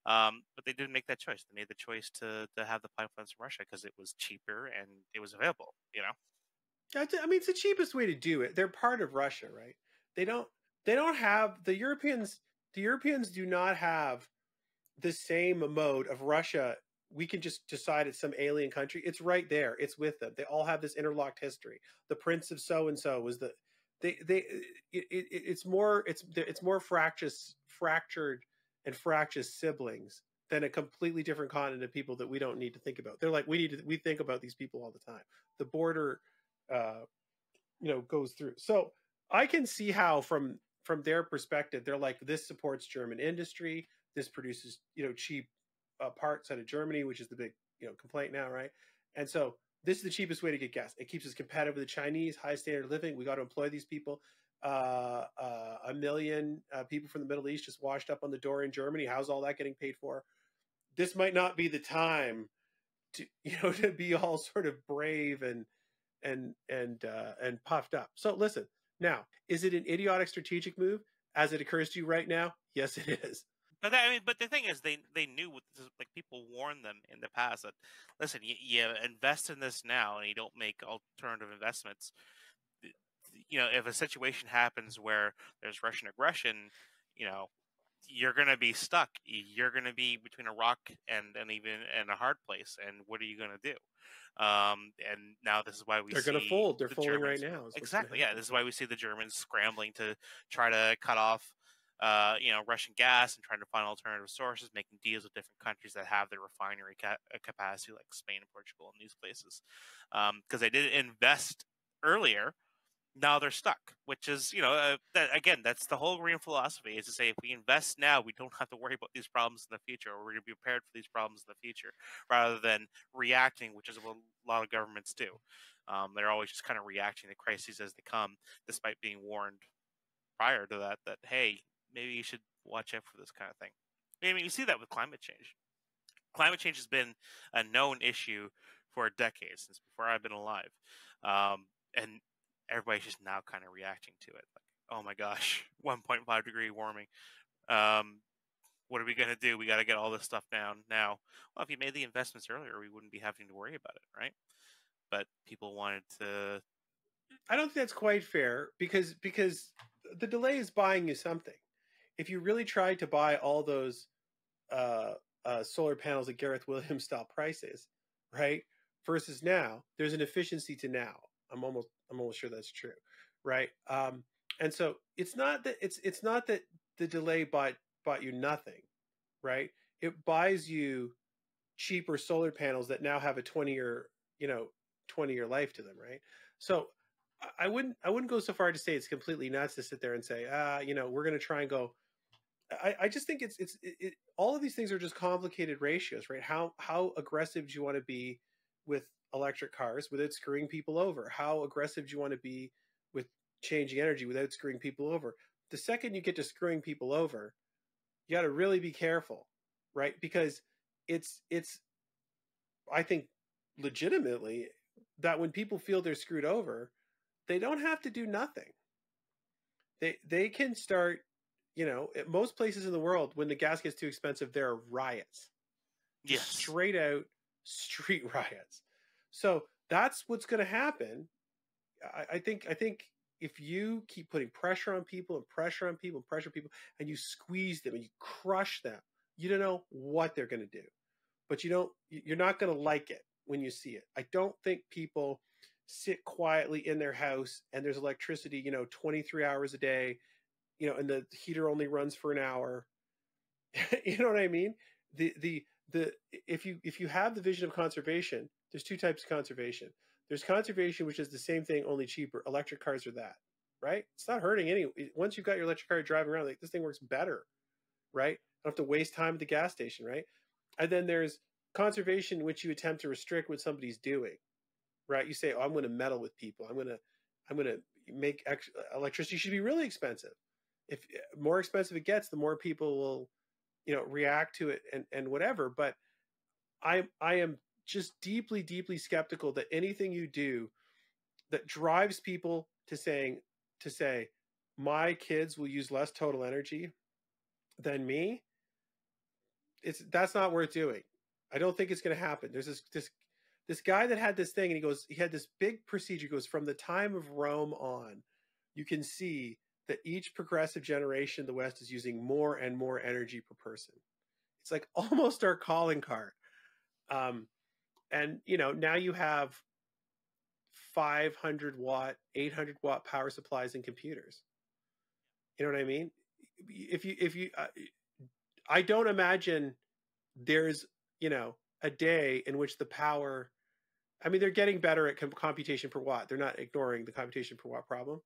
But they didn't make that choice. They made the choice to have the pipelines from Russia because it was cheaper and it was available. I mean, it's the cheapest way to do it. They're part of Russia, right? They don't have the Europeans. The Europeans do not have the same mode of Russia. We can just decide it's some alien country. It's right there. It's with them. They all have this interlocked history. The Prince of so and so was the. It's more fractured and fractious siblings than a completely different continent of people that we don't need to think about. They're like, we think about these people all the time. The border goes through. So I can see how from their perspective, they're like, this supports German industry. This produces, cheap parts out of Germany, which is the big, complaint now, right? And so this is the cheapest way to get gas. It keeps us competitive with the Chinese, high standard of living. We got to employ these people. 1 million people from the Middle East just washed up on the door in Germany. How's all that getting paid for? This might not be the time to, to be all sort of brave and puffed up. So listen, now, is it an idiotic strategic move as it occurs to you right now? Yes, it is. But the thing is, they knew, like, people warned them in the past that, listen, you invest in this now and you don't make alternative investments. If a situation happens where there's Russian aggression, you're going to be stuck. You're going to be between a rock and even a hard place. And what are you going to do? And now this is why they're going to fold. They're folding Germans, right now. Exactly. Yeah. This is why we see the Germans scrambling to try to cut off, Russian gas and trying to find alternative sources, making deals with different countries that have their refinery capacity, like Spain and Portugal and these places, because they didn't invest earlier. Now they're stuck, which is, that's the whole green philosophy, is to say, if we invest now, we don't have to worry about these problems in the future, or we're going to be prepared for these problems in the future, rather than reacting, which is what a lot of governments do. They're always just kind of reacting to crises as they come, despite being warned prior to that, hey, maybe you should watch out for this kind of thing. I mean, you see that with climate change. Climate change has been a known issue for decades, since before I've been alive. And everybody's just now kind of reacting to it. Like, oh my gosh, 1.5 degree warming. What are we going to do? We got to get all this stuff down now. Well, if you made the investments earlier, we wouldn't be having to worry about it, right? But people wanted to. I don't think that's quite fair, because the delay is buying you something. If you really tried to buy all those solar panels at Gareth Williams style prices, right, versus now, there's an efficiency to now. I'm almost sure that's true, right? And so it's not that the delay bought bought you nothing, right? It buys you cheaper solar panels that now have a 20-year, you know, 20-year life to them, right? So I wouldn't go so far to say it's completely nuts to sit there and say, we're going to try and go. I just think all of these things are just complicated ratios, right? How aggressive do you want to be with electric cars without screwing people over? How aggressive do you want to be with changing energy without screwing people over? The second you get to screwing people over, you got to really be careful, right? Because it's I think legitimately that when people feel they're screwed over, they don't have to do nothing. They can start, at most places in the world, when the gas gets too expensive, there are riots, just Yes. straight out street riots. So that's what's going to happen. I think if you keep putting pressure on people and pressure on people and pressure people, and you squeeze them and you crush them, you don't know what they're going to do, but you're not going to like it when you see it. I don't think people sit quietly in their house and there's electricity, 23 hours a day, and the heater only runs for an hour. You know what I mean? The if you have the vision of conservation, there's two types of conservation. There's conservation, which is the same thing, only cheaper. Electric cars are that, right? It's not hurting any. Once you've got your electric car driving around, like, this thing works better, right? Don't have to waste time at the gas station, right? And then there's conservation, which you attempt to restrict what somebody's doing, right? You say, "Oh, I'm going to meddle with people. I'm going to make electricity should be really expensive. If more expensive it gets, the more people will, react to it and whatever." But I am just deeply, deeply skeptical that anything you do that drives people to say my kids will use less total energy than me, that's not worth doing. I don't think it's going to happen. There's this guy that had this thing, and he had this big procedure. He goes, from the time of Rome on, you can see that each progressive generation in the West is using more and more energy per person. It's like almost our calling card. And now you have 500-watt, 800-watt power supplies in computers. You know what I mean? If you I don't imagine there's, a day in which the power, I mean, they're getting better at computation per watt. They're not ignoring the computation per watt problem.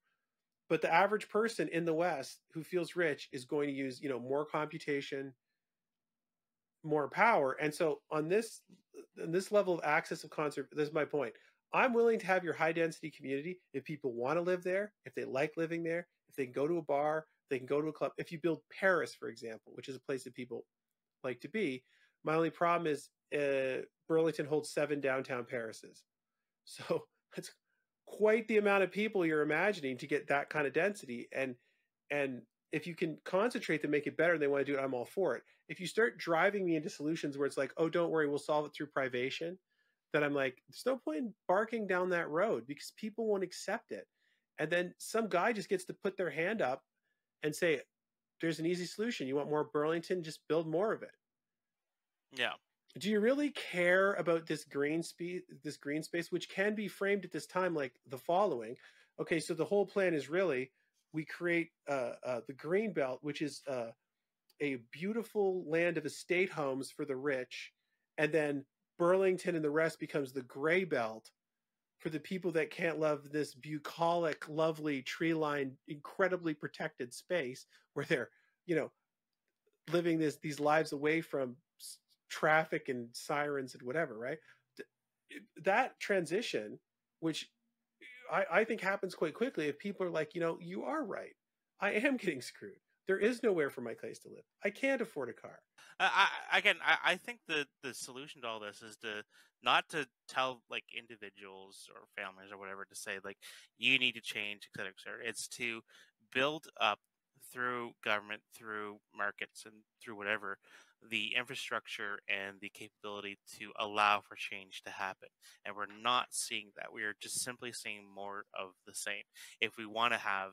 But the average person in the West who feels rich is going to use, more computation, more power. And so on this level of access of conserve, this is my point. I'm willing to have your high density community if people want to live there, if they like living there, if they can go to a bar, they can go to a club. If you build Paris, for example, which is a place that people like to be, my only problem is Burlington holds 7 downtown Parises. So that's quite the amount of people you're imagining to get that kind of density. And if you can concentrate to make it better and they want to do it, I'm all for it. If you start driving me into solutions where it's like, oh, don't worry, we'll solve it through privation, then I'm like, there's no point in barking down that road because people won't accept it. And then some guy just gets to put their hand up and say, there's an easy solution. You want more Burlington? Just build more of it. Yeah. Do you really care about this green space, which can be framed at this time like the following? Okay, so the whole plan is really we create the green belt, which is a beautiful land of estate homes for the rich, and then Burlington and the rest becomes the gray belt for the people that can't love this bucolic, lovely, tree-lined, incredibly protected space where they're, living these lives away from traffic and sirens and whatever, right? That transition, which I think happens quite quickly if people are like, you are right. I am getting screwed. There is nowhere for my place to live. I can't afford a car. I think the solution to all this is to not to tell like individuals or families or whatever to say like you need to change, et cetera, et cetera. It's to build up through government, through markets, and through whatever the infrastructure and the capability to allow for change to happen. And we're not seeing that. We are just simply seeing more of the same. If we want to have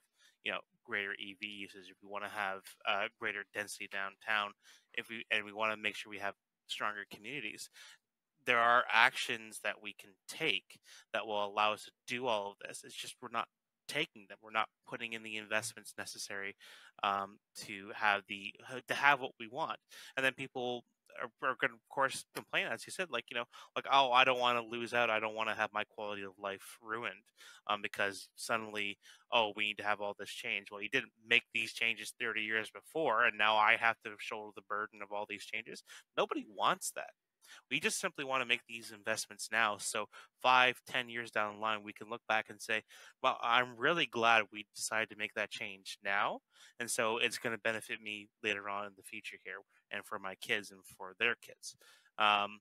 greater EV usage, if we want to have greater density downtown, if we want to make sure we have stronger communities, there are actions that we can take that will allow us to do all of this. It's just we're not taking them. We're not putting in the investments necessary to have what we want. And then people are going to, of course, complain, as you said, like, like, oh, I don't want to lose out. I don't want to have my quality of life ruined, because suddenly, oh, we need to have all this change. Well, you didn't make these changes 30 years before, and now I have to shoulder the burden of all these changes. Nobody wants that. We just simply want to make these investments now. So 5, 10 years down the line, we can look back and say, well, I'm really glad we decided to make that change now. And so it's going to benefit me later on in the future here, and for my kids and for their kids. Um,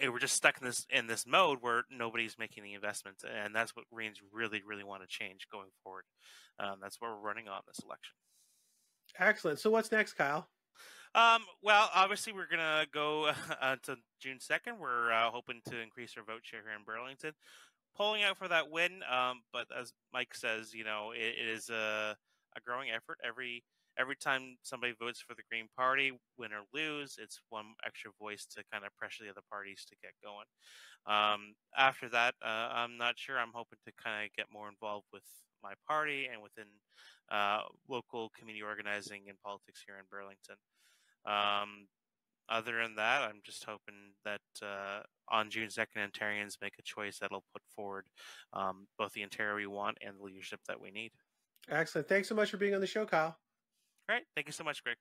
and we're just stuck in this mode where nobody's making the investments, and that's what Greens really, really want to change going forward. That's what we're running on this election. Excellent. So what's next, Kyle? Well, obviously, we're gonna go to June 2nd. We're hoping to increase our vote share here in Burlington, pulling out for that win. But as Mike says, it is a growing effort. Every time somebody votes for the Green Party, win or lose, it's one extra voice to kind of pressure the other parties to get going. After that, I'm not sure. I'm hoping to kind of get more involved with my party and within local community organizing and politics here in Burlington. Um, Other than that, I'm just hoping that on June 2nd, Ontarians make a choice that'll put forward both the Ontario we want and the leadership that we need. Excellent. Thanks so much for being on the show, Kyle. All right. Thank you so much, Greg.